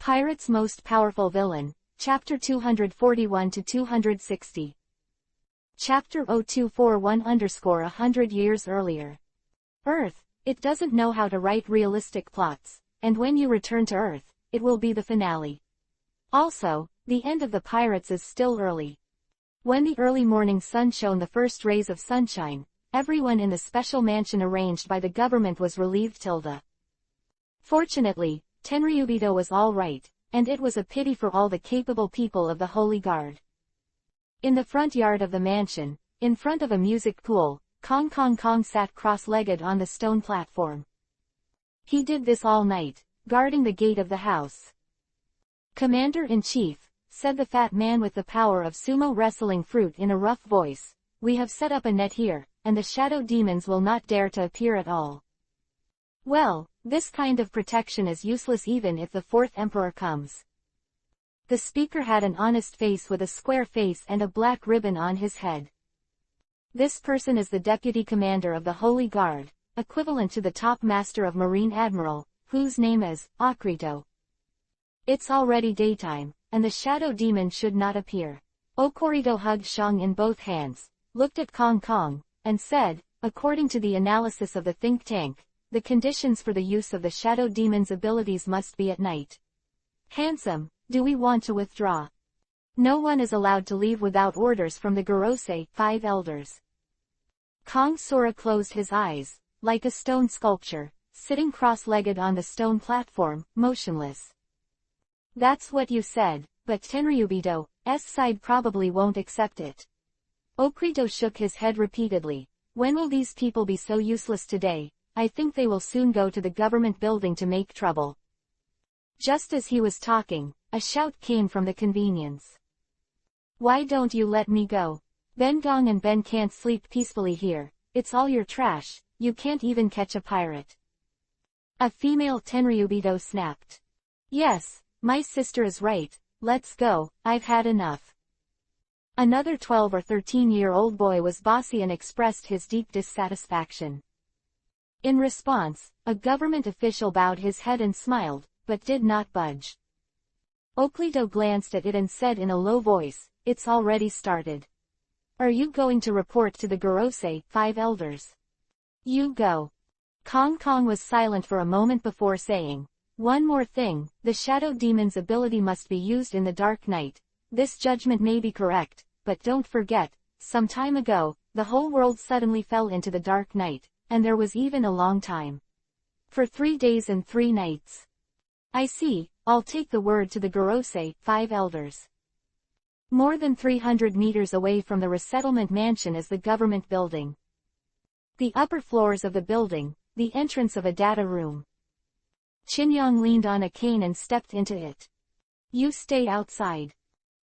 Pirate's Most Powerful Villain, Chapter 241-260. Chapter 0241-100 years earlier. Earth, it doesn't know how to write realistic plots, and when you return to Earth, it will be the finale. Also, the end of the Pirates is still early. When the early morning sun shone the first rays of sunshine, everyone in the special mansion arranged by the government was relieved till the. Fortunately, Tenryubito was all right, and it was a pity for all the capable people of the Holy Guard. In the front yard of the mansion, in front of a music pool, Kong Kong Kong sat cross-legged on the stone platform. He did this all night, guarding the gate of the house. Commander-in-Chief, said the fat man with the power of sumo wrestling fruit in a rough voice, we have set up a net here, and the shadow demons will not dare to appear at all. Well, this kind of protection is useless even if the fourth emperor comes. The speaker had an honest face with a square face and a black ribbon on his head. This person is the deputy commander of the Holy Guard, equivalent to the top master of Marine Admiral, whose name is Okurito. It's already daytime, and the shadow demon should not appear. Okurito hugged Shang in both hands, looked at Kong Kong, and said, according to the analysis of the think tank, the conditions for the use of the shadow demon's abilities must be at night. Handsome, do we want to withdraw? No one is allowed to leave without orders from the Gorosei, 5 elders. Kong Sora closed his eyes, like a stone sculpture, sitting cross-legged on the stone platform, motionless. That's what you said, but Tenryubito's side probably won't accept it. Okurito shook his head repeatedly. When will these people be so useless today? I think they will soon go to the government building to make trouble. Just as he was talking, a shout came from the convenience. Why don't you let me go? Ben Gong and Ben can't sleep peacefully here, it's all your trash, you can't even catch a pirate. A female Tenryubito snapped. Yes, my sister is right, let's go, I've had enough. Another 12 or 13-year-old boy was bossy and expressed his deep dissatisfaction. In response, a government official bowed his head and smiled, but did not budge. Okurito glanced at it and said in a low voice, it's already started. Are you going to report to the Gorosei, 5 elders? You go. Kong Kong was silent for a moment before saying, one more thing, the shadow demon's ability must be used in the dark night. This judgment may be correct, but don't forget, some time ago, the whole world suddenly fell into the dark night, and there was even a long time. For 3 days and 3 nights. I see, I'll take the word to the Gorosei, 5 elders. More than 300 meters away from the resettlement mansion is the government building. The upper floors of the building, the entrance of a data room. Qinyong leaned on a cane and stepped into it. You stay outside.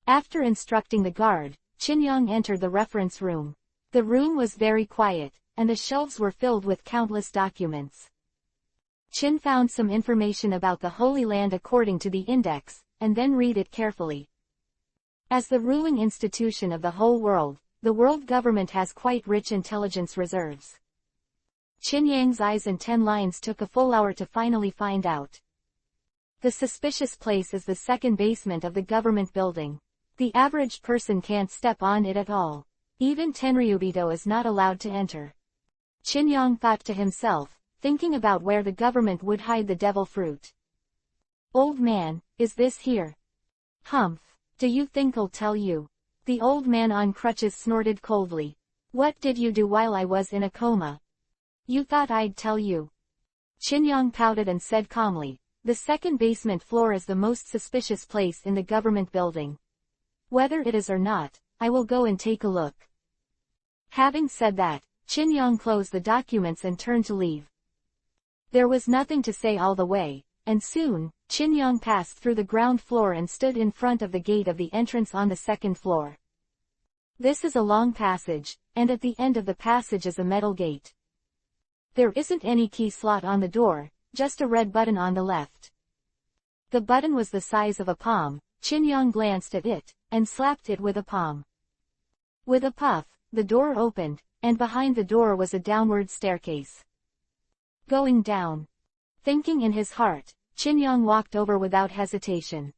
After instructing the guard, Qinyong entered the reference room. The room was very quiet, and the shelves were filled with countless documents. Qin found some information about the Holy Land according to the index, and then read it carefully. As the ruling institution of the whole world, the world government has quite rich intelligence reserves. Qin Yang's eyes and 10 lines took a full hour to finally find out. The suspicious place is the second basement of the government building. The average person can't step on it at all. Even Tenryubito is not allowed to enter. Qinyong thought to himself, thinking about where the government would hide the devil fruit. Old man, is this here? Humph, do you think I'll tell you? The old man on crutches snorted coldly. What did you do while I was in a coma? You thought I'd tell you. Qinyong pouted and said calmly, the second basement floor is the most suspicious place in the government building. Whether it is or not, I will go and take a look. Having said that, Qinyong closed the documents and turned to leave. There was nothing to say all the way, and soon, Qinyong passed through the ground floor and stood in front of the gate of the entrance on the second floor. This is a long passage, and at the end of the passage is a metal gate. There isn't any key slot on the door, just a red button on the left. The button was the size of a palm. Qinyong glanced at it, and slapped it with a palm. With a puff, the door opened, and behind the door was a downward staircase. Going down. Thinking in his heart, Qin walked over without hesitation.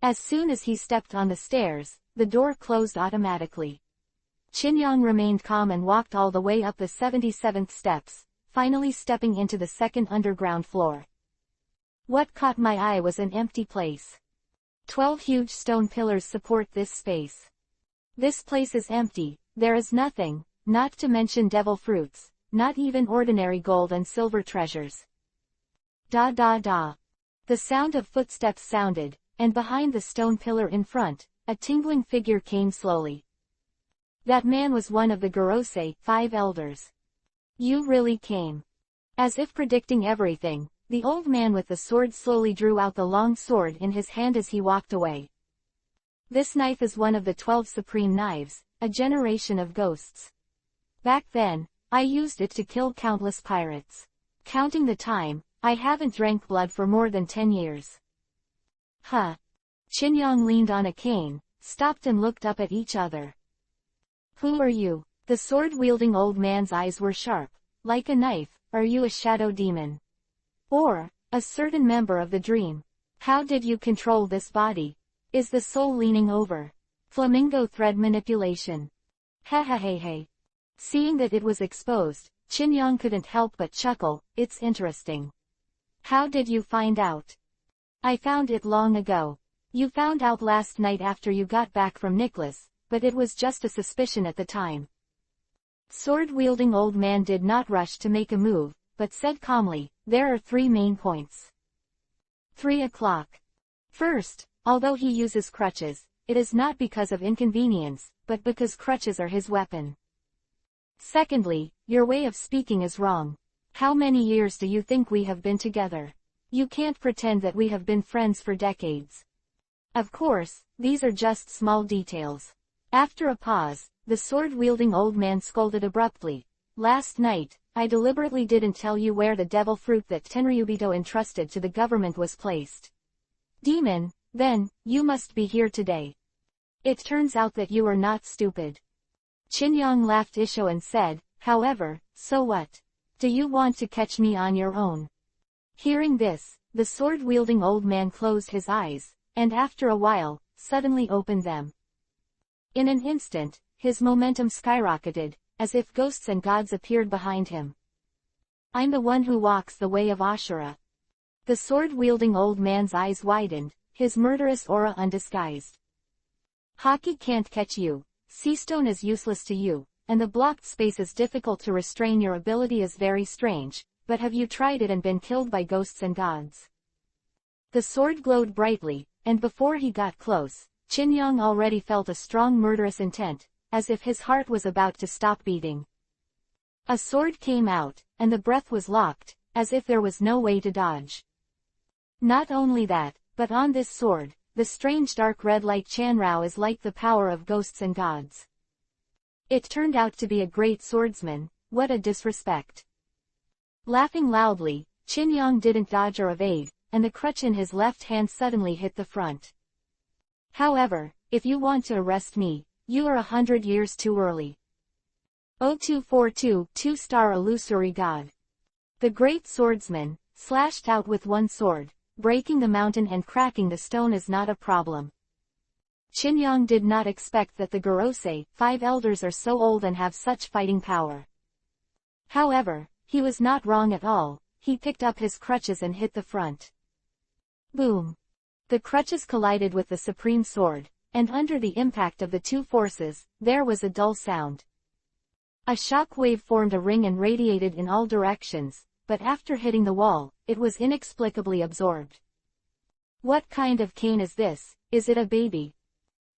As soon as he stepped on the stairs, the door closed automatically. Qin remained calm and walked all the way up the 77th steps, finally stepping into the second underground floor. What caught my eye was an empty place. 12 huge stone pillars support this space. This place is empty, there is nothing, not to mention devil fruits, not even ordinary gold and silver treasures. Da da da. The sound of footsteps sounded, and behind the stone pillar in front, a tingling figure came slowly. That man was one of the Gorosei, 5 elders. You really came. As if predicting everything, the old man with the sword slowly drew out the long sword in his hand as he walked away. This knife is one of the 12 supreme knives, a generation of ghosts. Back then, I used it to kill countless pirates. Counting the time, I haven't drank blood for more than 10 years. Huh. Qin leaned on a cane, stopped and looked up at each other. Who are you? The sword-wielding old man's eyes were sharp, like a knife. Are you a shadow demon? Or a certain member of the dream? How did you control this body? Is the soul leaning over? Flamingo thread manipulation. Hey. Seeing that it was exposed, Qin couldn't help but chuckle. It's interesting. How did you find out? I found it long ago. You found out last night after you got back from Nicholas, but it was just a suspicion at the time. Sword-wielding old man did not rush to make a move, but said calmly, there are 3 main points. 3 o'clock. First, although he uses crutches, it is not because of inconvenience, but because crutches are his weapon. Secondly, your way of speaking is wrong. How many years do you think we have been together? You can't pretend that we have been friends for decades. Of course, these are just small details. After a pause, the sword-wielding old man scolded abruptly. Last night, I deliberately didn't tell you where the devil fruit that Tenryubito entrusted to the government was placed. Demon, then, you must be here today. It turns out that you are not stupid. Qin laughed Isho and said, however, so what? Do you want to catch me on your own? Hearing this, the sword-wielding old man closed his eyes, and after a while, suddenly opened them. In an instant, his momentum skyrocketed, as if ghosts and gods appeared behind him. I'm the one who walks the way of Ashura. The sword-wielding old man's eyes widened, his murderous aura undisguised. Hockey can't catch you, Seastone is useless to you, and the blocked space is difficult to restrain. Your ability is very strange, but have you tried it and been killed by ghosts and gods? The sword glowed brightly, and before he got close, Qin already felt a strong murderous intent, as if his heart was about to stop beating. A sword came out, and the breath was locked, as if there was no way to dodge. Not only that, but on this sword, the strange dark red light Chanrao is like the power of ghosts and gods. It turned out to be a great swordsman. What a disrespect. Laughing loudly, Qin didn't dodge or evade, and the crutch in his left hand suddenly hit the front. However, if you want to arrest me, you are 100 years too early. 0242, 2-star illusory god. The great swordsman, slashed out with one sword. Breaking the mountain and cracking the stone is not a problem. Qin did not expect that the Gorosei, 5 elders are so old and have such fighting power. However, he was not wrong at all. He picked up his crutches and hit the front. Boom! The crutches collided with the supreme sword, and under the impact of the 2 forces, there was a dull sound. A shock wave formed a ring and radiated in all directions, but after hitting the wall, it was inexplicably absorbed. What kind of cane is this? Is it a baby?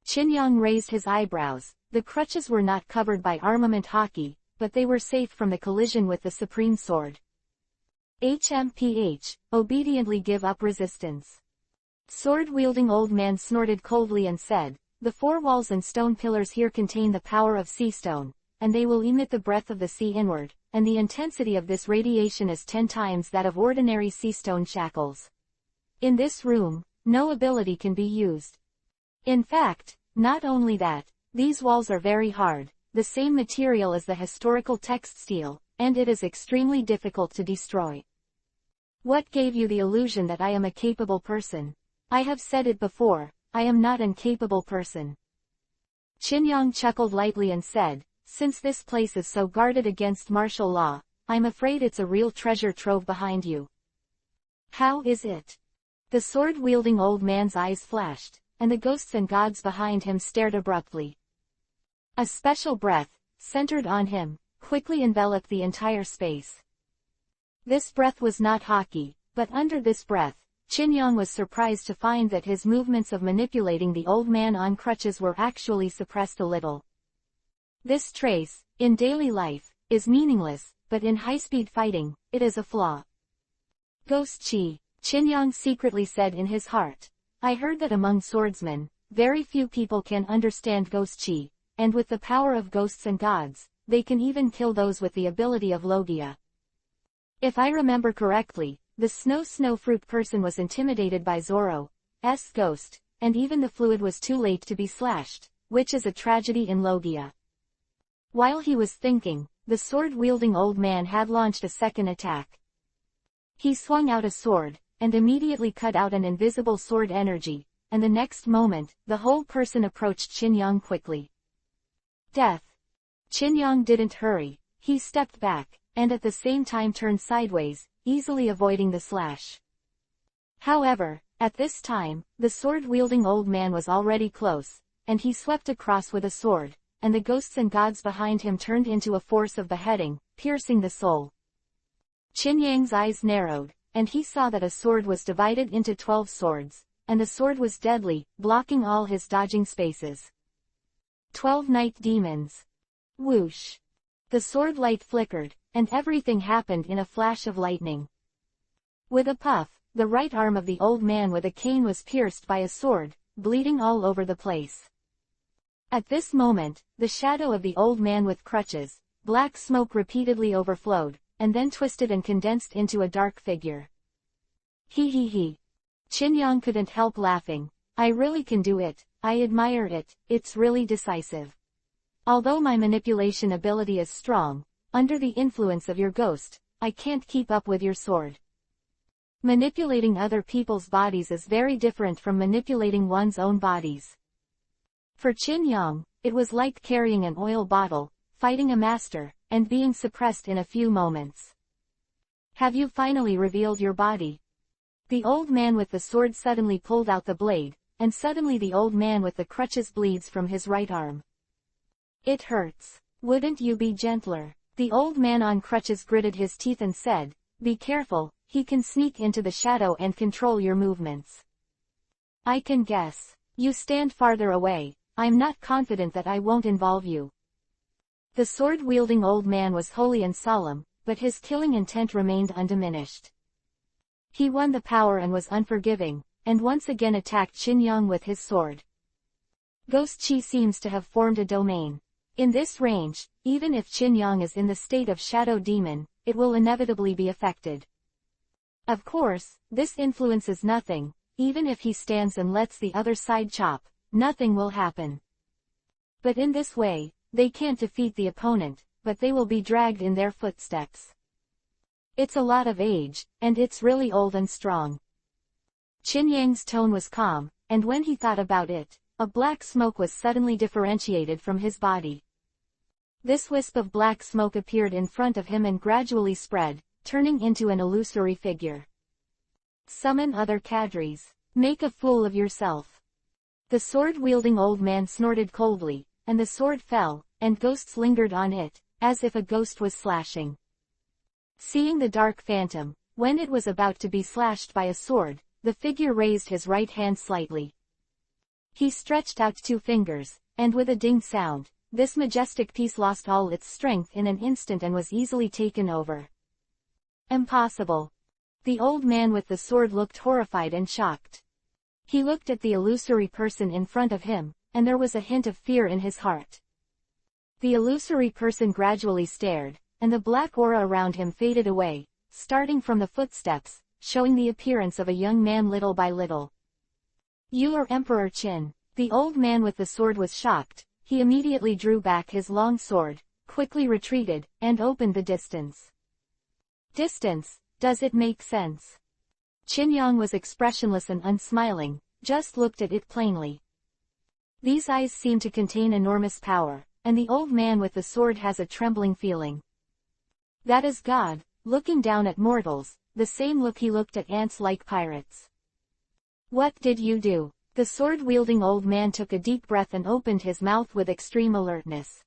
Qin raised his eyebrows. The crutches were not covered by armament hockey, but they were safe from the collision with the supreme sword. HMPH, obediently give up resistance. Sword-wielding old man snorted coldly and said, the 4 walls and stone pillars here contain the power of sea stone, and they will emit the breath of the sea inward, and the intensity of this radiation is 10 times that of ordinary sea stone shackles. In this room, no ability can be used. In fact, not only that, these walls are very hard, the same material as the historical text steel, and it is extremely difficult to destroy. What gave you the illusion that I am a capable person? I have said it before, I am not an incapable person. Qin chuckled lightly and said, since this place is so guarded against martial law, I'm afraid it's a real treasure trove behind you. How is it? The sword-wielding old man's eyes flashed, and the ghosts and gods behind him stared abruptly. A special breath, centered on him, quickly enveloped the entire space. This breath was not haki, but under this breath, Qin was surprised to find that his movements of manipulating the old man on crutches were actually suppressed a little. This trace, in daily life, is meaningless, but in high-speed fighting, it is a flaw. Ghost Qi, Qin secretly said in his heart. I heard that among swordsmen, very few people can understand Ghost Qi, and with the power of ghosts and gods, they can even kill those with the ability of Logia. If I remember correctly, the snow fruit person was intimidated by Zoro's ghost, and even the fluid was too late to be slashed, which is a tragedy in Logia. While he was thinking, the sword-wielding old man had launched a second attack. He swung out a sword, and immediately cut out an invisible sword energy, and the next moment, the whole person approached Qin quickly. Death. Qin didn't hurry, he stepped back, and at the same time turned sideways, easily avoiding the slash. However, at this time, the sword-wielding old man was already close, and he swept across with a sword, and the ghosts and gods behind him turned into a force of beheading, piercing the soul. Qin eyes narrowed, and he saw that a sword was divided into 12 swords, and the sword was deadly, blocking all his dodging spaces. 12 night demons. Whoosh. The sword light flickered, and everything happened in a flash of lightning. With a puff, the right arm of the old man with a cane was pierced by a sword, bleeding all over the place. At this moment, the shadow of the old man with crutches, black smoke repeatedly overflowed, and then twisted and condensed into a dark figure. He. Qin couldn't help laughing. I really can do it, I admire it, it's really decisive. Although my manipulation ability is strong, under the influence of your ghost, I can't keep up with your sword. Manipulating other people's bodies is very different from manipulating one's own bodies. For Qin, it was like carrying an oil bottle, fighting a master, and being suppressed in a few moments. Have you finally revealed your body? The old man with the sword suddenly pulled out the blade, and suddenly the old man with the crutches bleeds from his right arm. It hurts. Wouldn't you be gentler? The old man on crutches gritted his teeth and said, be careful, he can sneak into the shadow and control your movements. I can guess. You stand farther away, I'm not confident that I won't involve you. The sword-wielding old man was holy and solemn, but his killing intent remained undiminished. He won the power and was unforgiving, and once again attacked Qin with his sword. Ghost Qi seems to have formed a domain. In this range, even if Qin is in the state of shadow demon, it will inevitably be affected. Of course, this influences nothing, even if he stands and lets the other side chop, nothing will happen. But in this way, they can't defeat the opponent, but they will be dragged in their footsteps. It's a lot of age, and it's really old and strong. Qin tone was calm, and when he thought about it, a black smoke was suddenly differentiated from his body. This wisp of black smoke appeared in front of him and gradually spread, turning into an illusory figure. Summon other cadres. Make a fool of yourself. The sword-wielding old man snorted coldly, and the sword fell, and ghosts lingered on it, as if a ghost was slashing. Seeing the dark phantom, when it was about to be slashed by a sword, the figure raised his right hand slightly. He stretched out 2 fingers, and with a ding sound, this majestic piece lost all its strength in an instant and was easily taken over. Impossible. The old man with the sword looked horrified and shocked. He looked at the illusory person in front of him, and there was a hint of fear in his heart. The illusory person gradually stared, and the black aura around him faded away, starting from the footsteps, showing the appearance of a young man little by little. You are Emperor Qin. The old man with the sword was shocked. He immediately drew back his long sword, quickly retreated, and opened the distance. Distance, Does it make sense? Qin Yang was expressionless and unsmiling, just looked at it plainly. These eyes seem to contain enormous power, and the old man with the sword has a trembling feeling. That is God, looking down at mortals, the same look he looked at ants like pirates. What did you do? The sword-wielding old man took a deep breath and opened his mouth with extreme alertness.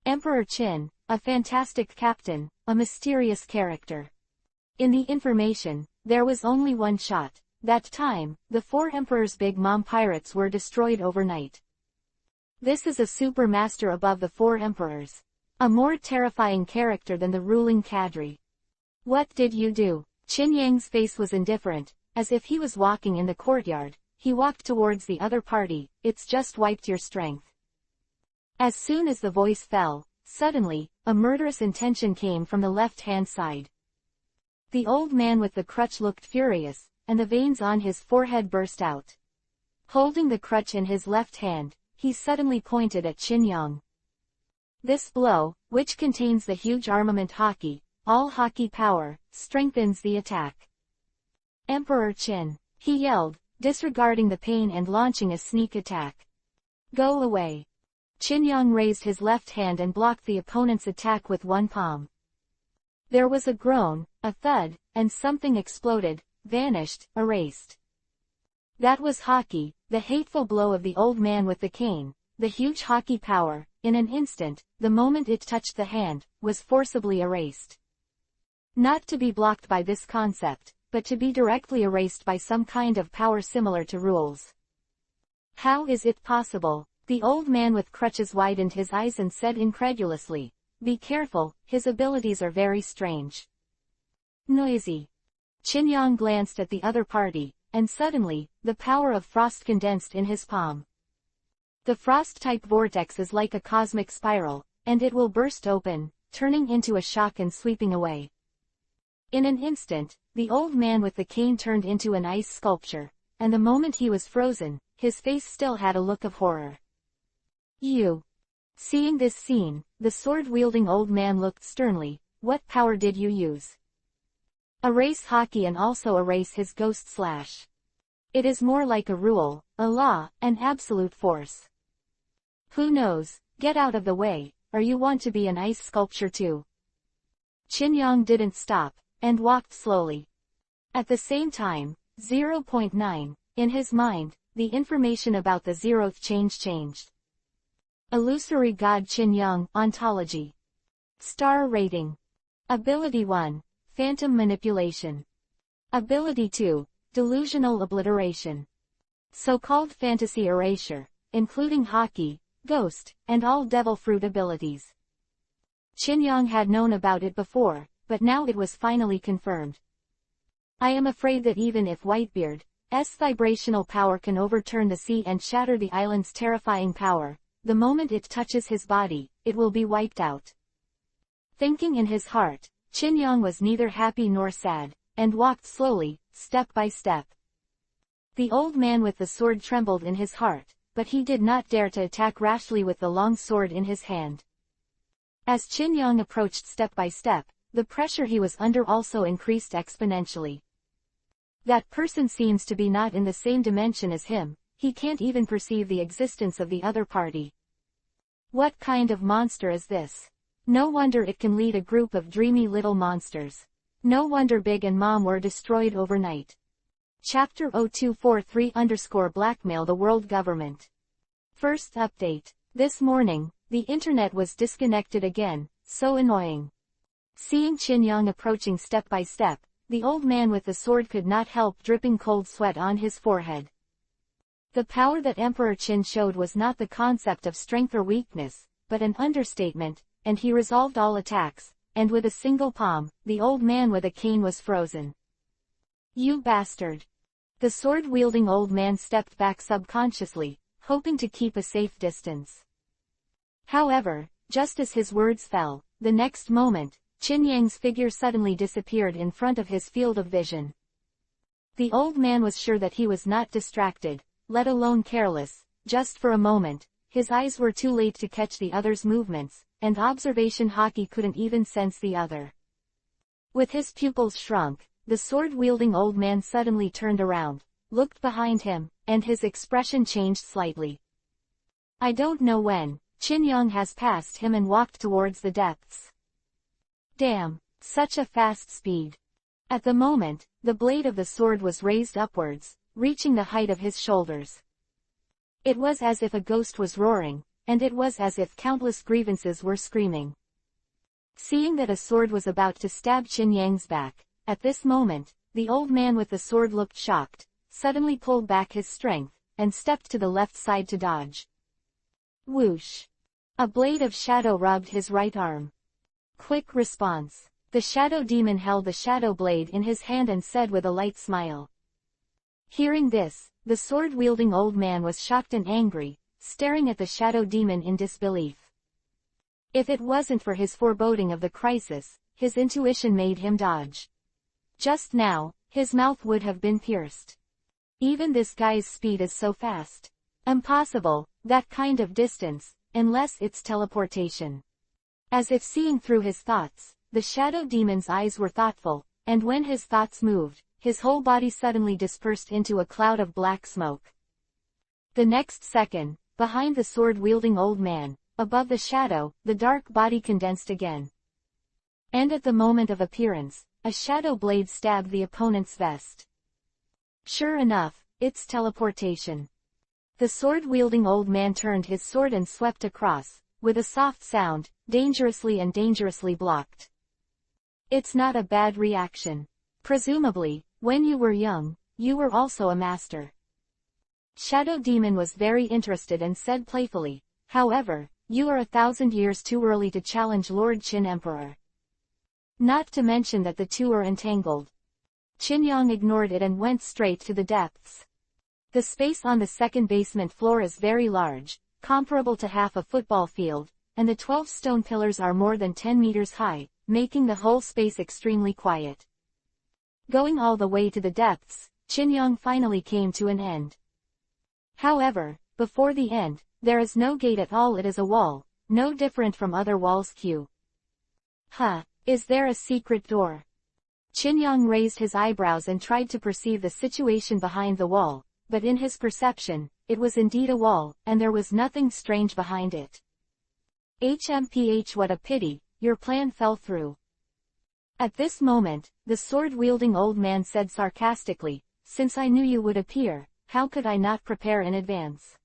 Emperor Qin, a fantastic captain, a mysterious character. In the information, there was only one shot. That time, the 4 emperors' Big Mom pirates were destroyed overnight. This is a super master above the 4 emperors. A more terrifying character than the ruling cadre. What did you do? Qin Yang's face was indifferent, as if he was walking in the courtyard. He walked towards the other party. It's just wiped your strength. As soon as the voice fell, suddenly, a murderous intention came from the left-hand side. The old man with the crutch looked furious, and the veins on his forehead burst out. Holding the crutch in his left hand, he suddenly pointed at Qin Yang. This blow, which contains the huge armament Haki, all Haki power, strengthens the attack. Emperor Qin, he yelled, disregarding the pain and launching a sneak attack. Go away. Qin Yang raised his left hand and blocked the opponent's attack with one palm. There was a groan, a thud, and something exploded, vanished, erased. That was Haki, the hateful blow of the old man with the cane, the huge Haki power. In an instant, the moment it touched the hand, was forcibly erased. Not to be blocked by this concept, but to be directly erased by some kind of power similar to rules. How is it possible? The old man with crutches widened his eyes and said incredulously, be careful, his abilities are very strange. Noisy. Qin Yang glanced at the other party, and suddenly, the power of frost condensed in his palm. The frost-type vortex is like a cosmic spiral, and it will burst open, turning into a shock and sweeping away. In an instant, the old man with the cane turned into an ice sculpture, and the moment he was frozen, his face still had a look of horror. You. Seeing this scene, the sword-wielding old man looked sternly. What power did you use? Erase Haki and also erase his ghost slash. It is more like a rule, a law, an absolute force. Who knows? Get out of the way, or you want to be an ice sculpture too. Qin Yang didn't stop, and walked slowly. At the same time, 0.9, in his mind, the information about the 0th change changed. Illusory God Qin Yang, Ontology. Star Rating. Ability 1, Phantom Manipulation. Ability 2, Delusional Obliteration. So-called Fantasy Erasure, including Haki, Ghost, and all Devil Fruit abilities. Qin Yang had known about it before, but now it was finally confirmed. I am afraid that even if Whitebeard's vibrational power can overturn the sea and shatter the island's terrifying power, the moment it touches his body, it will be wiped out. Thinking in his heart, Qin Yang was neither happy nor sad, and walked slowly, step by step. The old man with the sword trembled in his heart, but he did not dare to attack rashly with the long sword in his hand. As Qin Yang approached step by step, the pressure he was under also increased exponentially. That person seems to be not in the same dimension as him, he can't even perceive the existence of the other party. What kind of monster is this? No wonder it can lead a group of dreamy little monsters. No wonder Big and Mom were destroyed overnight. Chapter 0243_blackmail the world government. First update. This morning, the internet was disconnected again, so annoying. Seeing Qin Yang approaching step by step, the old man with the sword could not help dripping cold sweat on his forehead. The power that Emperor Qin showed was not the concept of strength or weakness, but an understatement, and he resolved all attacks, and with a single palm, the old man with a cane was frozen. You bastard! The sword-wielding old man stepped back subconsciously, hoping to keep a safe distance. However, just as his words fell, the next moment, Qin Yang's figure suddenly disappeared in front of his field of vision. The old man was sure that he was not distracted, let alone careless. Just for a moment, his eyes were too late to catch the other's movements, and observation Haki couldn't even sense the other. With his pupils shrunk, the sword-wielding old man suddenly turned around, looked behind him, and his expression changed slightly. I don't know when, Qin Yang has passed him and walked towards the depths. Damn, such a fast speed. At the moment, the blade of the sword was raised upwards, reaching the height of his shoulders. It was as if a ghost was roaring, and it was as if countless grievances were screaming. Seeing that a sword was about to stab Qin Yang's back, at this moment, the old man with the sword looked shocked, suddenly pulled back his strength, and stepped to the left side to dodge. Whoosh! A blade of shadow rubbed his right arm. Quick response. The shadow demon held the shadow blade in his hand and said with a light smile. Hearing this, the sword-wielding old man was shocked and angry, staring at the shadow demon in disbelief. If it wasn't for his foreboding of the crisis, his intuition made him dodge. Just now, his mouth would have been pierced. Even this guy's speed is so fast. Impossible, that kind of distance, unless it's teleportation. As if seeing through his thoughts, the shadow demon's eyes were thoughtful, and when his thoughts moved, his whole body suddenly dispersed into a cloud of black smoke. The next second, behind the sword-wielding old man, above the shadow, the dark body condensed again. And at the moment of appearance, a shadow blade stabbed the opponent's vest. Sure enough, it's teleportation. The sword-wielding old man turned his sword and swept across, with a soft sound, dangerously blocked. It's not a bad reaction. Presumably, when you were young, you were also a master. Shadow Demon was very interested and said playfully, however, you are 1,000 years too early to challenge Lord Qin Emperor. Not to mention that the two are entangled. Qin Yang ignored it and went straight to the depths. The space on the second basement floor is very large, comparable to half a football field, and the 12 stone pillars are more than 10 meters high, making the whole space extremely quiet. Going all the way to the depths, Qin Yang finally came to an end. However, before the end, there is no gate at all, it is a wall, no different from other walls. Is there a secret door? Qin Yang raised his eyebrows and tried to perceive the situation behind the wall, but in his perception, it was indeed a wall, and there was nothing strange behind it. What a pity, your plan fell through. At this moment, the sword-wielding old man said sarcastically, since I knew you would appear, how could I not prepare in advance?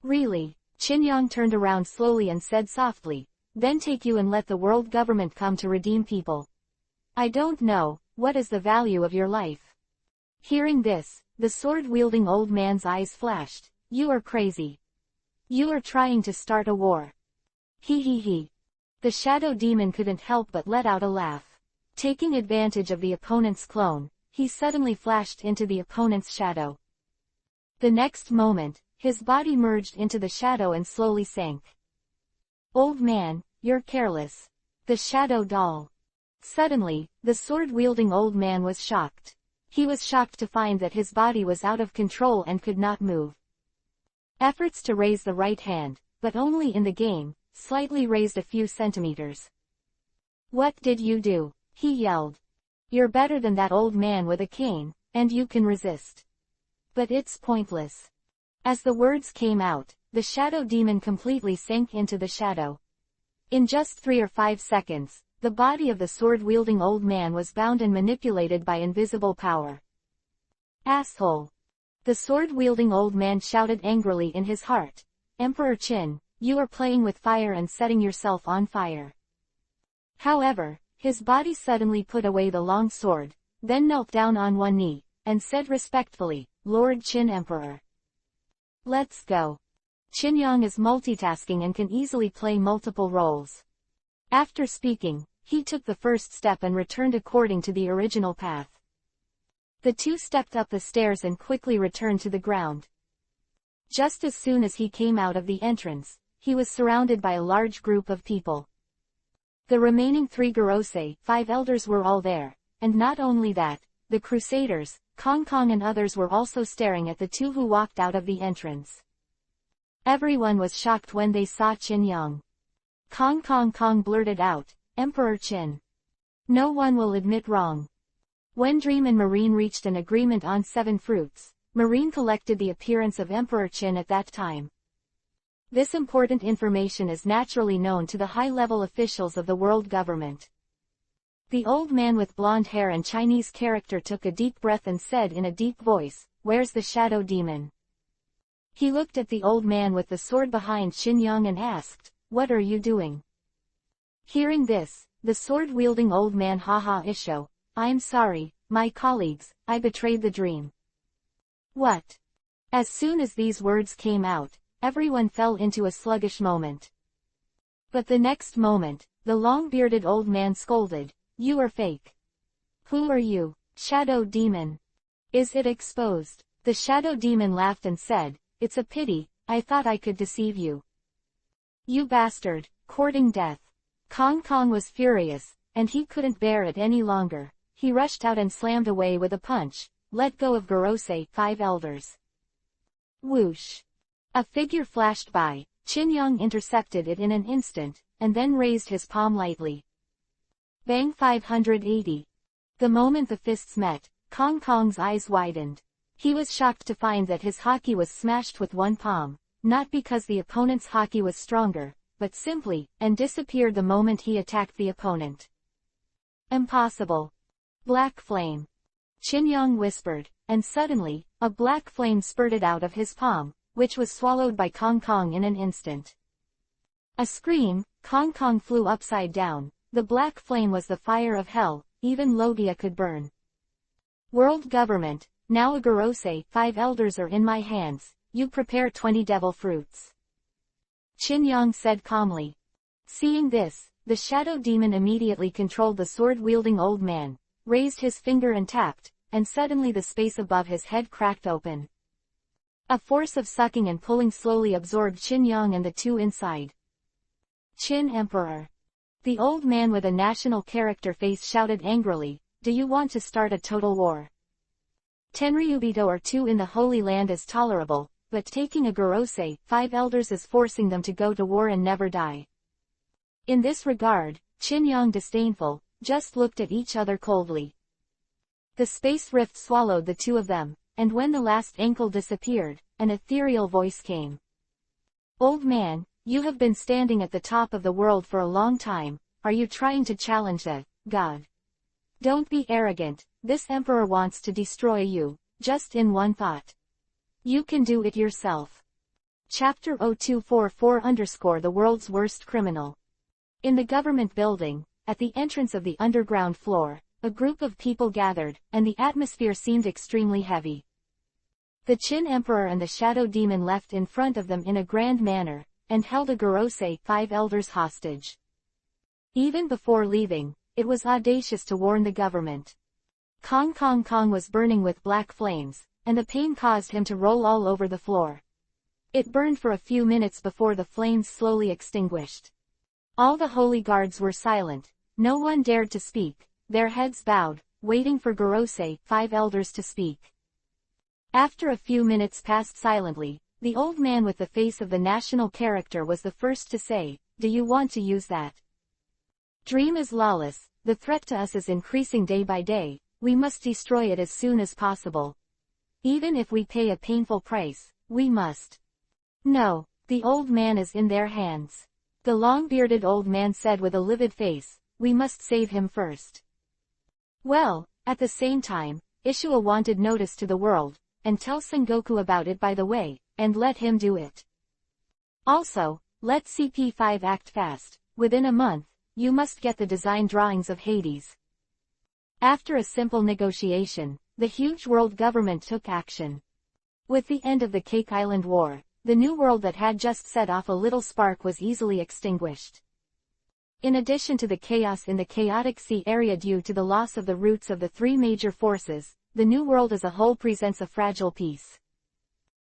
Really? Qin Yang turned around slowly and said softly, then take you and let the world government come to redeem people. I don't know, what is the value of your life? Hearing this, the sword-wielding old man's eyes flashed. You are crazy. You are trying to start a war. He. The shadow demon couldn't help but let out a laugh. Taking advantage of the opponent's clone, he suddenly flashed into the opponent's shadow. The next moment, his body merged into the shadow and slowly sank. Old man, you're careless. The shadow doll. Suddenly, the sword-wielding old man was shocked. He was shocked to find that his body was out of control and could not move. Efforts to raise the right hand, but only in the game, slightly raised a few centimeters. What did you do? He yelled. You're better than that old man with a cane, and you can resist. But it's pointless. As the words came out, the shadow demon completely sank into the shadow. In just 3 or 5 seconds, the body of the sword-wielding old man was bound and manipulated by invisible power. Asshole! The sword-wielding old man shouted angrily in his heart. Emperor Qin, you are playing with fire and setting yourself on fire. However, his body suddenly put away the long sword, then knelt down on one knee, and said respectfully, Lord Qin Emperor. Let's go. Qin Yang is multitasking and can easily play multiple roles. After speaking, he took the first step and returned according to the original path. The two stepped up the stairs and quickly returned to the ground. Just as soon as he came out of the entrance, he was surrounded by a large group of people. The remaining 3 Gorosei, 5 elders were all there, and not only that, the Crusaders, Kong and others were also staring at the two who walked out of the entrance. Everyone was shocked when they saw Qin Yang. Kong blurted out, Emperor Qin. No one will admit wrong. When Dream and Marine reached an agreement on 7 fruits, Marine collected the appearance of Emperor Qin at that time. This important information is naturally known to the high-level officials of the world government. The old man with blonde hair and Chinese character took a deep breath and said in a deep voice, "Where's the shadow demon?" He looked at the old man with the sword behind Qin Yang and asked, "What are you doing?" Hearing this, the sword-wielding old man haha isho, "I'm sorry, my colleagues, I betrayed the dream." What? As soon as these words came out, everyone fell into a sluggish moment. But the next moment, the long-bearded old man scolded, "You are fake. Who are you, shadow demon? Is it exposed?" The shadow demon laughed and said, "It's a pity, I thought I could deceive you. You bastard, courting death." Kong Kong was furious, and he couldn't bear it any longer. He rushed out and slammed away with a punch, "Let go of Gorosei, 5 elders." Whoosh! A figure flashed by, Qin Yang intercepted it in an instant, and then raised his palm lightly. Bang 580. The moment the fists met, Kong Kong's eyes widened. He was shocked to find that his haki was smashed with one palm, not because the opponent's haki was stronger, but simply, and disappeared the moment he attacked the opponent. Impossible. Black flame. Qin Yang whispered, and suddenly, a black flame spurted out of his palm, which was swallowed by Kong Kong in an instant. A scream, Kong Kong flew upside down. The black flame was the fire of hell, even Logia could burn. World government, now a Gorosei, 5 elders are in my hands, you prepare 20 devil fruits. Qin Yang said calmly. Seeing this, the shadow demon immediately controlled the sword-wielding old man, raised his finger and tapped, and suddenly the space above his head cracked open. A force of sucking and pulling slowly absorbed Qin Yang and the two inside. Qin Emperor. The old man with a national face shouted angrily, "Do you want to start a total war? Tenryubito or 2 in the Holy Land is tolerable, but taking a Gorosei, 5 elders is forcing them to go to war and never die." In this regard, Qin Yang disdainful, just looked at each other coldly. The space rift swallowed the two of them, and when the last ankle disappeared, an ethereal voice came. "Old man, you have been standing at the top of the world for a long time, are you trying to challenge the God? Don't be arrogant, this emperor wants to destroy you, just in one thought. You can do it yourself." Chapter 0244 The World's Worst Criminal. In the government building, at the entrance of the underground floor, a group of people gathered, and the atmosphere seemed extremely heavy. The Qin Emperor and the Shadow Demon left in front of them in a grand manner, and held a Gorosei, 5 elders hostage. Even before leaving, it was audacious to warn the government. Kong was burning with black flames, and the pain caused him to roll all over the floor. It burned for a few minutes before the flames slowly extinguished. All the holy guards were silent, no one dared to speak, their heads bowed, waiting for Gorosei, 5 elders to speak. After a few minutes passed silently, the old man with the face of the national character was the first to say, "Do you want to use that? Dream is lawless, the threat to us is increasing day by day, we must destroy it as soon as possible. Even if we pay a painful price, we must." "No, the old man is in their hands," the long-bearded old man said with a livid face, "we must save him first." "Well, at the same time, issue a wanted notice to the world, and tell Sengoku about it by the way, and let him do it. Also, let CP5 act fast, within a month, you must get the design drawings of Hades." After a simple negotiation, the huge world government took action. With the end of the Cake Island War, the new world that had just set off a little spark was easily extinguished. In addition to the chaos in the chaotic sea area due to the loss of the roots of the 3 major forces, the new world as a whole presents a fragile peace.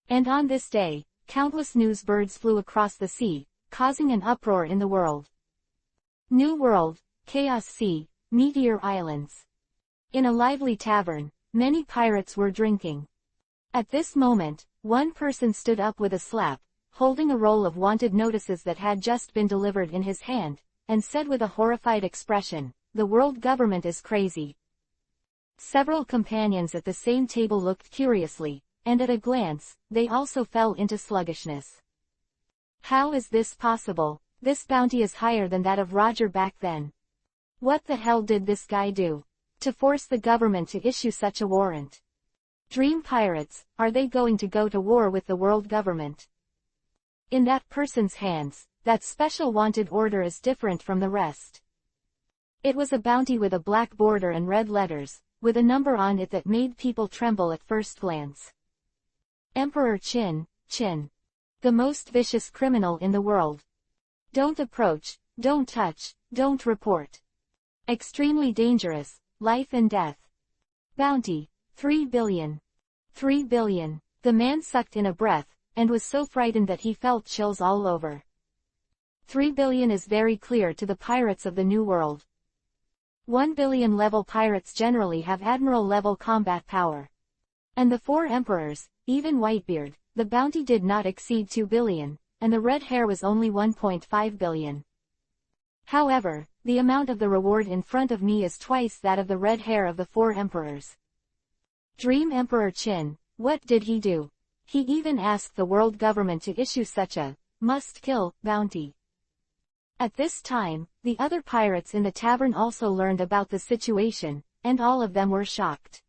And on this day, countless news birds flew across the sea, causing an uproar in the world. New World, Chaos Sea, Meteor Islands. In a lively tavern, many pirates were drinking. At this moment, one person stood up with a slap, holding a roll of wanted notices that had just been delivered in his hand, and said with a horrified expression, the world government is crazy. Several companions at the same table looked curiously, and at a glance, they also fell into sluggishness. How is this possible? This bounty is higher than that of Roger back then. What the hell did this guy do to force the government to issue such a warrant? Dream pirates, are they going to go to war with the world government? In that person's hands, that special wanted order is different from the rest. It was a bounty with a black border and red letters, with a number on it that made people tremble at first glance. Emperor Qin, Qin. The most vicious criminal in the world. Don't approach, don't touch, don't report. Extremely dangerous, life and death. Bounty, 3 billion. 3 billion. The man sucked in a breath, and was so frightened that he felt chills all over. 3 billion is very clear to the pirates of the New World. 1 billion level pirates generally have admiral level combat power. And the 4 emperors, even Whitebeard, the bounty did not exceed 2 billion, and the red hair was only 1.5 billion. However, the amount of the reward in front of me is twice that of the red hair of the 4 emperors. Dream Emperor Qin, what did he do? He even asked the world government to issue such a must-kill bounty. At this time, the other pirates in the tavern also learned about the situation, and all of them were shocked.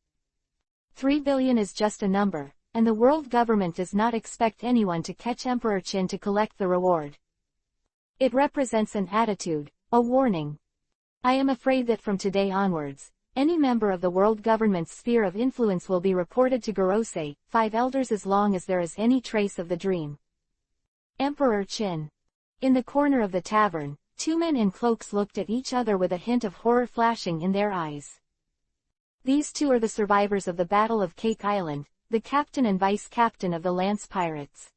3 billion is just a number, and the world government does not expect anyone to catch Emperor Qin to collect the reward. It represents an attitude, a warning. I am afraid that from today onwards, any member of the world government's sphere of influence will be reported to Gorosei, 5 elders as long as there is any trace of the dream. Emperor Qin. In the corner of the tavern, 2 men in cloaks looked at each other with a hint of horror flashing in their eyes. These 2 are the survivors of the Battle of Cake Island, the captain and vice-captain of the Lance Pirates.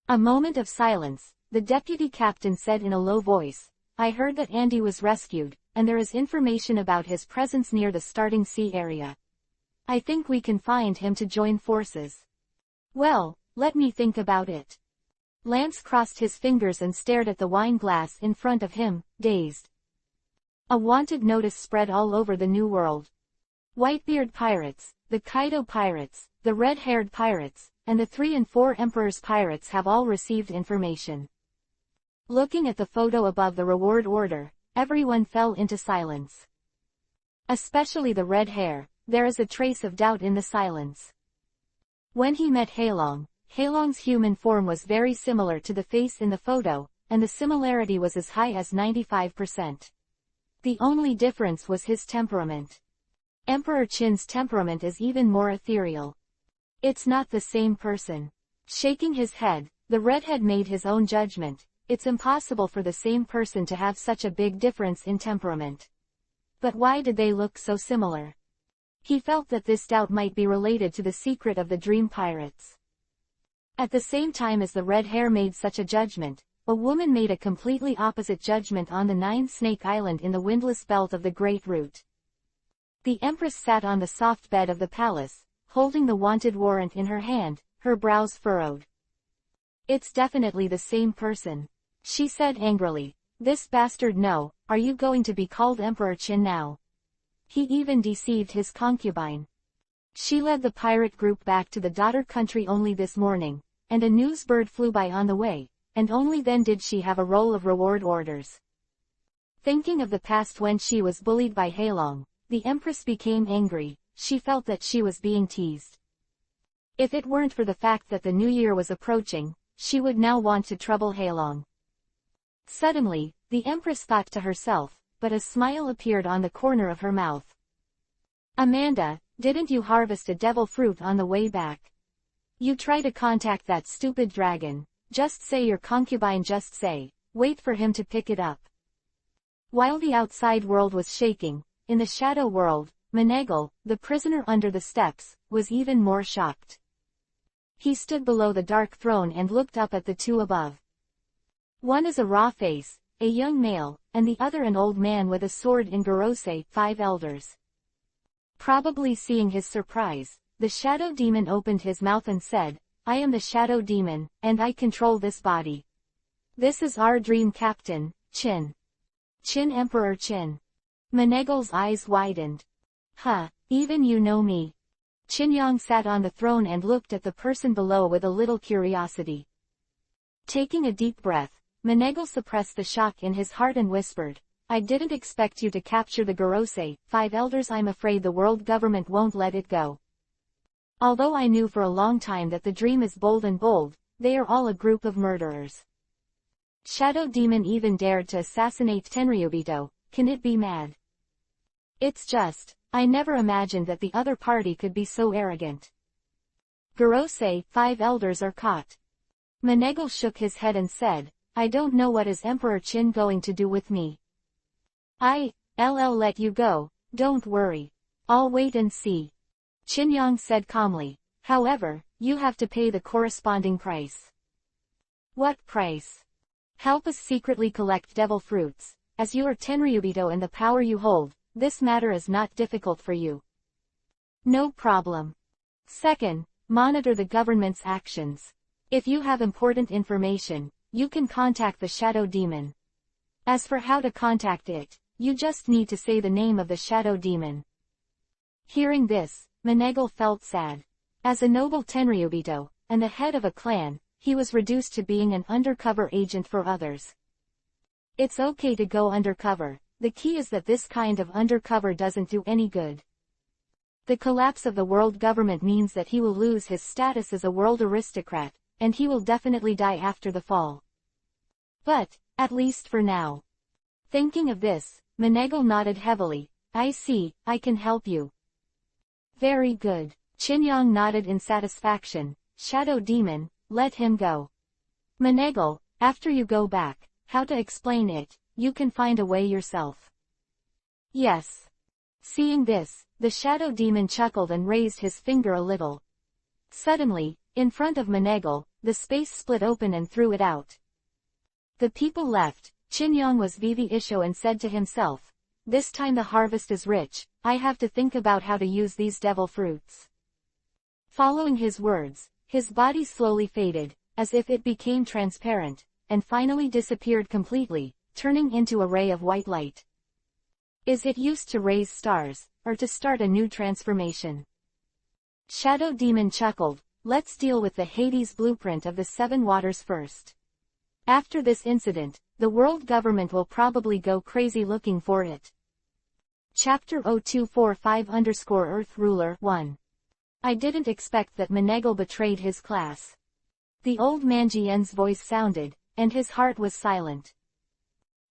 A moment of silence, the deputy captain said in a low voice, I heard that Andy was rescued, and there is information about his presence near the starting sea area. I think we can find him to join forces. Well, let me think about it. Lance crossed his fingers and stared at the wine glass in front of him, dazed. A wanted notice spread all over the New World. Whitebeard pirates, the Kaido pirates, the red-haired pirates, and the 3 and 4 Emperors pirates have all received information. Looking at the photo above the reward order, everyone fell into silence. Especially the red hair, there is a trace of doubt in the silence. When he met Heilong, Heilong's human form was very similar to the face in the photo, and the similarity was as high as 95%. The only difference was his temperament. Emperor Qin's temperament is even more ethereal. It's not the same person. Shaking his head, the redhead made his own judgment. It's impossible for the same person to have such a big difference in temperament. But why did they look so similar? He felt that this doubt might be related to the secret of the Dream Pirates. At the same time as the red hair made such a judgment, a woman made a completely opposite judgment on the 9 Snake Island in the windless belt of the Great Route. The Empress sat on the soft bed of the palace, holding the wanted warrant in her hand, her brows furrowed. It's definitely the same person, she said angrily. This bastard no, are you going to be called Emperor Qin now? He even deceived his concubine. She led the pirate group back to the daughter country only this morning, and a news bird flew by on the way, and only then did she have a roll of reward orders. Thinking of the past when she was bullied by Heilong, the Empress became angry. She felt that she was being teased. If it weren't for the fact that the new year was approaching, she would now want to trouble Heilong. Suddenly, the Empress thought to herself, but a smile appeared on the corner of her mouth. Amanda, didn't you harvest a devil fruit on the way back? You try to contact that stupid dragon, just say your concubine, just say, wait for him to pick it up. While the outside world was shaking, in the shadow world, Menegal, the prisoner under the steps, was even more shocked. He stood below the dark throne and looked up at the 2 above. One is a raw face, a young male, and the other an old man with a sword in Gorosei, 5 elders. Probably seeing his surprise, the shadow demon opened his mouth and said, I am the shadow demon, and I control this body. This is our dream captain, Qin. Qin Emperor Qin. Menegal's eyes widened. Huh, even you know me. Chinyong sat on the throne and looked at the person below with a little curiosity. Taking a deep breath, Menegal suppressed the shock in his heart and whispered, I didn't expect you to capture the Gorosei, 5 elders. I'm afraid the world government won't let it go. Although I knew for a long time that the dream is bold and bold, they are all a group of murderers. Shadow Demon even dared to assassinate Tenryubito, can it be mad? It's just, I never imagined that the other party could be so arrogant. Gorosei, 5 elders are caught. Menegal shook his head and said, I don't know what is Emperor Qin going to do with me. I'll let you go, don't worry. I'll wait and see. Chinyong said calmly, however, you have to pay the corresponding price. What price? Help us secretly collect devil fruits. As you are Tenryubito and the power you hold, this matter is not difficult for you. No problem. Second, monitor the government's actions. If you have important information, you can contact the Shadow Demon. As for how to contact it, you just need to say the name of the Shadow Demon. Hearing this, Menegal felt sad. As a noble Tenryubito, and the head of a clan, he was reduced to being an undercover agent for others. It's okay to go undercover, the key is that this kind of undercover doesn't do any good. The collapse of the world government means that he will lose his status as a world aristocrat, and he will definitely die after the fall. But, at least for now. Thinking of this, Menegal nodded heavily, I see, I can help you. Very good. Chinyong nodded in satisfaction, Shadow Demon, let him go. Menegal, after you go back, how to explain it, you can find a way yourself. Yes. Seeing this, the Shadow Demon chuckled and raised his finger a little. Suddenly, in front of Menegal, the space split open and threw it out. The people left. Chinyong was Vivi Isho and said to himself, this time the harvest is rich, I have to think about how to use these devil fruits. Following his words, his body slowly faded, as if it became transparent, and finally disappeared completely, turning into a ray of white light. Is it used to raise stars, or to start a new transformation? Shadow Demon chuckled, let's deal with the Hades blueprint of the 7 waters first. After this incident, the world government will probably go crazy looking for it. Chapter 0245-Earth Ruler 1. I didn't expect that Menegal betrayed his class. The old Manjien's voice sounded, and his heart was silent.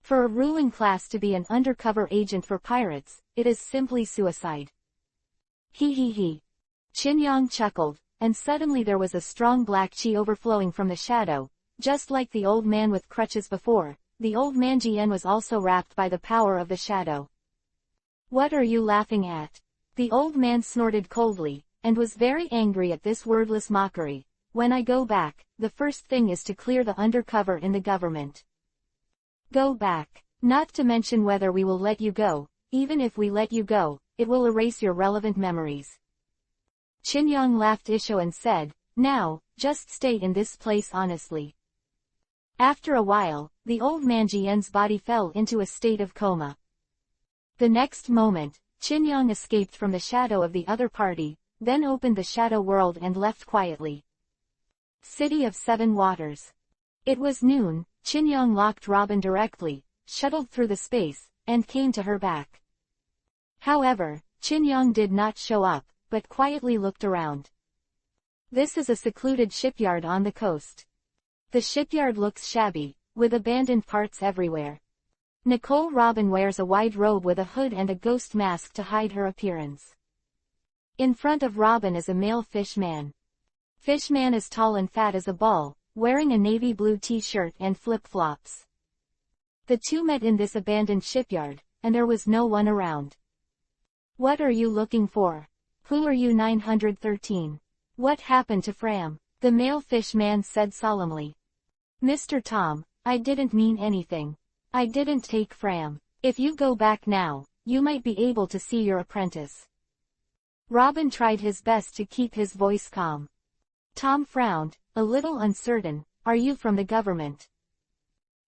For a ruling class to be an undercover agent for pirates, it is simply suicide. He. Chinyong chuckled, and suddenly there was a strong black chi overflowing from the shadow, just like the old man with crutches before. The old Manjien was also wrapped by the power of the shadow. What are you laughing at? The old man snorted coldly, and was very angry at this wordless mockery. When I go back, the first thing is to clear the undercover in the government. Go back. Not to mention whether we will let you go. Even if we let you go, it will erase your relevant memories. Chinyong laughed Isho and said, now, just stay in this place honestly. After a while, the old Manjien's body fell into a state of coma. The next moment, Chinyong escaped from the shadow of the other party, then opened the shadow world and left quietly. City of 7 Waters. It was noon. Chinyong locked Robin directly, shuttled through the space, and came to her back. However, Chinyong did not show up, but quietly looked around. This is a secluded shipyard on the coast. The shipyard looks shabby, with abandoned parts everywhere. Nicole Robin wears a wide robe with a hood and a ghost mask to hide her appearance. In front of Robin is a male fishman. Fishman is tall and fat as a ball, wearing a navy blue t-shirt and flip-flops. The two met in this abandoned shipyard, and there was no one around. What are you looking for? Who are you? 913. What happened to Fram? The male fishman said solemnly. Mr. Tom, I didn't mean anything. I didn't take Fram. If you go back now, you might be able to see your apprentice. Robin tried his best to keep his voice calm. Tom frowned, a little uncertain. Are you from the government?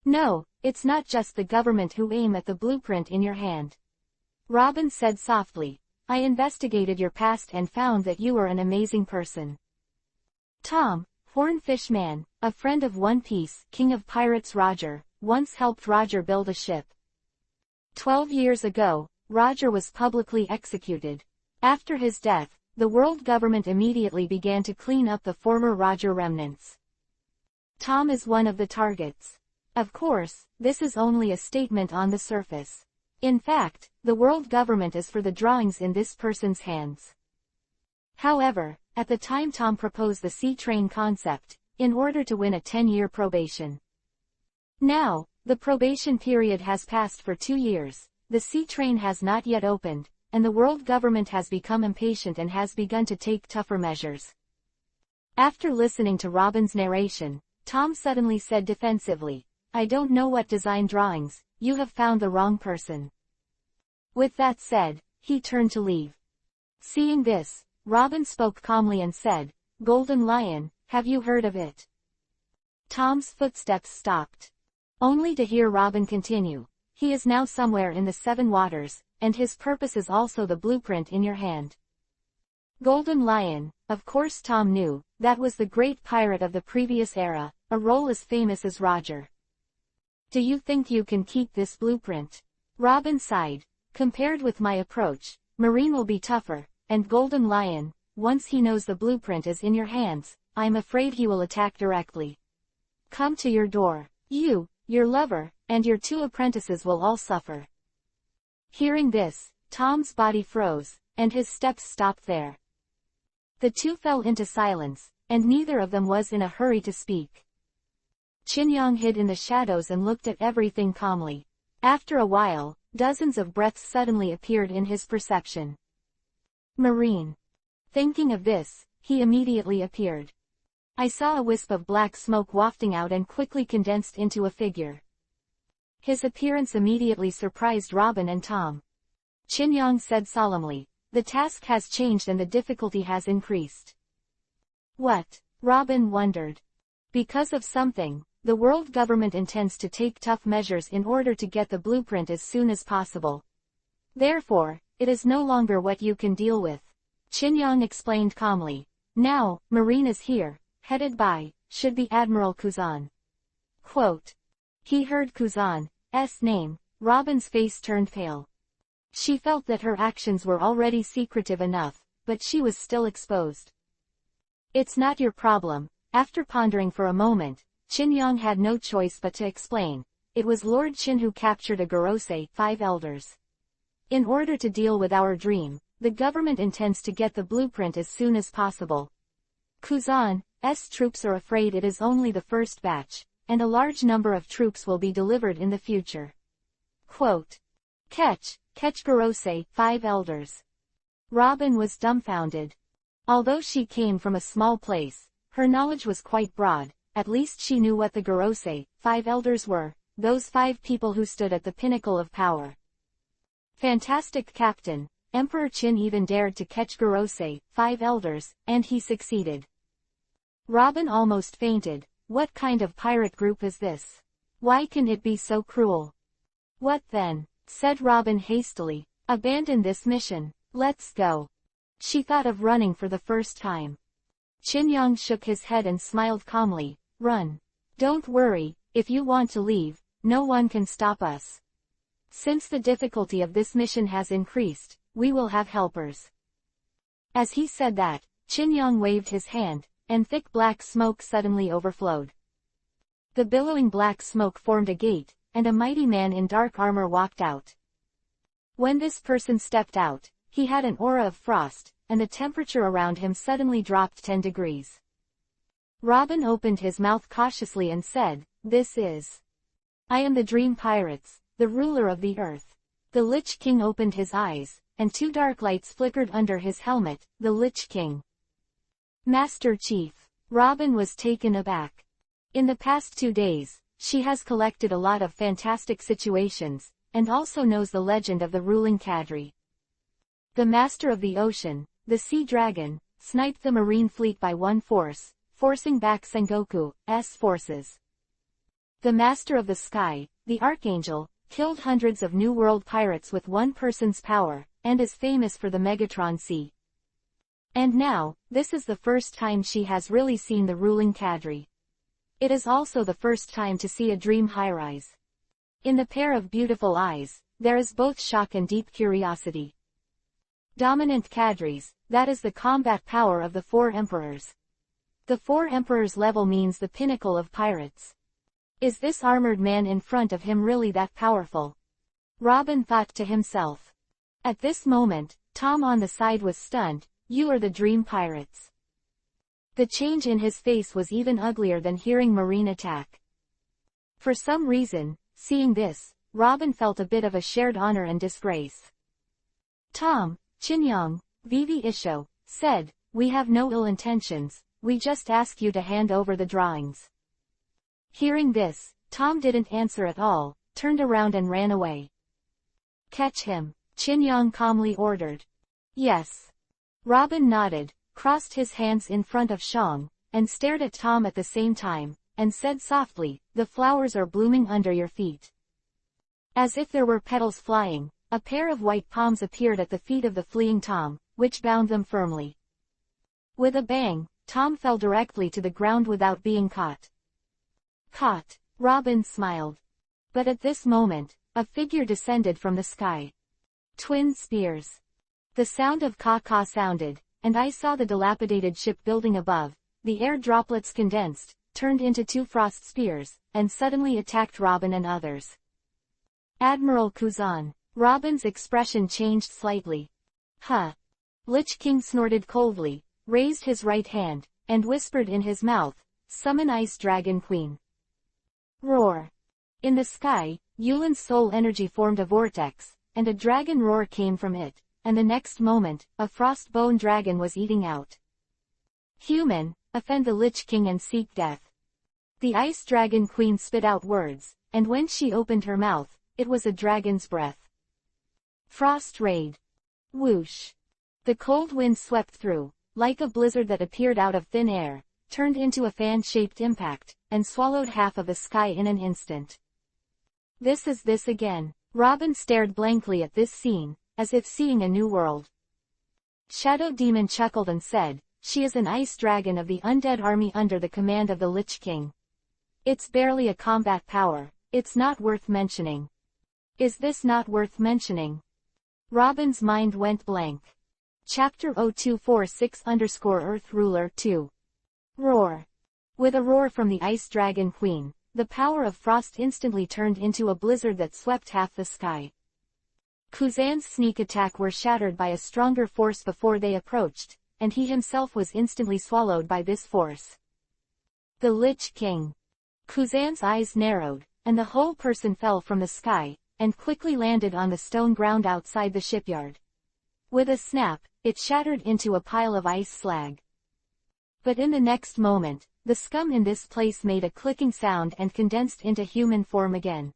No, it's not just the government who aim at the blueprint in your hand. Robin said softly. I investigated your past and found that you are an amazing person. Tom, Hornfish Man, a friend of One Piece, King of Pirates Roger, once helped Roger build a ship. 12 years ago, Roger was publicly executed. After his death, the world government immediately began to clean up the former Roger remnants. Tom is one of the targets. Of course, this is only a statement on the surface. In fact, the world government is for the drawings in this person's hands. However, at the time Tom proposed the sea train concept, in order to win a 10-year probation. Now, the probation period has passed for 2 years, the sea train has not yet opened, and the world government has become impatient and has begun to take tougher measures. After listening to Robin's narration, Tom suddenly said defensively, I don't know what design drawings, you have found the wrong person. With that said, he turned to leave. Seeing this, Robin spoke calmly and said, Golden Lion, have you heard of it? Tom's footsteps stopped. Only to hear Robin continue, he is now somewhere in the 7 waters, and his purpose is also the blueprint in your hand. Golden Lion, of course Tom knew, that was the great pirate of the previous era, a role as famous as Roger. Do you think you can keep this blueprint? Robin sighed. Compared with my approach, Marine will be tougher, and Golden Lion, once he knows the blueprint is in your hands, I'm afraid he will attack directly. Come to your door. You, your lover, and your 2 apprentices will all suffer. Hearing this, Tom's body froze, and his steps stopped there. The 2 fell into silence, and neither of them was in a hurry to speak. Qinyang hid in the shadows and looked at everything calmly. After a while, dozens of breaths suddenly appeared in his perception. Marine. Thinking of this, he immediately appeared. I saw a wisp of black smoke wafting out and quickly condensed into a figure. His appearance immediately surprised Robin and Tom. Qinyang said solemnly, the task has changed and the difficulty has increased. What? Robin wondered. Because of something, the world government intends to take tough measures in order to get the blueprint as soon as possible. Therefore, it is no longer what you can deal with. Qinyang explained calmly. Now, Marine is here, headed by, should be Admiral Kuzan. Quote. He heard Kuzan's name, Robin's face turned pale. She felt that her actions were already secretive enough, but she was still exposed. It's not your problem. After pondering for a moment, Qinyang had no choice but to explain. It was Lord Qin who captured a Gorosei, 5 elders. In order to deal with our dream, the government intends to get the blueprint as soon as possible. Kuzan's troops are afraid it is only the first batch, and a large number of troops will be delivered in the future. Quote. Catch Gorosei, 5 elders. Robin was dumbfounded. Although she came from a small place, her knowledge was quite broad. At least she knew what the Gorosei, 5 elders were, those 5 people who stood at the pinnacle of power. Fantastic Captain, Emperor Qin even dared to catch Gorosei, 5 elders, and he succeeded. Robin almost fainted. What kind of pirate group is this? Why can it be so cruel? What then? Said Robin hastily. Abandon this mission. Let's go. She thought of running for the first time. Qinyang shook his head and smiled calmly. Run. Don't worry, if you want to leave, no one can stop us. Since the difficulty of this mission has increased, we will have helpers. As he said that, Qinyang waved his hand, and thick black smoke suddenly overflowed. The billowing black smoke formed a gate, and a mighty man in dark armor walked out. When this person stepped out, he had an aura of frost, and the temperature around him suddenly dropped 10 degrees. Robin opened his mouth cautiously and said, This is. I am the Dream Pirates, the ruler of the earth. The Lich King opened his eyes, and 2 dark lights flickered under his helmet, the Lich King. Master Chief. Robin was taken aback. In the past 2 days, she has collected a lot of fantastic situations, and also knows the legend of the ruling cadre. The Master of the Ocean, the Sea Dragon, sniped the Marine fleet by one force, forcing back Sengoku's forces. The Master of the Sky, the Archangel, killed hundreds of New World pirates with one person's power, and is famous for the Megatron Sea. And now, this is the first time she has really seen the ruling cadre. It is also the first time to see a dream high-rise. In the pair of beautiful eyes, there is both shock and deep curiosity. Dominant cadres, that is the combat power of the four emperors. The four emperors level means the pinnacle of pirates. Is this armored man in front of him really that powerful? Robin thought to himself. At this moment, Tom on the side was stunned. You are the dream pirates. The change in his face was even uglier than hearing Marine attack. For some reason, seeing this, Robin felt a bit of a shared honor and disgrace. Tom, Chinyong, Vivi Isho, said, we have no ill intentions, we just ask you to hand over the drawings. Hearing this, Tom didn't answer at all, turned around and ran away. Catch him, Chinyong calmly ordered. Yes. Robin nodded, crossed his hands in front of Shang, and stared at Tom at the same time, and said softly, the flowers are blooming under your feet. As if there were petals flying, a pair of white palms appeared at the feet of the fleeing Tom, which bound them firmly. With a bang, Tom fell directly to the ground without being caught. Caught, Robin smiled. But at this moment, a figure descended from the sky. Twin spears. The sound of caw-caw sounded, and I saw the dilapidated ship building above. The air droplets condensed, turned into two frost spears, and suddenly attacked Robin and others. Admiral Kuzan. Robin's expression changed slightly. Huh. Lich King snorted coldly, raised his right hand, and whispered in his mouth, summon Ice Dragon Queen. Roar. In the sky, Yulin's soul energy formed a vortex, and a dragon roar came from it, and the next moment, a frost-bone dragon was eating out. Human, offend the Lich King and seek death. The Ice Dragon Queen spit out words, and when she opened her mouth, it was a dragon's breath. Frost raid. Whoosh. The cold wind swept through, like a blizzard that appeared out of thin air, turned into a fan-shaped impact, and swallowed half of the sky in an instant. This is this again. Robin stared blankly at this scene, as if seeing a new world. Shadow Demon chuckled and said, she is an ice dragon of the undead army under the command of the Lich King. It's barely a combat power, it's not worth mentioning. Is this not worth mentioning? Robin's mind went blank. Chapter 0246_Earth Ruler 2. Roar. With a roar from the Ice Dragon Queen, the power of frost instantly turned into a blizzard that swept half the sky. Kuzan's sneak attack were shattered by a stronger force before they approached, and he himself was instantly swallowed by this force. The Lich King. Kuzan's eyes narrowed, and the whole person fell from the sky, and quickly landed on the stone ground outside the shipyard. With a snap, it shattered into a pile of ice slag. But in the next moment, the scum in this place made a clicking sound and condensed into human form again.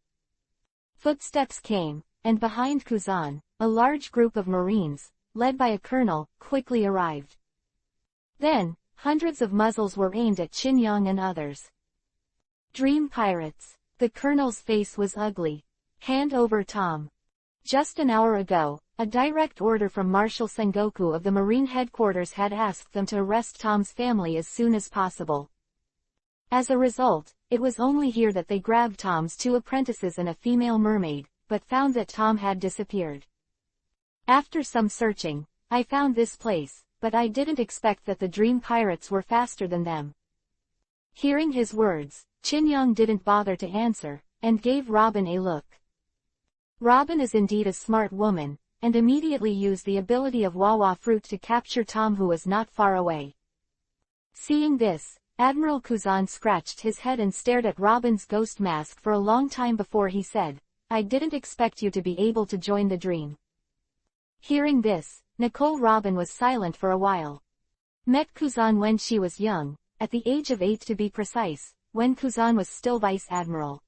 Footsteps came, and behind Kuzan, a large group of Marines, led by a colonel, quickly arrived. Then, hundreds of muzzles were aimed at Chinyong and others. Dream pirates. The colonel's face was ugly. Hand over Tom. Just an hour ago, a direct order from Marshal Sengoku of the Marine headquarters had asked them to arrest Tom's family as soon as possible. As a result, it was only here that they grabbed Tom's two apprentices and a female mermaid, but found that Tom had disappeared. After some searching, I found this place, but I didn't expect that the dream pirates were faster than them. Hearing his words, Chinyong didn't bother to answer, and gave Robin a look. Robin is indeed a smart woman, and immediately used the ability of Wawa Fruit to capture Tom, who was not far away. Seeing this, Admiral Kuzan scratched his head and stared at Robin's ghost mask for a long time before he said, I didn't expect you to be able to join the dream. Hearing this, Nicole Robin was silent for a while. Met Kuzan when she was young, at the age of 8 to be precise, when Kuzan was still Vice Admiral.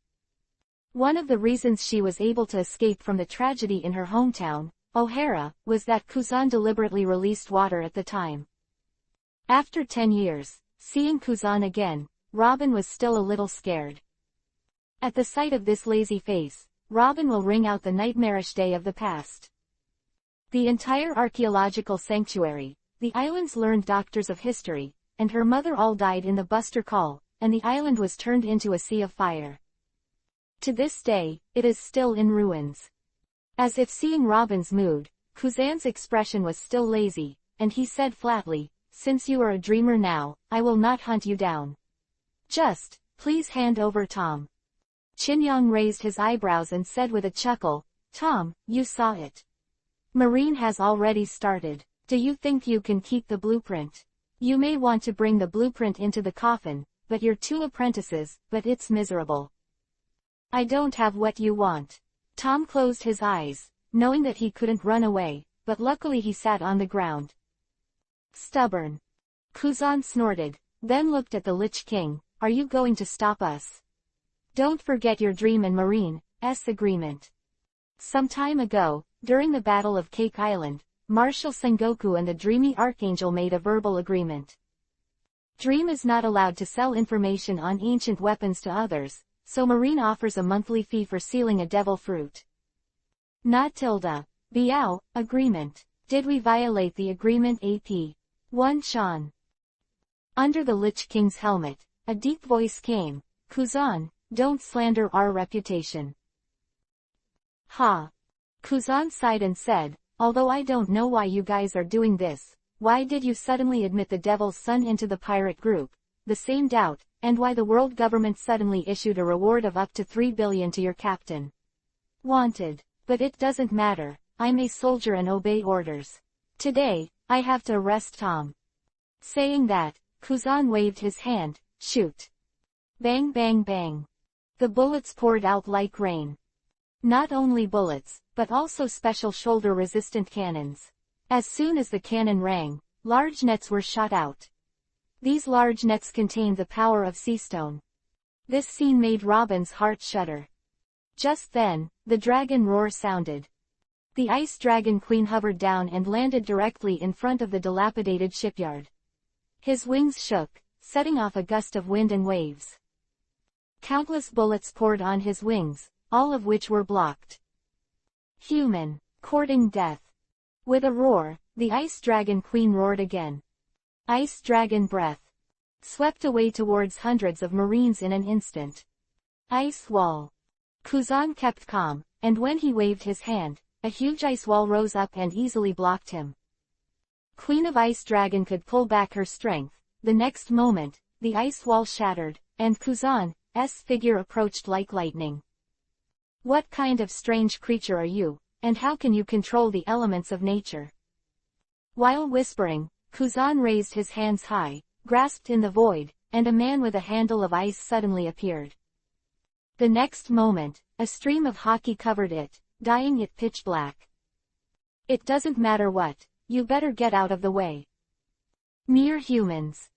One of the reasons she was able to escape from the tragedy in her hometown, O'Hara, was that Kuzan deliberately released water at the time. After 10 years, seeing Kuzan again, Robin was still a little scared. At the sight of this lazy face, Robin will ring out the nightmarish day of the past. The entire archaeological sanctuary, the island's learned doctors of history, and her mother all died in the Buster Call, and the island was turned into a sea of fire. To this day, it is still in ruins. As if seeing Robin's mood, Kuzan's expression was still lazy, and he said flatly, "Since you are a dreamer now, I will not hunt you down. Just, please hand over Tom." Chin-Yong raised his eyebrows and said with a chuckle, "Tom, you saw it. Marine has already started. Do you think you can keep the blueprint? You may want to bring the blueprint into the coffin, but your 2 apprentices, but it's miserable. I don't have what you want." Tom closed his eyes, knowing that he couldn't run away, but luckily he sat on the ground. "Stubborn." Kuzan snorted, then looked at the Lich King. "Are you going to stop us? Don't forget your dream and Marine's agreement." Some time ago, during the Battle of Cake Island, Marshal Sengoku and the Dreamy Archangel made a verbal agreement. Dream is not allowed to sell information on ancient weapons to others, so Marine offers a monthly fee for sealing a devil fruit. Not tilde. Biao, agreement. Did we violate the agreement AP? 1 Sean. Under the Lich King's helmet, a deep voice came. "Kuzan, don't slander our reputation." Ha. Kuzan sighed and said, "Although I don't know why you guys are doing this, why did you suddenly admit the Devil's Son into the pirate group, the same doubt, and why the world government suddenly issued a reward of up to 3 billion to your captain. Wanted. But it doesn't matter, I'm a soldier and obey orders. Today, I have to arrest Tom." Saying that, Kuzan waved his hand. "Shoot." Bang bang bang. The bullets poured out like rain. Not only bullets, but also special shoulder-resistant cannons. As soon as the cannon rang, large nets were shot out. These large nets contained the power of sea stone. This scene made Robin's heart shudder. Just then, the dragon roar sounded. The Ice Dragon Queen hovered down and landed directly in front of the dilapidated shipyard. His wings shook, setting off a gust of wind and waves. Countless bullets poured on his wings, all of which were blocked. Human, courting death. With a roar, the Ice Dragon Queen roared again. Ice Dragon breath. Swept away towards hundreds of Marines in an instant. Ice wall. Kuzan kept calm, and when he waved his hand, a huge ice wall rose up and easily blocked him. Queen of Ice Dragon could pull back her strength. The next moment, the ice wall shattered, and Kuzan's figure approached like lightning. "What kind of strange creature are you, and how can you control the elements of nature?" While whispering, Kuzan raised his hands high, grasped in the void, and a man with a handle of ice suddenly appeared. The next moment, a stream of haki covered it, dyeing it pitch black. "It doesn't matter what, you better get out of the way." Mere humans.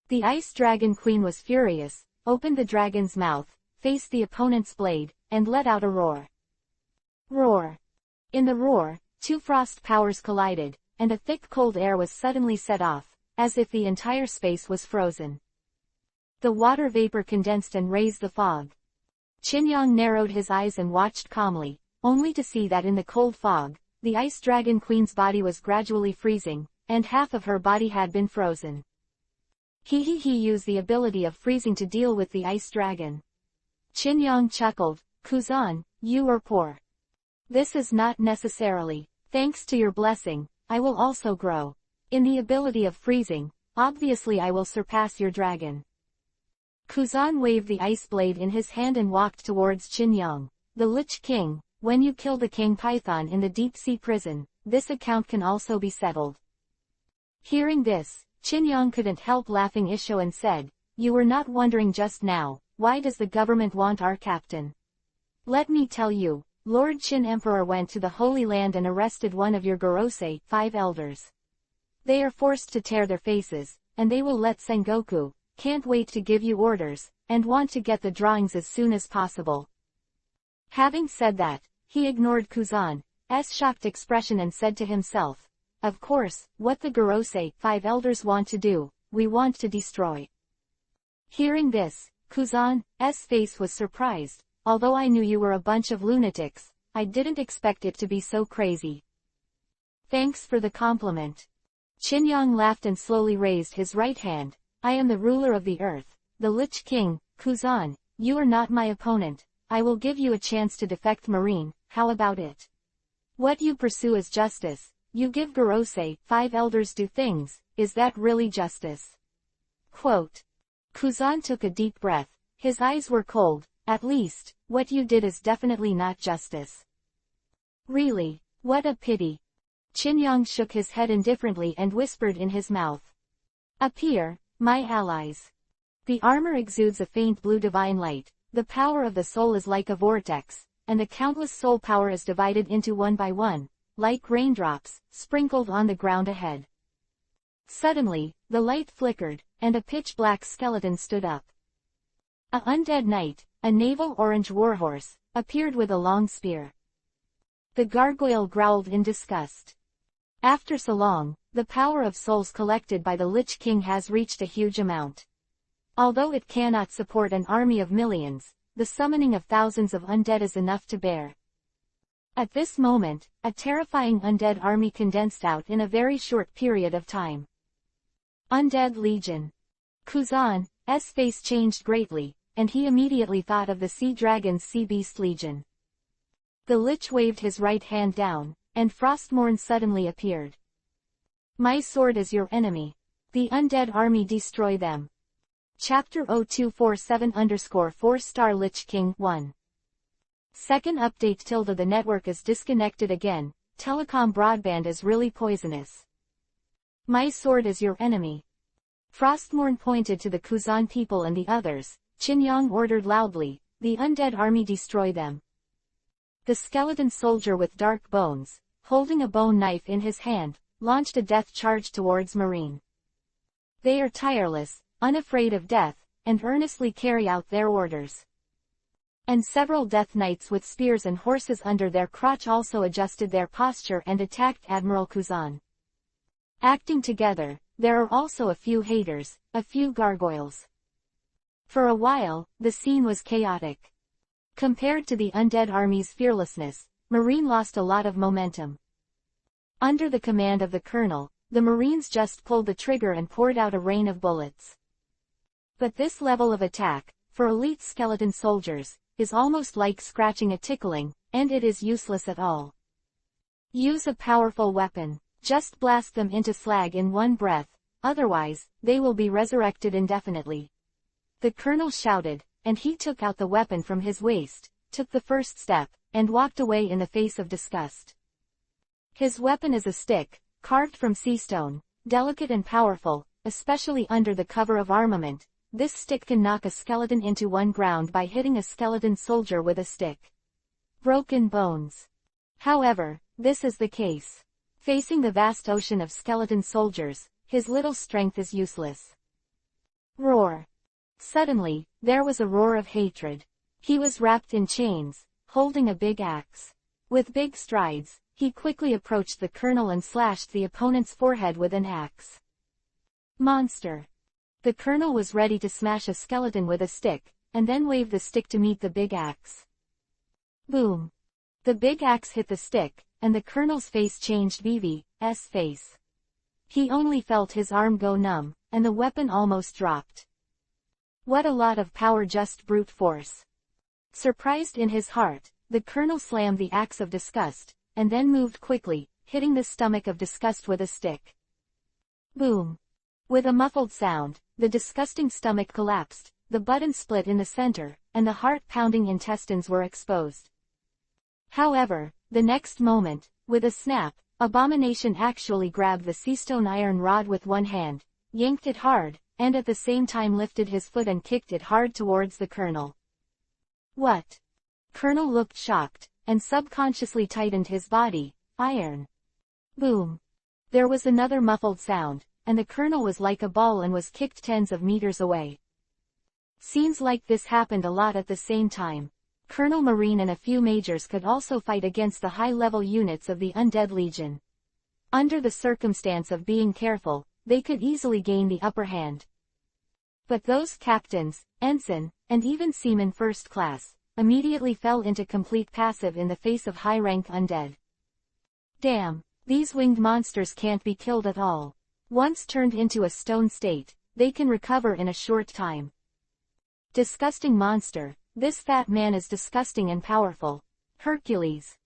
The Ice Dragon Queen was furious, opened the dragon's mouth, faced the opponent's blade, and let out a roar. Roar. In the roar, 2 frost powers collided, and a thick cold air was suddenly set off, as if the entire space was frozen. The water vapor condensed and raised the fog. Chin-Yong narrowed his eyes and watched calmly, only to see that in the cold fog, the Ice Dragon Queen's body was gradually freezing, and half of her body had been frozen. He used the ability of freezing to deal with the Ice Dragon. Chin-Yong chuckled. "Kuzan, you are poor. This is not necessarily. Thanks to your blessing, I will also grow. In the ability of freezing, obviously I will surpass your dragon." Kuzan waved the ice blade in his hand and walked towards Chin-Yong. "The Lich King, when you kill the King Python in the deep-sea prison, this account can also be settled." Hearing this, Chin-Yong couldn't help laughing Isho and said, "You were not wondering just now, why does the government want our captain? Let me tell you, Lord Qin Emperor went to the Holy Land and arrested one of your Gorosei, 5 elders. They are forced to tear their faces, and they will let Sengoku, can't wait to give you orders, and want to get the drawings as soon as possible." Having said that, he ignored Kuzan's shocked expression and said to himself, "Of course, what the Gorosei, 5 elders want to do, we want to destroy." Hearing this, Kuzan's face was surprised, although I knew you were a bunch of lunatics, I didn't expect it to be so crazy. Thanks for the compliment. Qin Yang laughed and slowly raised his right hand. I am the ruler of the earth, the Lich King, Kuzan. You are not my opponent. I will give you a chance to defect Marine, how about it? What you pursue is justice. You give Gorosei, 5 elders do things, is that really justice? Quote. Kuzan took a deep breath. His eyes were cold. At least, what you did is definitely not justice. Really? What a pity. Qin Yang shook his head indifferently and whispered in his mouth. Appear, my allies. The armor exudes a faint blue divine light. The power of the soul is like a vortex, and the countless soul power is divided into one by one, like raindrops, sprinkled on the ground ahead. Suddenly, the light flickered, and a pitch-black skeleton stood up. A undead knight, a naval orange warhorse, appeared with a long spear. The gargoyle growled in disgust. After so long, the power of souls collected by the Lich King has reached a huge amount. Although it cannot support an army of millions, the summoning of thousands of undead is enough to bear. At this moment, a terrifying undead army condensed out in a very short period of time. Undead Legion. Kuzan's face changed greatly, and he immediately thought of the Sea Dragon's Sea Beast Legion. The Lich waved his right hand down, and Frostmourne suddenly appeared. My sword is your enemy. The undead army destroy them. Chapter 0247_4-star Lich King 1. Second update The network is disconnected again. Telecom broadband is really poisonous. My sword is your enemy. Frostmourne pointed to the Kuzan people and the others. Qin Yang ordered loudly, the undead army destroy them. The skeleton soldier with dark bones, holding a bone knife in his hand, launched a death charge towards Marine. They are tireless, unafraid of death, and earnestly carry out their orders. And several death knights with spears and horses under their crotch also adjusted their posture and attacked Admiral Kuzan. Acting together, there are also a few haters, a few gargoyles. For a while, the scene was chaotic. Compared to the undead army's fearlessness, Marine lost a lot of momentum. Under the command of the colonel, the Marines just pulled the trigger and poured out a rain of bullets. But this level of attack, for elite skeleton soldiers, is almost like scratching a tickling, and it is useless at all. Use a powerful weapon. Just blast them into slag in one breath, otherwise, they will be resurrected indefinitely. The colonel shouted, and he took out the weapon from his waist, took the first step, and walked away in the face of disgust. His weapon is a stick, carved from sea stone, delicate and powerful, especially under the cover of armament. This stick can knock a skeleton into one ground by hitting a skeleton soldier with a stick. Broken bones. However, this is the case. Facing the vast ocean of skeleton soldiers, his little strength is useless. Roar. Suddenly, there was a roar of hatred. He was wrapped in chains, holding a big axe. With big strides, he quickly approached the colonel and slashed the opponent's forehead with an axe. Monster. The colonel was ready to smash a skeleton with a stick, and then wave the stick to meet the big axe. Boom. The big axe hit the stick, and the colonel's face changed Vivi's face. He only felt his arm go numb, and the weapon almost dropped. What a lot of power, just brute force. Surprised in his heart, the colonel slammed the axe of disgust, and then moved quickly, hitting the stomach of disgust with a stick. Boom. With a muffled sound, the disgusting stomach collapsed, the button split in the center, and the heart-pounding intestines were exposed. However, the next moment, with a snap, Abomination actually grabbed the seastone iron rod with one hand, yanked it hard, and at the same time lifted his foot and kicked it hard towards the colonel. What? Colonel looked shocked, and subconsciously tightened his body. Iron. Boom. There was another muffled sound, and the colonel was like a ball and was kicked tens of meters away. Scenes like this happened a lot at the same time. Colonel Marine and a few majors could also fight against the high-level units of the Undead Legion. Under the circumstance of being careful, they could easily gain the upper hand. But those captains, ensign, and even seamen first class, immediately fell into complete passive in the face of high-rank undead. Damn, these winged monsters can't be killed at all. Once turned into a stone state, they can recover in a short time. Disgusting monster, this fat man is disgusting and powerful. Hercules.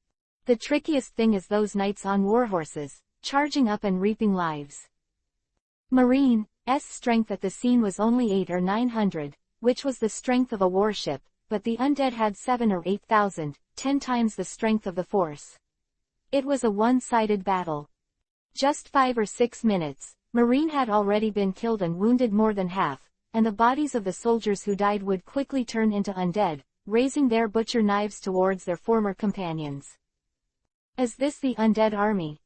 The trickiest thing is those knights on warhorses, charging up and reaping lives. Marine's strength at the scene was only 800 or 900, which was the strength of a warship, but the undead had 7,000 or 8,000, 10 times the strength of the force. It was a one-sided battle. Just 5 or 6 minutes, Marine had already been killed and wounded more than half, and the bodies of the soldiers who died would quickly turn into undead, raising their butcher knives towards their former companions. Is this the undead army?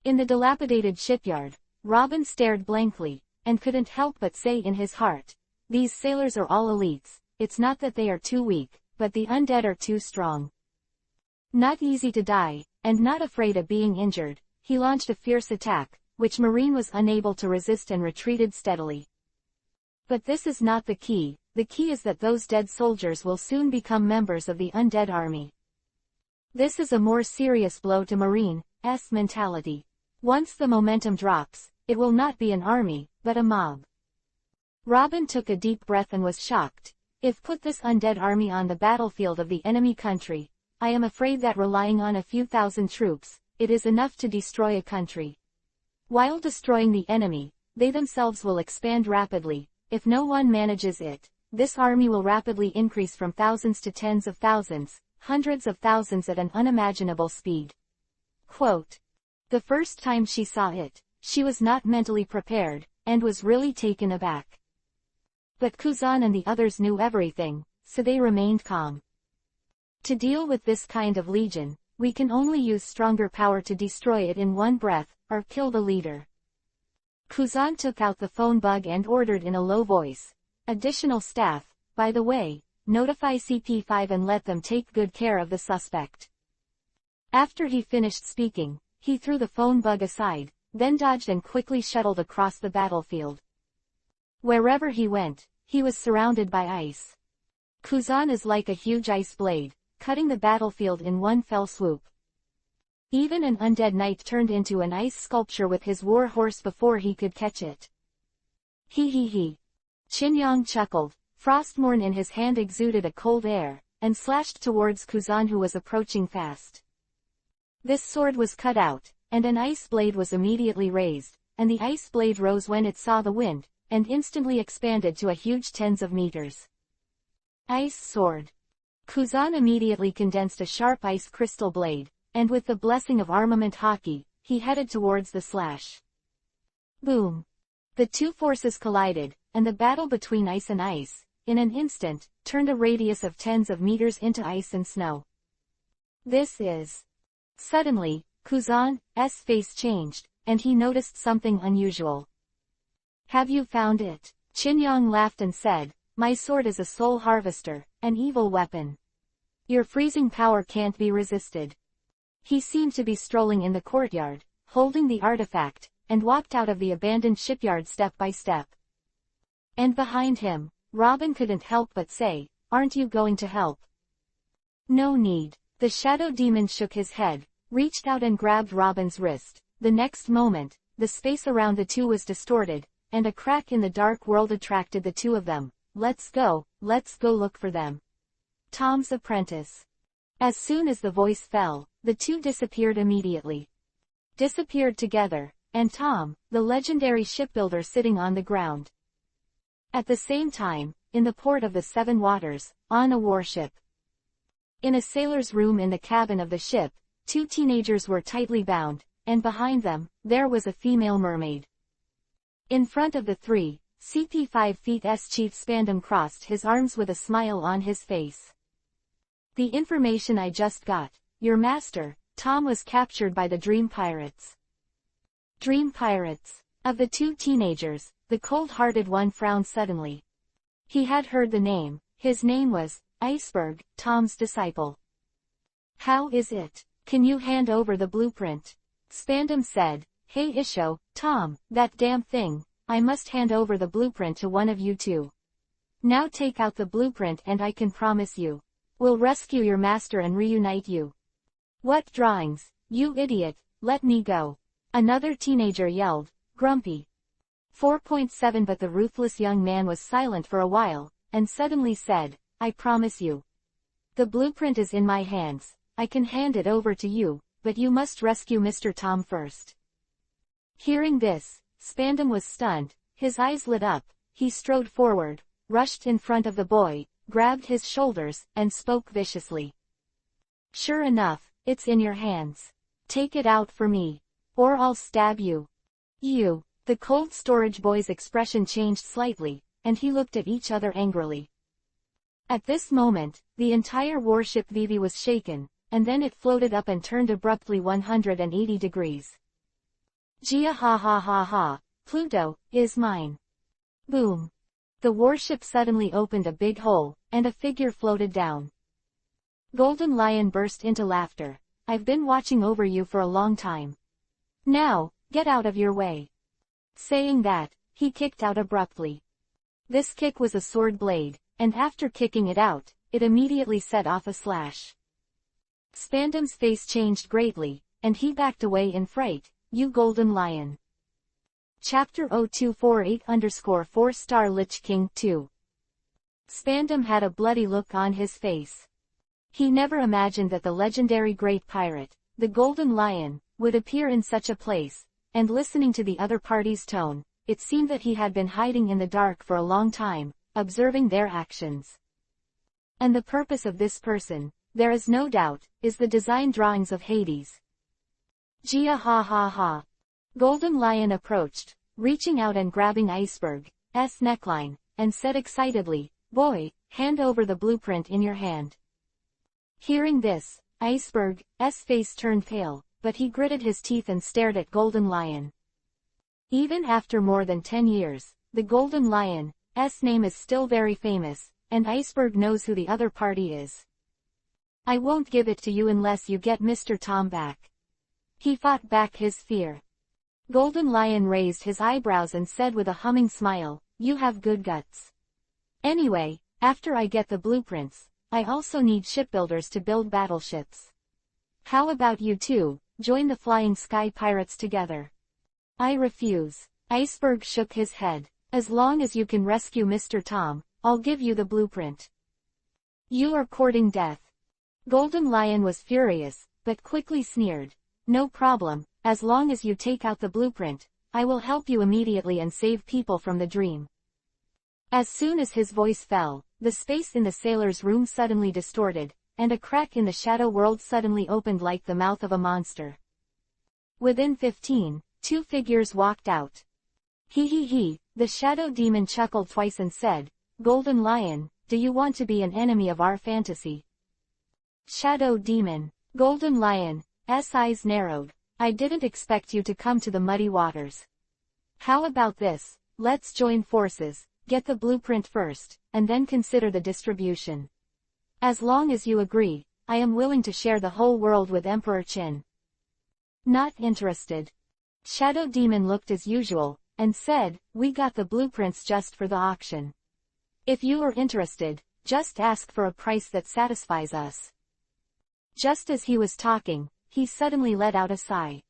In the dilapidated shipyard, Robin stared blankly, and couldn't help but say in his heart, these sailors are all elites, it's not that they are too weak, but the undead are too strong. Not easy to die, and not afraid of being injured, he launched a fierce attack, which Marine was unable to resist and retreated steadily. But this is not the key is that those dead soldiers will soon become members of the undead army. This is a more serious blow to Marine's mentality. Once the momentum drops, it will not be an army, but a mob. Robin took a deep breath and was shocked. If put this undead army on the battlefield of the enemy country, I am afraid that relying on a few thousand troops, it is enough to destroy a country. While destroying the enemy, they themselves will expand rapidly. If no one manages it, this army will rapidly increase from thousands to tens of thousands, hundreds of thousands at an unimaginable speed. Quote. The first time she saw it, she was not mentally prepared, and was really taken aback. But Kuzan and the others knew everything, so they remained calm. To deal with this kind of legion, we can only use stronger power to destroy it in one breath, or kill the leader. Kuzan took out the phone bug and ordered in a low voice. Additional staff, by the way, notify CP5 and let them take good care of the suspect. After he finished speaking, he threw the phone bug aside, then dodged and quickly shuttled across the battlefield. Wherever he went, he was surrounded by ice. Kuzan is like a huge ice blade, cutting the battlefield in one fell swoop. Even an undead knight turned into an ice sculpture with his war horse before he could catch it. He. Qinyang chuckled. Frostmourne in his hand exuded a cold air, and slashed towards Kuzan who was approaching fast. This sword was cut out, and an ice blade was immediately raised, and the ice blade rose when it saw the wind, and instantly expanded to a huge tens of meters. Ice sword. Kuzan immediately condensed a sharp ice crystal blade, and with the blessing of armament hockey, he headed towards the slash. Boom. The two forces collided, and the battle between ice and ice, in an instant, turned a radius of tens of meters into ice and snow. This is... Suddenly, Kuzan's face changed, and he noticed something unusual. Have you found it? Qinyang laughed and said, my sword is a soul harvester, an evil weapon. Your freezing power can't be resisted. He seemed to be strolling in the courtyard, holding the artifact, and walked out of the abandoned shipyard step by step. And behind him, Robin couldn't help but say, aren't you going to help? No need. The shadow demon shook his head, reached out and grabbed Robin's wrist. The next moment, the space around the two was distorted, and a crack in the dark world attracted the two of them. Let's go look for them. Tom's apprentice. As soon as the voice fell, the two disappeared immediately. Disappeared together, and Tom, the legendary shipbuilder sitting on the ground. At the same time, in the port of the Seven Waters, on a warship. In a sailor's room in the cabin of the ship, two teenagers were tightly bound, and behind them, there was a female mermaid. In front of the three, CP5 Feet's Chief Spandam crossed his arms with a smile on his face. The information I just got, your master, Tom was captured by the Dream Pirates. Dream Pirates. Of the two teenagers, the cold-hearted one frowned suddenly. He had heard the name. His name was Iceberg, Tom's disciple. How is it? Can you hand over the blueprint? Spandam said. Hey Isho, Tom, that damn thing, I must hand over the blueprint to one of you two. Now take out the blueprint and I can promise you. We'll rescue your master and reunite you. What drawings, you idiot, let me go. Another teenager yelled, grumpy. 4.7 But the ruthless young man was silent for a while, and suddenly said, I promise you. The blueprint is in my hands, I can hand it over to you, but you must rescue Mr. Tom first. Hearing this, Spandam was stunned, his eyes lit up, he strode forward, rushed in front of the boy, grabbed his shoulders, and spoke viciously. Sure enough, it's in your hands. Take it out for me. Or I'll stab you. You. The cold storage boy's expression changed slightly, and he looked at each other angrily. At this moment, the entire warship Vivi was shaken, and then it floated up and turned abruptly 180 degrees. Gia ha ha ha ha, Pluto, is mine. Boom. The warship suddenly opened a big hole, and a figure floated down. Golden Lion burst into laughter. I've been watching over you for a long time. Now, get out of your way. Saying that, he kicked out abruptly. This kick was a sword blade, and after kicking it out, it immediately set off a slash. Spandam's face changed greatly, and he backed away in fright. You Golden Lion. Chapter 0248_4 Lich King 2. Spandam had a bloody look on his face. He never imagined that the legendary great pirate, the Golden Lion, would appear in such a place, and listening to the other party's tone, it seemed that he had been hiding in the dark for a long time, observing their actions. And the purpose of this person, there is no doubt, is the design drawings of Hades. Gia ha ha ha. Golden Lion approached, reaching out and grabbing Iceberg's neckline, and said excitedly, Boy, hand over the blueprint in your hand. Hearing this, Iceberg's face turned pale, but he gritted his teeth and stared at Golden Lion. Even after more than 10 years, the Golden Lion's name is still very famous, and Iceberg knows who the other party is. I won't give it to you unless you get Mr. Tom back. He fought back his fear. Golden Lion raised his eyebrows and said with a humming smile, You have good guts. Anyway, after I get the blueprints, I also need shipbuilders to build battleships. How about you two, join the Flying Sky Pirates together? I refuse. Iceberg shook his head. As long as you can rescue Mr. Tom, I'll give you the blueprint. You are courting death. Golden Lion was furious, but quickly sneered. No problem, as long as you take out the blueprint, I will help you immediately and save people from the dream. As soon as his voice fell, the space in the sailor's room suddenly distorted, and a crack in the shadow world suddenly opened like the mouth of a monster. Within 2 figures walked out. He, the shadow demon chuckled twice and said, Golden Lion, do you want to be an enemy of our fantasy? Shadow demon. Golden Lion's eyes narrowed. I didn't expect you to come to the muddy waters. How about this, let's join forces, get the blueprint first, and then consider the distribution. As long as you agree, I am willing to share the whole world with Emperor Qin. Not interested. Shadow Demon looked as usual, and said, We got the blueprints just for the auction. If you are interested, just ask for a price that satisfies us. Just as he was talking, he suddenly let out a sigh.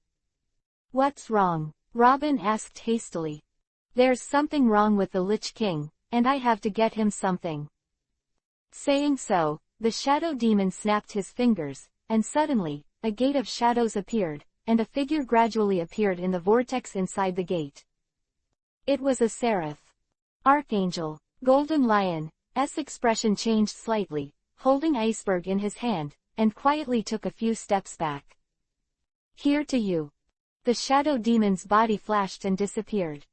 What's wrong? Robin asked hastily. There's something wrong with the Lich King, and I have to get him something. Saying so, the shadow demon snapped his fingers, and suddenly, a gate of shadows appeared, and a figure gradually appeared in the vortex inside the gate. It was a seraph. Archangel. Golden Lion's expression changed slightly, holding Iceberg in his hand, and quietly took a few steps back. Here to you. The shadow demon's body flashed and disappeared.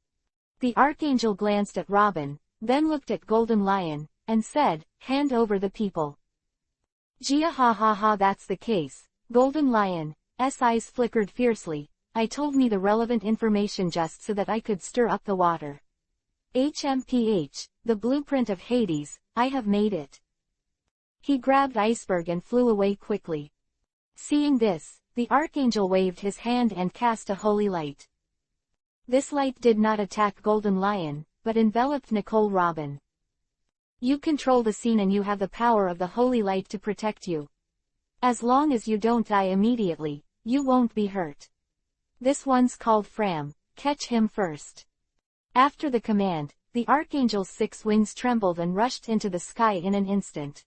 The Archangel glanced at Robin, then looked at Golden Lion, and said, Hand over the people. Gia ha ha ha that's the case. Golden Lion's eyes flickered fiercely. I told me the relevant information just so that I could stir up the water. HMPH, the blueprint of Hades, I have made it. He grabbed Iceberg and flew away quickly. Seeing this, the Archangel waved his hand and cast a holy light. This light did not attack Golden Lion, but enveloped Nicole Robin. You control the scene and you have the power of the holy light to protect you. As long as you don't die immediately, you won't be hurt. This one's called Fram, catch him first. After the command, the Archangel's 6 wings trembled and rushed into the sky in an instant.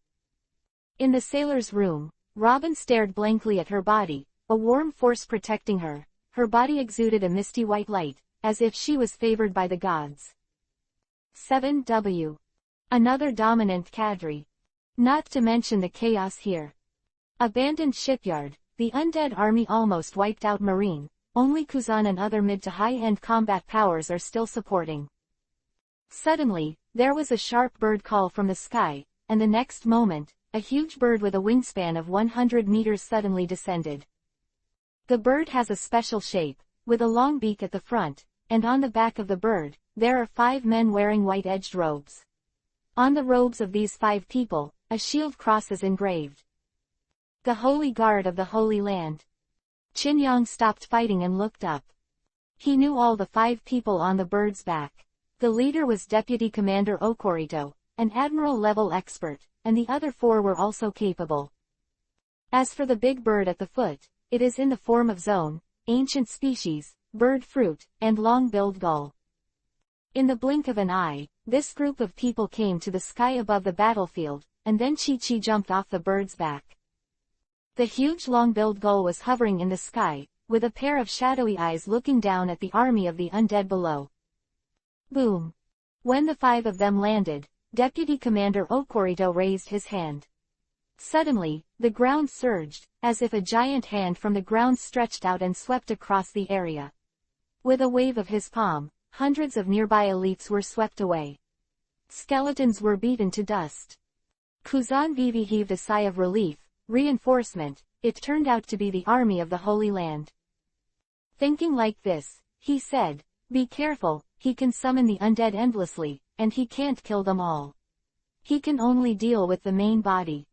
In the sailor's room, Robin stared blankly at her body, a warm force protecting her. Her body exuded a misty white light, as if she was favored by the gods. 7W. Another dominant cadre. Not to mention the chaos here. Abandoned shipyard, the undead army almost wiped out Marine, only Kuzan and other mid to high-end combat powers are still supporting. Suddenly, there was a sharp bird call from the sky, and the next moment, a huge bird with a wingspan of 100 meters suddenly descended. The bird has a special shape, with a long beak at the front, and on the back of the bird, there are 5 men wearing white-edged robes. On the robes of these 5 people, a shield cross is engraved. The Holy Guard of the Holy Land. Qin Yang stopped fighting and looked up. He knew all the 5 people on the bird's back. The leader was Deputy Commander Okorito, an admiral-level expert, and the other 4 were also capable. As for the big bird at the foot, it is in the form of zone, ancient species, bird fruit, and long-billed gull. In the blink of an eye, this group of people came to the sky above the battlefield, and then Chi-Chi jumped off the bird's back. The huge long-billed gull was hovering in the sky, with a pair of shadowy eyes looking down at the army of the undead below. Boom! When the 5 of them landed, Deputy Commander Okorito raised his hand. Suddenly, the ground surged, as if a giant hand from the ground stretched out and swept across the area. With a wave of his palm, hundreds of nearby elites were swept away. Skeletons were beaten to dust. Kuzan Vivi heaved a sigh of relief. Reinforcement, it turned out to be the army of the Holy Land. Thinking like this, he said, "Be careful, he can summon the undead endlessly, and he can't kill them all. He can only deal with the main body."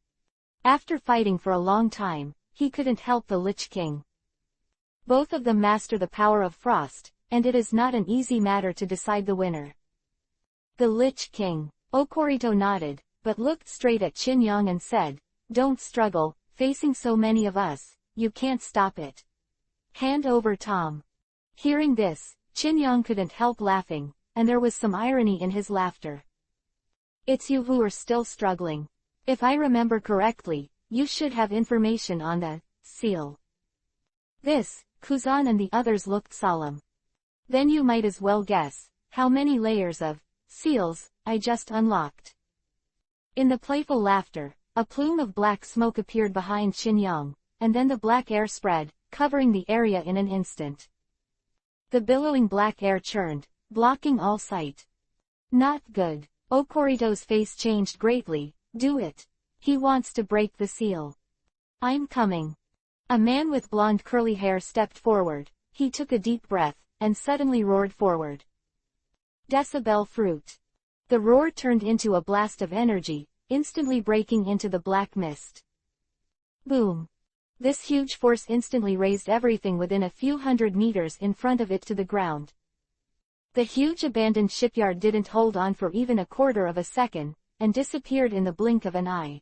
After fighting for a long time, he couldn't help the Lich King. Both of them master the power of frost, and it is not an easy matter to decide the winner. The Lich King. Okorito nodded, but looked straight at Qin Yang and said, "Don't struggle, facing so many of us, you can't stop it. Hand over Tom." Hearing this, Qin Yang couldn't help laughing, and there was some irony in his laughter. "It's you who are still struggling. If I remember correctly, you should have information on the seal." This, Kuzan and the others looked solemn. "Then you might as well guess, how many layers of seals I just unlocked." In the playful laughter, a plume of black smoke appeared behind Qin Yang, and then the black air spread, covering the area in an instant. The billowing black air churned, blocking all sight. Not good. Okorito's face changed greatly. "Do it. He wants to break the seal." "I'm coming." A man with blonde curly hair stepped forward. He took a deep breath, and suddenly roared forward. Decibel fruit. The roar turned into a blast of energy, instantly breaking into the black mist. Boom! This huge force instantly raised everything within a few hundred meters in front of it to the ground. The huge abandoned shipyard didn't hold on for even a quarter of a second, and disappeared in the blink of an eye.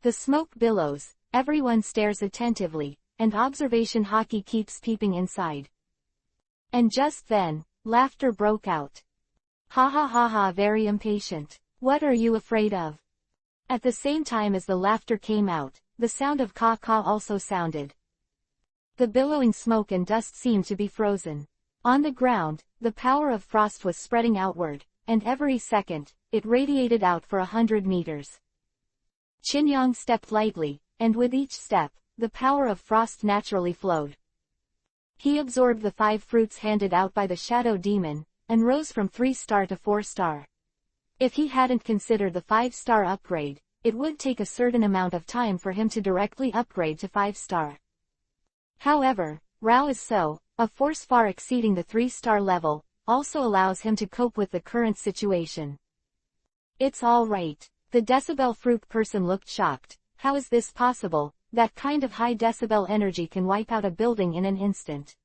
The smoke billows, everyone stares attentively, and observation hockey keeps peeping inside. And just then, laughter broke out. "Ha ha ha ha, very impatient. What are you afraid of?" At the same time as the laughter came out, the sound of caw-caw also sounded. The billowing smoke and dust seemed to be frozen. On the ground, the power of frost was spreading outward, and every second, it radiated out for 100 meters. Qin Yang stepped lightly, and with each step, the power of frost naturally flowed. He absorbed the 5 fruits handed out by the Shadow Demon, and rose from 3-star to 4-star. If he hadn't considered the 5-star upgrade, it would take a certain amount of time for him to directly upgrade to 5-star. However, Rao is so, a force far exceeding the 3-star level, also allows him to cope with the current situation. "It's all right." The decibel fruit person looked shocked. "How is this possible? That kind of high decibel energy can wipe out a building in an instant.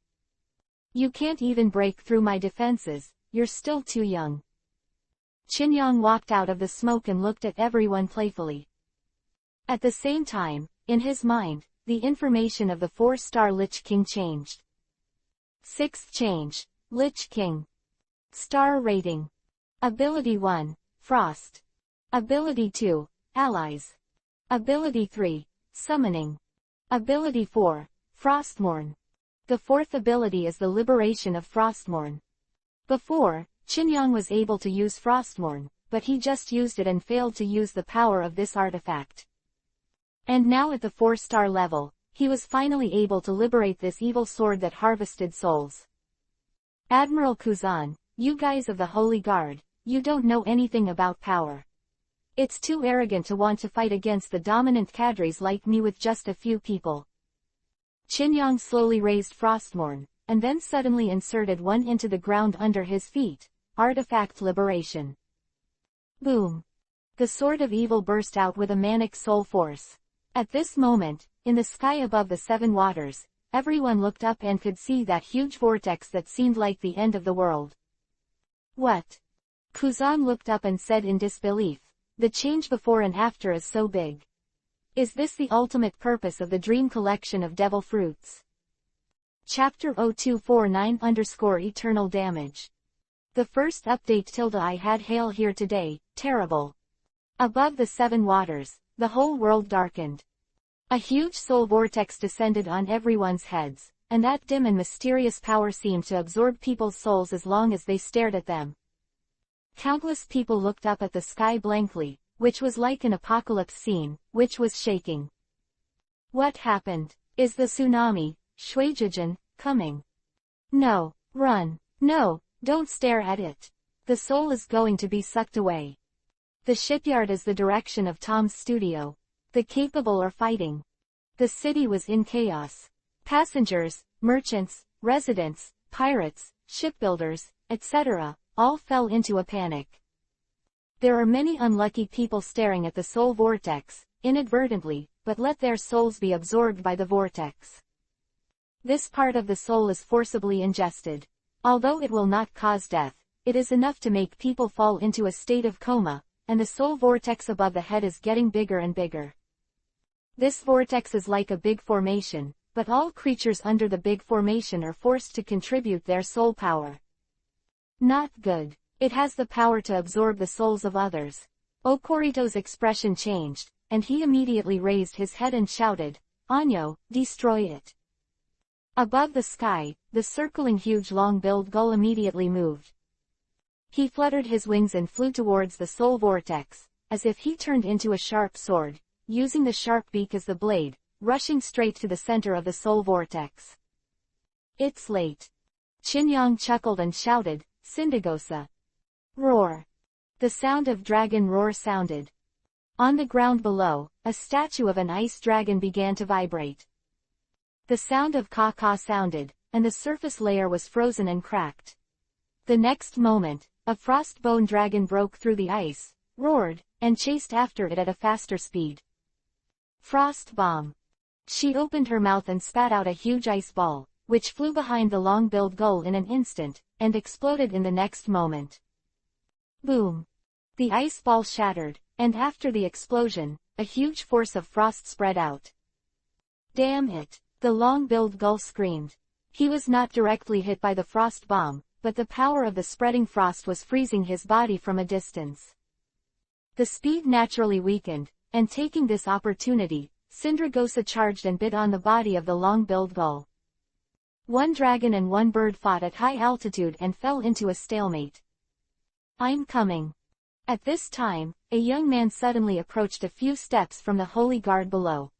You can't even break through my defenses, you're still too young." Qinyang walked out of the smoke and looked at everyone playfully. At the same time, in his mind, the information of the 4-star Lich King changed. 6th change, Lich King. Star rating. Ability 1, Frost. Ability 2, Allies. Ability 3, Summoning. Ability 4, Frostmourne. The 4th ability is the liberation of Frostmourne. Before, Qinyang was able to use Frostmourne, but he just used it and failed to use the power of this artifact. And now at the 4-star level, he was finally able to liberate this evil sword that harvested souls. Admiral Kuzan, you guys of the Holy Guard, you don't know anything about power. It's too arrogant to want to fight against the dominant cadres like me with just a few people. Qinyang slowly raised Frostmourne, and then suddenly inserted one into the ground under his feet. Artifact liberation. Boom. The sword of evil burst out with a manic soul force. At this moment, in the sky above the 7 waters, everyone looked up and could see that huge vortex that seemed like the end of the world. What? Kuzan looked up and said in disbelief, the change before and after is so big. Is this the ultimate purpose of the dream collection of devil fruits? Chapter 0249_Eternal Damage. The first update I had hail here today, terrible. Above the 7 waters, the whole world darkened. A huge soul vortex descended on everyone's heads, and that dim and mysterious power seemed to absorb people's souls as long as they stared at them. Countless people looked up at the sky blankly, which was like an apocalypse scene, which was shaking. What happened? Is the tsunami, Shuijijin, coming? No, run, no. Don't stare at it. The soul is going to be sucked away. The shipyard is the direction of Tom's studio. The capable are fighting. The city was in chaos. Passengers, merchants, residents, pirates, shipbuilders, etc., all fell into a panic. There are many unlucky people staring at the soul vortex, inadvertently, but let their souls be absorbed by the vortex. This part of the soul is forcibly ingested. Although it will not cause death, it is enough to make people fall into a state of coma, and the soul vortex above the head is getting bigger and bigger. This vortex is like a big formation, but all creatures under the big formation are forced to contribute their soul power. Not good. It has the power to absorb the souls of others. Okorito's expression changed, and he immediately raised his head and shouted, Anyo, destroy it. Above the sky, the circling huge long-billed gull immediately moved. He fluttered his wings and flew towards the soul vortex, as if he turned into a sharp sword, using the sharp beak as the blade, rushing straight to the center of the soul vortex. It's late. Qinyang chuckled and shouted, Syndagosa. Roar. The sound of dragon roar sounded. On the ground below, a statue of an ice dragon began to vibrate. The sound of caw-caw sounded, and the surface layer was frozen and cracked. The next moment, a frost-bone dragon broke through the ice, roared, and chased after it at a faster speed. Frost bomb. She opened her mouth and spat out a huge ice ball, which flew behind the long-billed gull in an instant, and exploded in the next moment. Boom. The ice ball shattered, and after the explosion, a huge force of frost spread out. Damn it. The long-billed gull screamed. He was not directly hit by the frost bomb, but the power of the spreading frost was freezing his body from a distance. The speed naturally weakened, and taking this opportunity, Syndragosa charged and bit on the body of the long-billed gull. One dragon and one bird fought at high altitude and fell into a stalemate. I'm coming. At this time, a young man suddenly approached a few steps from the holy guard below.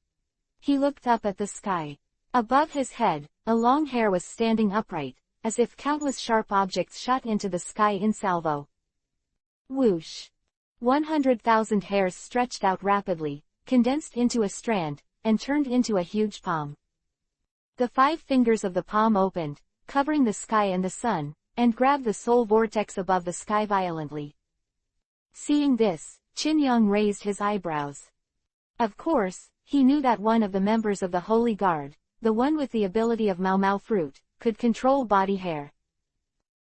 He looked up at the sky. Above his head, a long hair was standing upright, as if countless sharp objects shot into the sky in salvo. Whoosh! 100,000 hairs stretched out rapidly, condensed into a strand, and turned into a huge palm. The 5 fingers of the palm opened, covering the sky and the sun, and grabbed the soul vortex above the sky violently. Seeing this, Qinyang raised his eyebrows. Of course, he knew that one of the members of the Holy Guard, the one with the ability of Mau Mau fruit, could control body hair.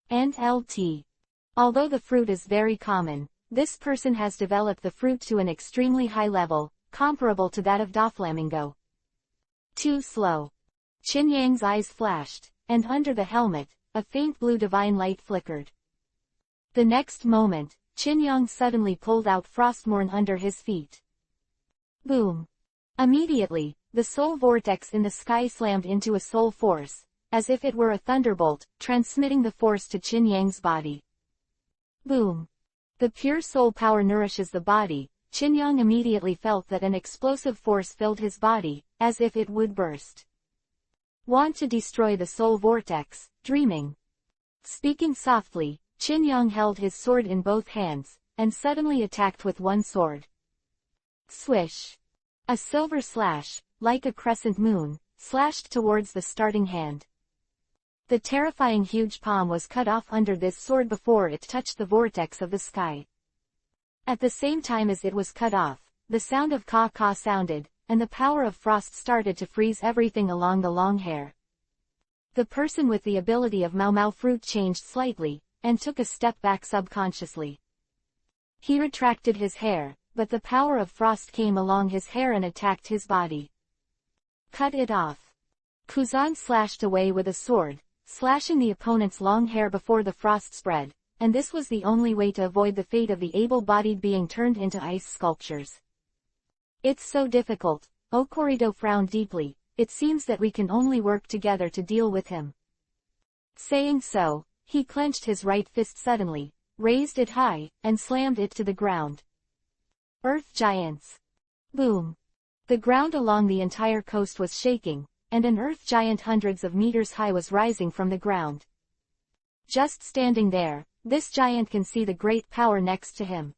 And LT. Although the fruit is very common, this person has developed the fruit to an extremely high level, comparable to that of Doflamingo. Too slow. Qin Yang's eyes flashed, and under the helmet, a faint blue divine light flickered. The next moment, Qin Yang suddenly pulled out Frostmourne under his feet. Boom! Immediately, the soul vortex in the sky slammed into a soul force, as if it were a thunderbolt, transmitting the force to Qin Yang's body. Boom! The pure soul power nourishes the body. Qin Yang immediately felt that an explosive force filled his body, as if it would burst. Want to destroy the soul vortex, dreaming. Speaking softly, Qin Yang held his sword in both hands, and suddenly attacked with one sword. Swish! A silver slash, like a crescent moon, slashed towards the starting hand. The terrifying huge palm was cut off under this sword before it touched the vortex of the sky. At the same time as it was cut off, the sound of caw-caw sounded, and the power of frost started to freeze everything along the long hair. The person with the ability of Mau fruit changed slightly, and took a step back subconsciously. He retracted his hair, but the power of frost came along his hair and attacked his body. Cut it off. Kuzan slashed away with a sword, slashing the opponent's long hair before the frost spread, and this was the only way to avoid the fate of the able-bodied being turned into ice sculptures. It's so difficult. Okorido frowned deeply. It seems that we can only work together to deal with him. Saying so, he clenched his right fist suddenly, raised it high, and slammed it to the ground. Earth Giants! Boom! The ground along the entire coast was shaking, and an earth giant hundreds of meters high was rising from the ground. Just standing there, this giant can see the great power next to him.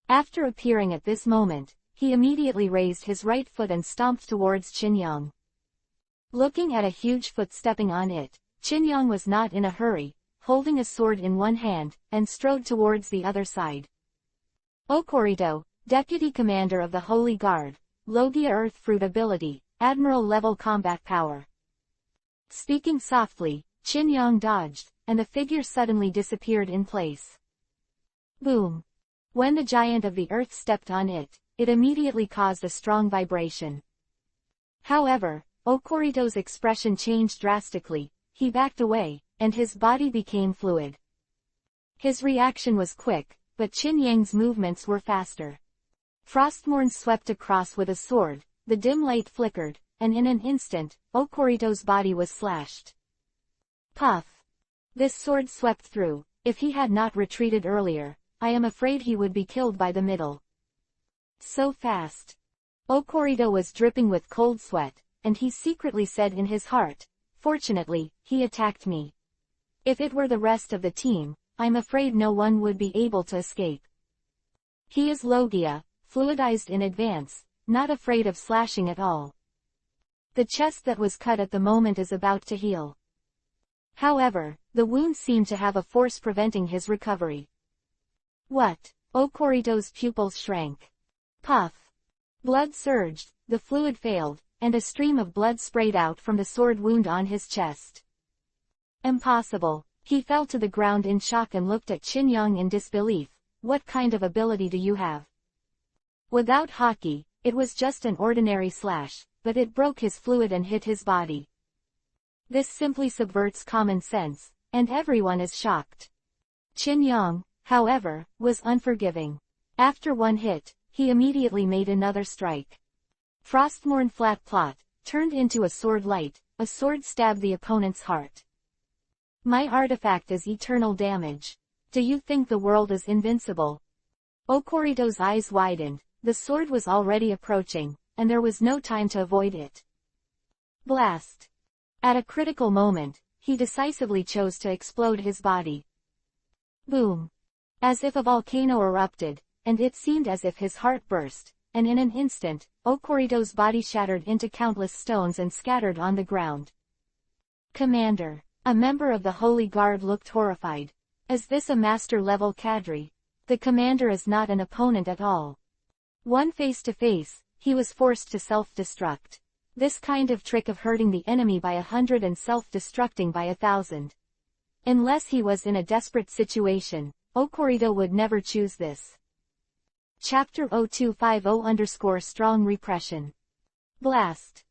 After appearing at this moment, he immediately raised his right foot and stomped towards Qin Yang. Looking at a huge foot stepping on it, Qin Yang was not in a hurry, holding a sword in one hand, and strode towards the other side. Okorido, Deputy Commander of the Holy Guard, Logia Earth Fruit Ability, Admiral-level combat power. Speaking softly, Qin Yang dodged, and the figure suddenly disappeared in place. Boom! When the giant of the earth stepped on it, it immediately caused a strong vibration. However, Okorido's expression changed drastically. He backed away, and his body became fluid. His reaction was quick, but Qin Yang's movements were faster. Frostmourne swept across with a sword, the dim light flickered, and in an instant, Okorido's body was slashed. Puff! This sword swept through. If he had not retreated earlier, I am afraid he would be killed by the middle. So fast. Okorido was dripping with cold sweat, and he secretly said in his heart, "Fortunately, he attacked me. If it were the rest of the team, I'm afraid no one would be able to escape." He is Logia, fluidized in advance, not afraid of slashing at all. The chest that was cut at the moment is about to heal. However, the wound seemed to have a force preventing his recovery. What? Okorido's pupils shrank. Puff! Blood surged, the fluid failed, and a stream of blood sprayed out from the sword wound on his chest. Impossible. He fell to the ground in shock and looked at Qin Yang in disbelief. What kind of ability do you have? Without hockey, it was just an ordinary slash, but it broke his fluid and hit his body. This simply subverts common sense, and everyone is shocked. Qin Yang, however, was unforgiving. After one hit, he immediately made another strike. Frostmourne flat plot, turned into a sword light, a sword stabbed the opponent's heart. My artifact is eternal damage. Do you think the world is invincible? Okorido's eyes widened, the sword was already approaching, and there was no time to avoid it. Blast! At a critical moment, he decisively chose to explode his body. Boom! As if a volcano erupted, and it seemed as if his heart burst, and in an instant, Okorido's body shattered into countless stones and scattered on the ground. Commander, a member of the Holy Guard looked horrified. Is this a master-level cadre? The commander is not an opponent at all. One face-to-face, he was forced to self-destruct. This kind of trick of hurting the enemy by 100 and self-destructing by 1,000. Unless he was in a desperate situation, Okurito would never choose this. Chapter 0250-Strong Repression. Blast.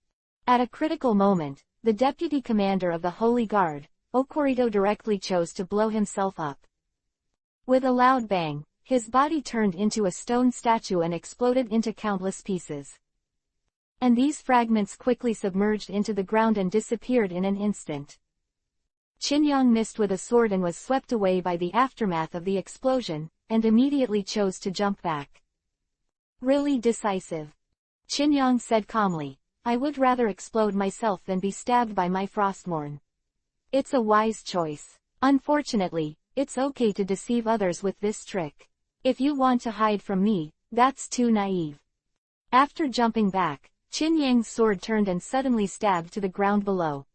At a critical moment, the deputy commander of the Holy Guard, Okurito, directly chose to blow himself up. With a loud bang, his body turned into a stone statue and exploded into countless pieces. And these fragments quickly submerged into the ground and disappeared in an instant. Chinyang missed with a sword and was swept away by the aftermath of the explosion, and immediately chose to jump back. Really decisive. Chinyang said calmly, I would rather explode myself than be stabbed by my Frostmourne. It's a wise choice. Unfortunately, it's okay to deceive others with this trick. If you want to hide from me, that's too naive. After jumping back, Chinyang's sword turned and suddenly stabbed to the ground below.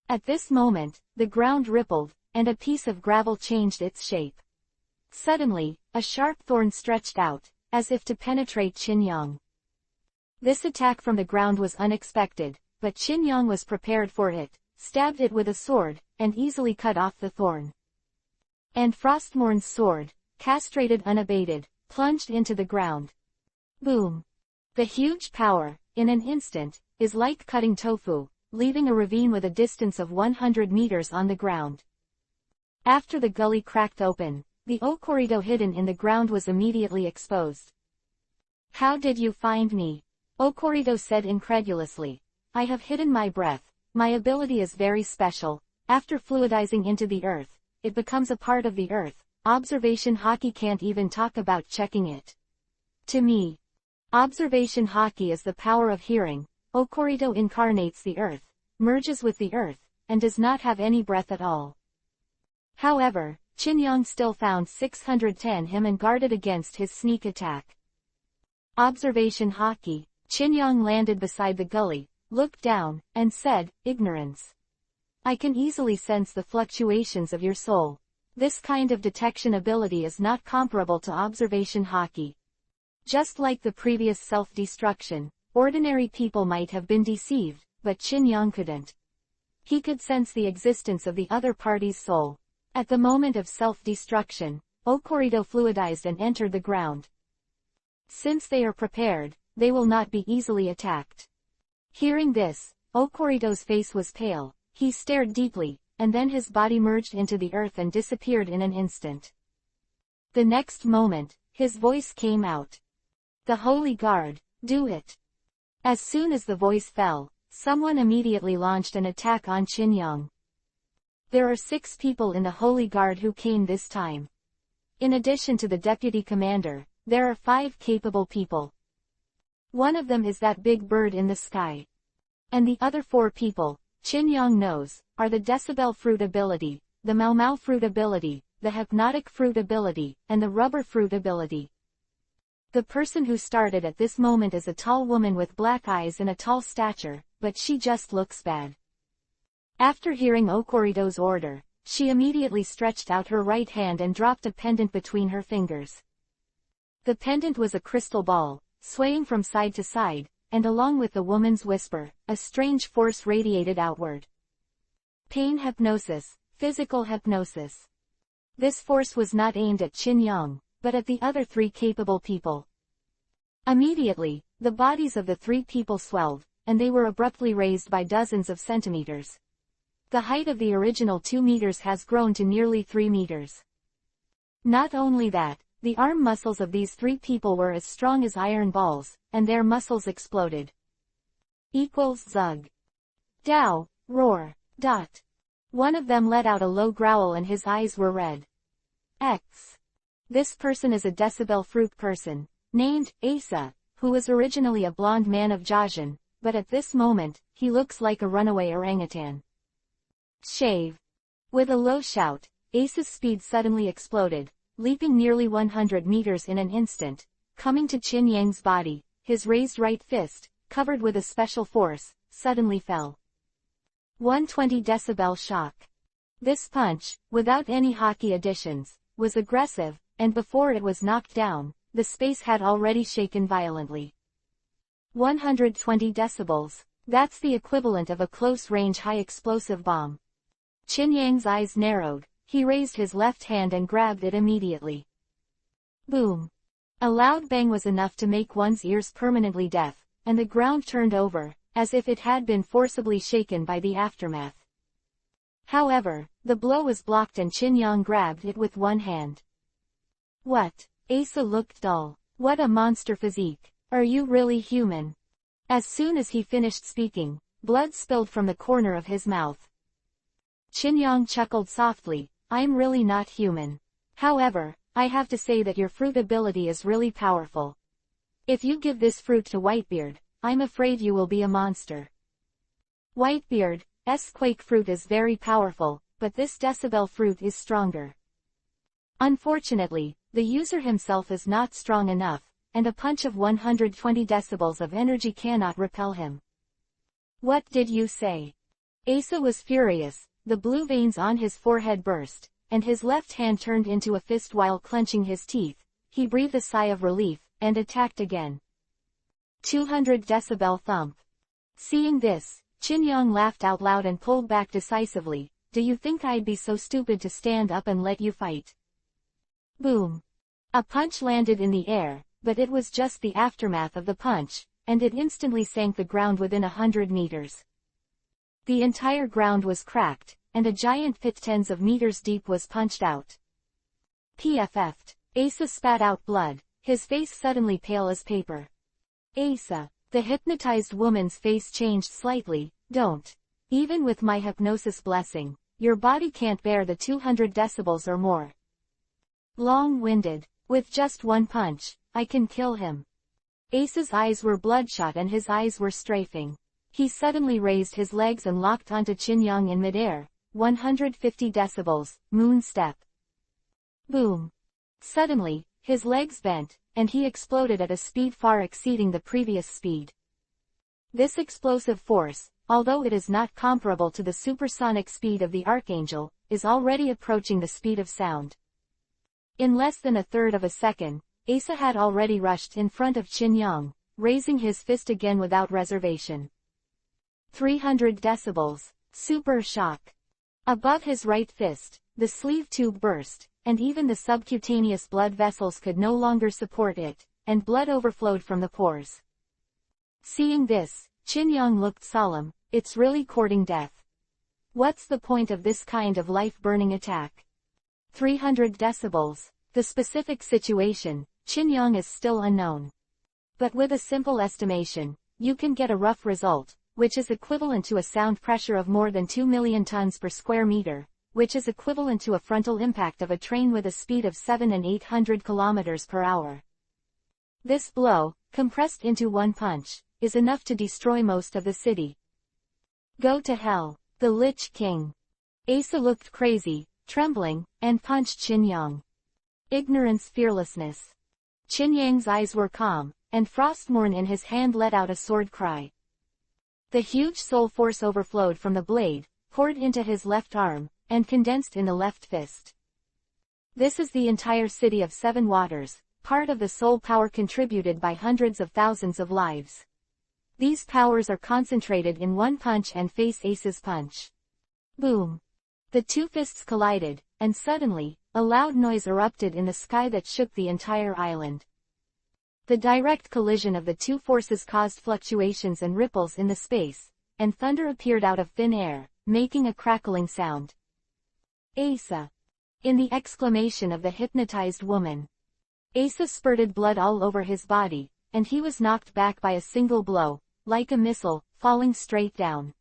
At this moment, the ground rippled, and a piece of gravel changed its shape. Suddenly, a sharp thorn stretched out, as if to penetrate Chinyang. This attack from the ground was unexpected, but Chinyang was prepared for it, stabbed it with a sword, and easily cut off the thorn. And Frostmourne's sword, castrated unabated, plunged into the ground. Boom! The huge power, in an instant, is like cutting tofu, leaving a ravine with a distance of 100 meters on the ground. After the gully cracked open, the Okurito hidden in the ground was immediately exposed. How did you find me? Okurito said incredulously. I have hidden my breath. My ability is very special. After fluidizing into the earth, it becomes a part of the earth. Observation Haki can't even talk about checking it. To me, observation Haki is the power of hearing. Okurito incarnates the earth, merges with the earth, and does not have any breath at all. However, Chinyang still found 610 him and guarded against his sneak attack. Observation Haki. Chinyang landed beside the gully, looked down, and said, Ignorance. I can easily sense the fluctuations of your soul. This kind of detection ability is not comparable to observation Haki. Just like the previous self-destruction, ordinary people might have been deceived, but Chinyang couldn't. He could sense the existence of the other party's soul. At the moment of self-destruction, Okurito fluidized and entered the ground. Since they are prepared, they will not be easily attacked. Hearing this, Okurito's face was pale. He stared deeply, and then his body merged into the earth and disappeared in an instant. The next moment, his voice came out. The Holy Guard, do it. As soon as the voice fell, someone immediately launched an attack on Chinyang. There are 6 people in the Holy Guard who came this time. In addition to the deputy commander, there are 5 capable people. One of them is that big bird in the sky. And the other 4 people, Chinyang knows, are the Decibel Fruit ability, the Mau Mau Fruit ability, the Hypnotic Fruit ability, and the Rubber Fruit ability. The person who started at this moment is a tall woman with black eyes and a tall stature, but she just looks bad. After hearing Okurito's order, she immediately stretched out her right hand and dropped a pendant between her fingers. The pendant was a crystal ball, swaying from side to side, and along with the woman's whisper, a strange force radiated outward. Pain hypnosis, physical hypnosis. This force was not aimed at Chinyang, but at the other 3 capable people. Immediately, the bodies of the 3 people swelled, and they were abruptly raised by dozens of centimeters. The height of the original 2 meters has grown to nearly 3 meters. Not only that, the arm muscles of these 3 people were as strong as iron balls, and their muscles exploded. Zug. Dow, roar, dot. One of them let out a low growl and his eyes were red. X. This person is a Decibel Fruit person, named Asa, who was originally a blonde man of Jiaxin, but at this moment, he looks like a runaway orangutan. Shave. With a low shout, Asa's speed suddenly exploded, leaping nearly 100 meters in an instant, coming to Chinyang's body. His raised right fist, covered with a special force, suddenly fell. 120 decibel shock. This punch, without any Haki additions, was aggressive, and before it was knocked down, the space had already shaken violently. 120 decibels. That's the equivalent of a close-range high-explosive bomb. Chinyang's eyes narrowed. he raised his left hand and grabbed it immediately. Boom! A loud bang was enough to make one's ears permanently deaf, and the ground turned over, as if it had been forcibly shaken by the aftermath. However, the blow was blocked and Qin Yang grabbed it with one hand. What? Asa looked dull. What a monster physique. Are you really human? As soon as he finished speaking, blood spilled from the corner of his mouth. Qin Yang chuckled softly, I'm really not human. However, I have to say that your fruit ability is really powerful. If you give this fruit to Whitebeard, I'm afraid you will be a monster. Whitebeard's quake fruit is very powerful, but this decibel fruit is stronger. Unfortunately, the user himself is not strong enough, and a punch of 120 decibels of energy cannot repel him. What did you say? Asa was furious, the blue veins on his forehead burst, and his left hand turned into a fist while clenching his teeth. He breathed a sigh of relief, and attacked again. 200 decibel thump. Seeing this, Qin Yang laughed out loud and pulled back decisively. Do you think I'd be so stupid to stand up and let you fight? Boom. A punch landed in the air, but it was just the aftermath of the punch, and it instantly sank the ground within 100 meters. The entire ground was cracked, and a giant pit tens of meters deep was punched out. PFF'd. Asa spat out blood, his face suddenly pale as paper. Asa. The hypnotized woman's face changed slightly. Don't. Even with my hypnosis blessing, your body can't bear the 200 decibels or more. Long-winded. With just one punch, I can kill him. Asa's eyes were bloodshot and his eyes were strafing. He suddenly raised his legs and locked onto Qin Yang in midair. 150 decibels, moon step. Boom. Suddenly, his legs bent, and he exploded at a speed far exceeding the previous speed. This explosive force, although it is not comparable to the supersonic speed of the Archangel, is already approaching the speed of sound. In less than a third of a second, Asa had already rushed in front of Qin Yang, raising his fist again without reservation. 300 decibels, super shock. Above his right fist, the sleeve tube burst, and even the subcutaneous blood vessels could no longer support it, and blood overflowed from the pores. Seeing this, Qin Yang looked solemn. It's really courting death. What's the point of this kind of life-burning attack? 300 decibels. The specific situation, Qin Yang is still unknown. But with a simple estimation, you can get a rough result, which is equivalent to a sound pressure of more than 2 million tons per square meter, which is equivalent to a frontal impact of a train with a speed of 700 and 800 kilometers per hour. This blow, compressed into one punch, is enough to destroy most of the city. Go to hell, the Lich King. Asa looked crazy, trembling, and punched Qin Yang. Ignorance, fearlessness. Qin Yang's eyes were calm, and Frostmourne in his hand let out a sword cry. The huge soul force overflowed from the blade, poured into his left arm, and condensed in the left fist. This is the entire city of Seven Waters, part of the soul power contributed by hundreds of thousands of lives. These powers are concentrated in one punch and face Asa's punch. Boom! The two fists collided, and suddenly, a loud noise erupted in the sky that shook the entire island. The direct collision of the two forces caused fluctuations and ripples in the space, and thunder appeared out of thin air, making a crackling sound. Asa! In the exclamation of the hypnotized woman. Asa spurted blood all over his body, and he was knocked back by a single blow, like a missile, falling straight down.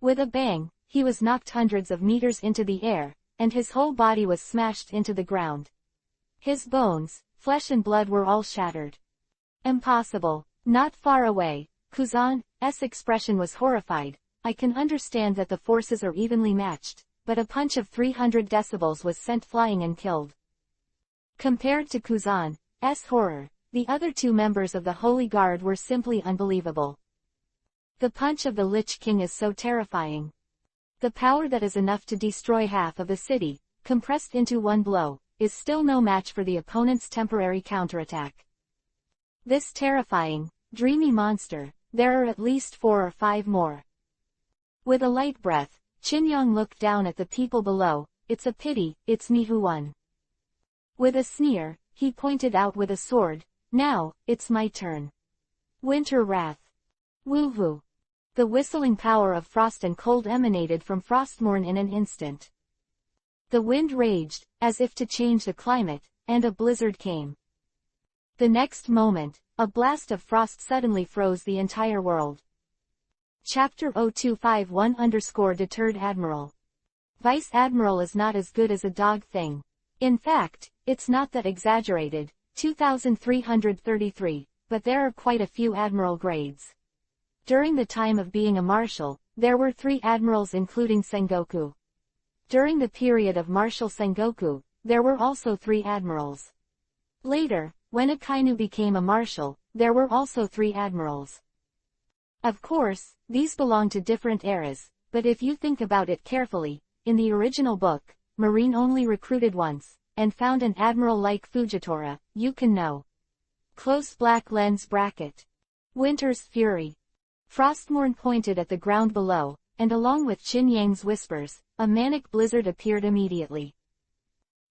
With a bang, he was knocked hundreds of meters into the air, and his whole body was smashed into the ground. His bones, flesh and blood were all shattered. Impossible. Not far away, Kuzan's expression was horrified. I can understand that the forces are evenly matched, but a punch of 300 decibels was sent flying and killed. Compared to Kuzan's horror, the other two members of the Holy Guard were simply unbelievable. The punch of the Lich King is so terrifying. The power that is enough to destroy half of the city, compressed into one blow, is still no match for the opponent's temporary counterattack. This terrifying, dreamy monster, there are at least 4 or 5 more. With a light breath, Qin Yang looked down at the people below. it's a pity, it's me who won. With a sneer, he pointed out with a sword, now, it's my turn. Winter wrath. Woo-hoo. The whistling power of frost and cold emanated from Frostmourne in an instant. The wind raged, as if to change the climate, and a blizzard came. The next moment, a blast of frost suddenly froze the entire world. Chapter-241-Deterred Admiral. Vice Admiral is not as good as a dog thing. In fact, it's not that exaggerated, 2333, but there are quite a few admiral grades. During the time of being a marshal, there were 3 admirals including Sengoku. During the period of Marshal Sengoku, there were also 3 admirals. Later, when Akainu became a marshal, there were also 3 admirals. Of course, these belong to different eras, but if you think about it carefully, in the original book, Marine only recruited once, and found an admiral like Fujitora, you can know. Close black lens bracket. Winter's fury. Frostmourne pointed at the ground below, and along with Qin Yang's whispers, a manic blizzard appeared immediately.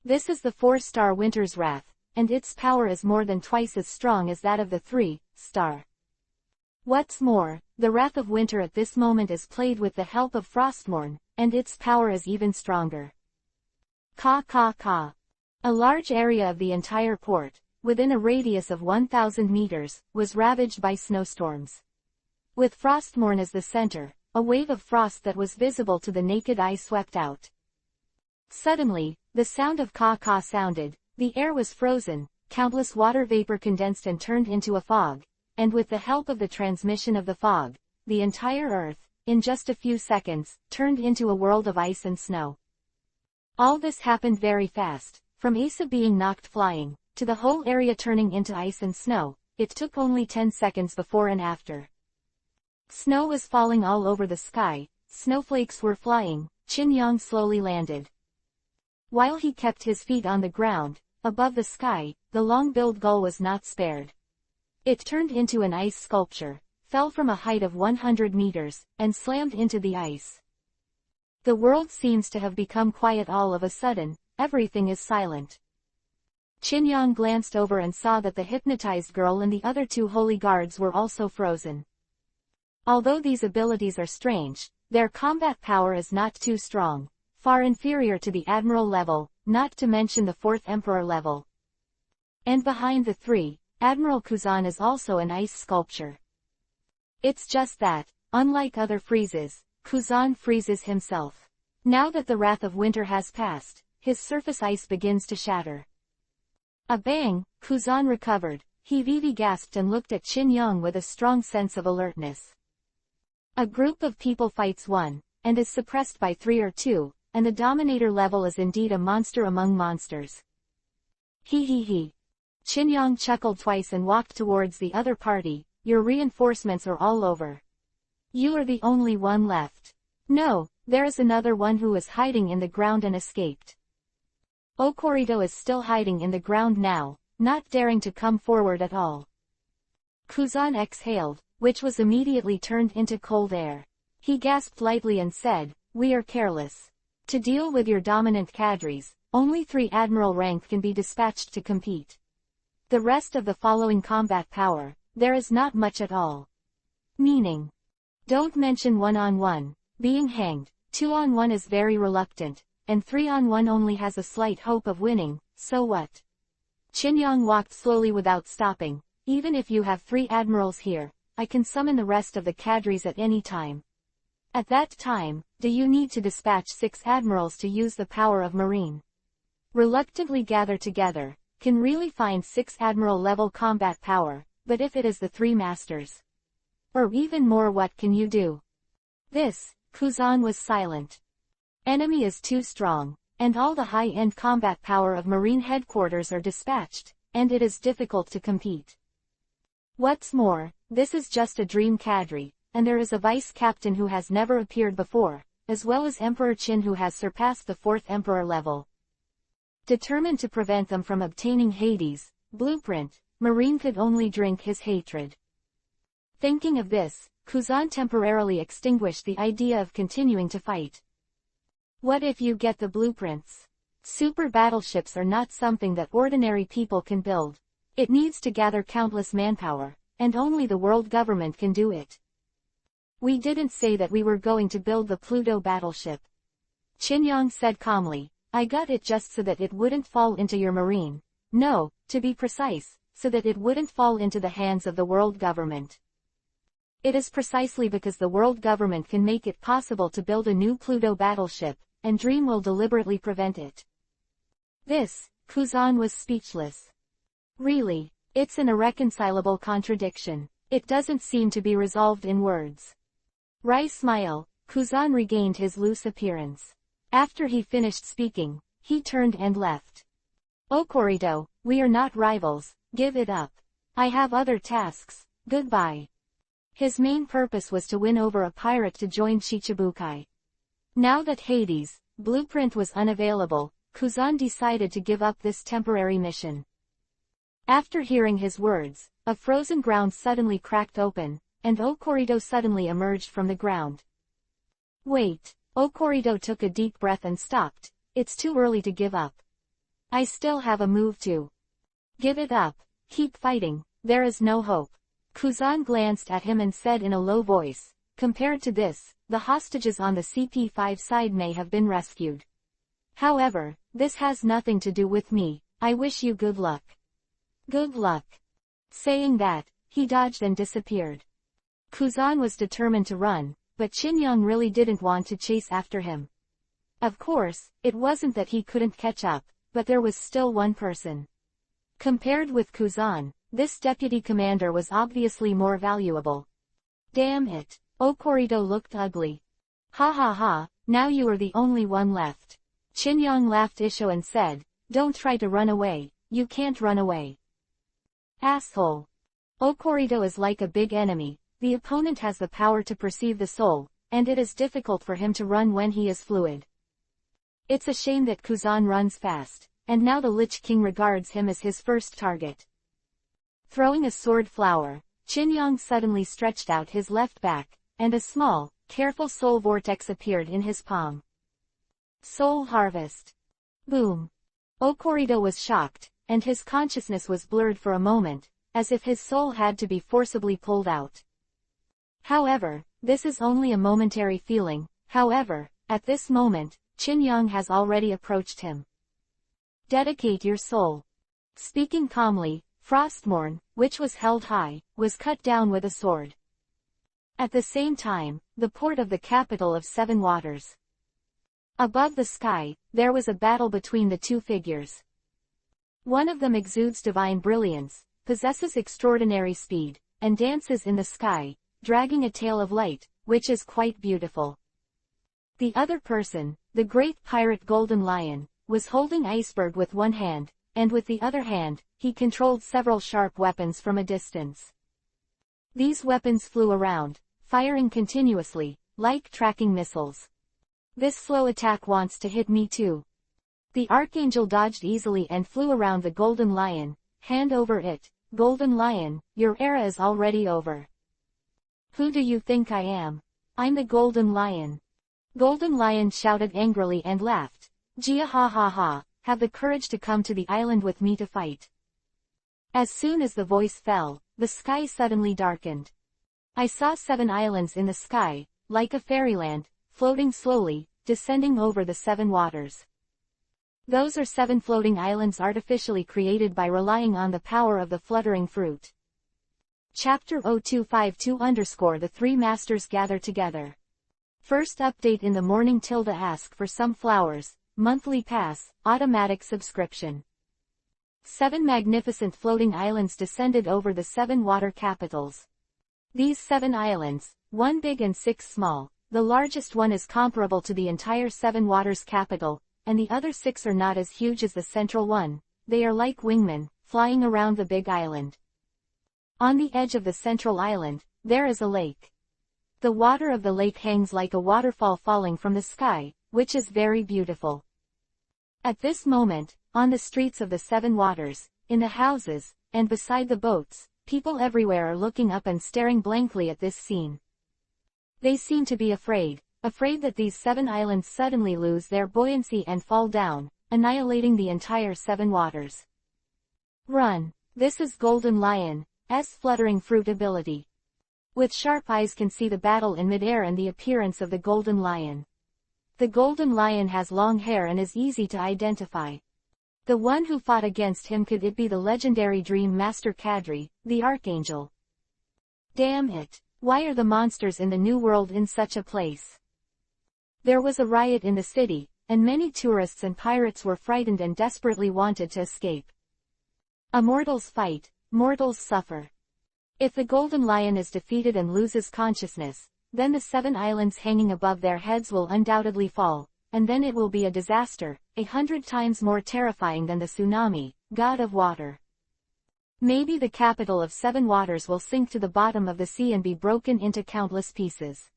This is the 4-star Winter's Wrath, and its power is more than twice as strong as that of the 3-star. What's more, the Wrath of Winter at this moment is played with the help of Frostmourne, and its power is even stronger. Ka ka ka. A large area of the entire port, within a radius of 1,000 meters, was ravaged by snowstorms. With Frostmourne as the center, a wave of frost that was visible to the naked eye swept out. Suddenly, the sound of ka ka sounded, the air was frozen, countless water vapor condensed and turned into a fog, and with the help of the transmission of the fog, the entire Earth, in just a few seconds, turned into a world of ice and snow. All this happened very fast, from Asa being knocked flying, to the whole area turning into ice and snow. It took only 10 seconds before and after. Snow was falling all over the sky, snowflakes were flying, Qin Yang slowly landed. While he kept his feet on the ground, above the sky, the long-billed gull was not spared. It turned into an ice sculpture, fell from a height of 100 meters, and slammed into the ice. The world seems to have become quiet all of a sudden, everything is silent. Qin Yang glanced over and saw that the hypnotized girl and the other 2 holy guards were also frozen. Although these abilities are strange, their combat power is not too strong, far inferior to the Admiral level, not to mention the 4th Emperor level. And behind the 3, Admiral Kuzan is also an ice sculpture. It's just that, unlike other freezes, Kuzan freezes himself. Now that the Wrath of Winter has passed, his surface ice begins to shatter. A bang, Kuzan recovered, he gasped and looked at Qin Yang with a strong sense of alertness. A group of people fights 1, and is suppressed by 3 or 2, and the Dominator level is indeed a monster among monsters. He. Qin Yang chuckled twice and walked towards the other party. Your reinforcements are all over. You are the only one left. No, there is another one who is hiding in the ground and escaped. Okorito is still hiding in the ground now, not daring to come forward at all. Kuzan exhaled, which was immediately turned into cold air. He gasped lightly and said, "We are careless. To deal with your dominant cadres, only 3 admiral rank can be dispatched to compete. The rest of the following combat power, there is not much at all. Meaning. Don't mention 1-on-1, being hanged, 2-on-1 is very reluctant, and 3-on-1 only has a slight hope of winning, so what? Qin Yang walked slowly without stopping. Even if you have 3 admirals here, I can summon the rest of the cadres at any time. At that time, do you need to dispatch 6 admirals to use the power of Marine? Reluctantly gather together, can really find 6 admiral level combat power, but if it is the 3 masters, or even more, what can you do?" This, Kuzan was silent. Enemy is too strong, and all the high-end combat power of Marine headquarters are dispatched, and it is difficult to compete. What's more, this is just a dream cadre, and there is a vice captain who has never appeared before, as well as Emperor Qin who has surpassed the 4th Emperor level. Determined to prevent them from obtaining Hades' blueprint, Marine could only drink his hatred. Thinking of this, Kuzan temporarily extinguished the idea of continuing to fight. What if you get the blueprints? Super battleships are not something that ordinary people can build. It needs to gather countless manpower, and only the world government can do it. We didn't say that we were going to build the Pluto battleship. Chinyong said calmly. I got it just so that it wouldn't fall into your marine. No, to be precise, so that it wouldn't fall into the hands of the world government. It is precisely because the world government can make it possible to build a new Pluto battleship, and Dream will deliberately prevent it. This, Kuzan was speechless. Really, it's an irreconcilable contradiction. It doesn't seem to be resolved in words. Wry smile, Kuzan regained his loose appearance. After he finished speaking, he turned and left. Okorito, we are not rivals, give it up. I have other tasks, goodbye. His main purpose was to win over a pirate to join Shichibukai. Now that Hades' blueprint was unavailable, Kuzan decided to give up this temporary mission. After hearing his words, a frozen ground suddenly cracked open, and Okorito suddenly emerged from the ground. Wait, Okorito took a deep breath and stopped. It's too early to give up. I still have a move to. Give it up, keep fighting, there is no hope. Kuzan glanced at him and said in a low voice, compared to this, the hostages on the CP5 side may have been rescued. However, this has nothing to do with me, I wish you good luck. Good luck. Saying that, he dodged and disappeared. Kuzan was determined to run, but Chinyong really didn't want to chase after him. Of course, it wasn't that he couldn't catch up, but there was still one person. Compared with Kuzan, this deputy commander was obviously more valuable. Damn it, Okorito looked ugly. Ha ha ha, now you are the only one left. Chinyong laughed Isho and said, don't try to run away, you can't run away. Asshole. Okorito is like a big enemy, the opponent has the power to perceive the soul, and it is difficult for him to run when he is fluid. It's a shame that Kuzan runs fast, and now the Lich King regards him as his first target. Throwing a sword flower, Chinyong suddenly stretched out his left back, and a small, careful soul vortex appeared in his palm. Soul harvest. Boom. Okorito was shocked, and his consciousness was blurred for a moment, as if his soul had to be forcibly pulled out. However, this is only a momentary feeling. However, at this moment, Chinyong has already approached him. Dedicate your soul. Speaking calmly, Frostmourne, which was held high, was cut down with a sword. At the same time, the port of the capital of Seven Waters. Above the sky, there was a battle between the two figures. One of them exudes divine brilliance, possesses extraordinary speed, and dances in the sky, dragging a tail of light, which is quite beautiful. The other person, the great pirate Golden Lion, was holding Iceberg with one hand, and with the other hand, he controlled several sharp weapons from a distance. These weapons flew around, firing continuously, like tracking missiles. This slow attack wants to hit me too. The Archangel dodged easily and flew around the Golden Lion, hand over it. Golden Lion, your era is already over. Who do you think I am? I'm the Golden Lion. Golden Lion shouted angrily and laughed. Jia ha ha ha, have the courage to come to the island with me to fight. As soon as the voice fell, the sky suddenly darkened. I saw 7 islands in the sky, like a fairyland, floating slowly, descending over the 7 waters. Those are 7 floating islands artificially created by relying on the power of the fluttering fruit. Chapter 0252 The 3 Masters Gather Together. First update in the morning. Ask for some flowers, monthly pass, automatic subscription. 7 magnificent floating islands descended over the 7 water capitals. These 7 islands, 1 big and 6 small, the largest one is comparable to the entire 7 waters capital, and the other 6 are not as huge as the central one. They are like wingmen, flying around the big island. On the edge of the central island, there is a lake. The water of the lake hangs like a waterfall falling from the sky, which is very beautiful. At this moment, on the streets of the 7 waters, in the houses, and beside the boats, people everywhere are looking up and staring blankly at this scene. They seem to be afraid afraid that these 7 islands suddenly lose their buoyancy and fall down, annihilating the entire 7 waters. Run! This is Golden Lion's fluttering fruit ability. With sharp eyes can see the battle in midair and the appearance of the Golden Lion. The Golden Lion has long hair and is easy to identify. The one who fought against him, could it be the legendary Dream Master Kadri, the Archangel? Damn it! Why are the monsters in the New World in such a place? There was a riot in the city, and many tourists and pirates were frightened and desperately wanted to escape. A mortals fight, mortals suffer. If the Golden Lion is defeated and loses consciousness, then the 7 islands hanging above their heads will undoubtedly fall, and then it will be a disaster, 100 times more terrifying than the tsunami, god of water. Maybe the capital of 7 waters will sink to the bottom of the sea and be broken into countless pieces.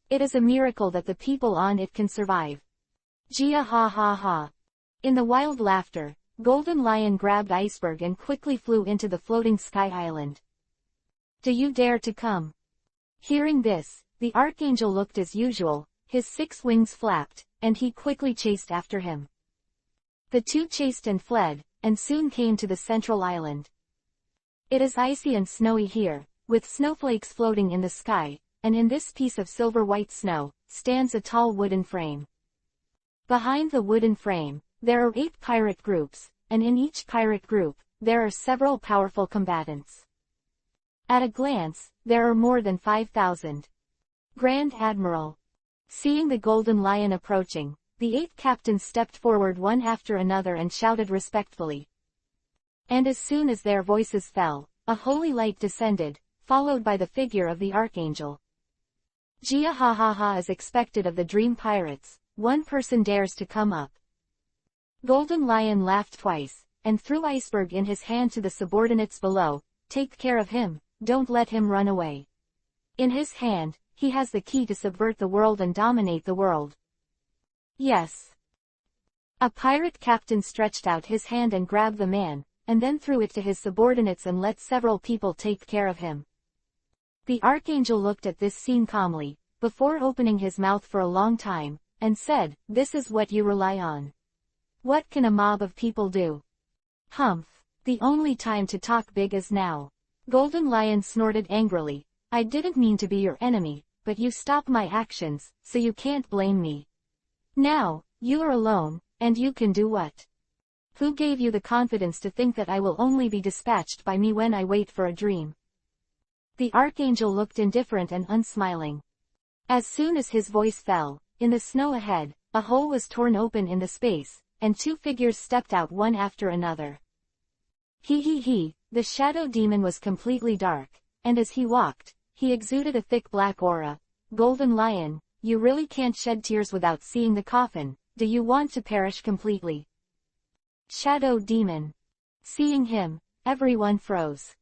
It is a miracle that the people on it can survive. Gia ha ha ha. In the wild laughter, Golden Lion grabbed Iceberg and quickly flew into the floating sky island. Do you dare to come? Hearing this, the Archangel looked as usual, his 6 wings flapped, and he quickly chased after him. The two chased and fled, and soon came to the central island. It is icy and snowy here, with snowflakes floating in the sky, and in this piece of silver-white snow, stands a tall wooden frame. Behind the wooden frame, there are 8 pirate groups, and in each pirate group, there are several powerful combatants. At a glance, there are more than 5,000. Grand Admiral. Seeing the Golden Lion approaching, the 8 captains stepped forward one after another and shouted respectfully. And as soon as their voices fell, a holy light descended, followed by the figure of the Archangel. Gia ha ha ha, as expected of the Dream Pirates, one person dares to come up. Golden Lion laughed twice, and threw Iceberg in his hand to the subordinates below. Take care of him, don't let him run away. In his hand, he has the key to subvert the world and dominate the world. Yes. A pirate captain stretched out his hand and grabbed the man, and then threw it to his subordinates and let several people take care of him. The Archangel looked at this scene calmly, before opening his mouth for a long time, and said, "This is what you rely on. What can a mob of people do? Humph, the only time to talk big is now." Golden Lion snorted angrily, "I didn't mean to be your enemy, but you stopped my actions, so you can't blame me. Now, you are alone, and you can do what? Who gave you the confidence to think that I will only be dispatched by me when I wait for a dream?" The Archangel looked indifferent and unsmiling. As soon as his voice fell, in the snow ahead, a hole was torn open in the space, and 2 figures stepped out one after another. He, the shadow demon was completely dark, and as he walked, he exuded a thick black aura. "Golden Lion, you really can't shed tears without seeing the coffin. Do you want to perish completely?" Shadow demon. Seeing him, everyone froze.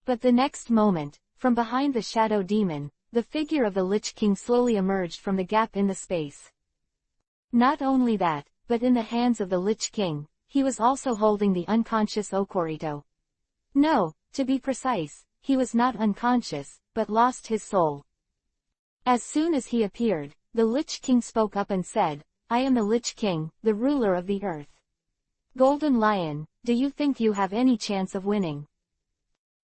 But the next moment, from behind the shadow demon, the figure of the Lich King slowly emerged from the gap in the space. Not only that, but in the hands of the Lich King, he was also holding the unconscious Okorito. No, to be precise, he was not unconscious, but lost his soul. As soon as he appeared, the Lich King spoke up and said, "I am the Lich King, the ruler of the earth. Golden Lion, do you think you have any chance of winning?"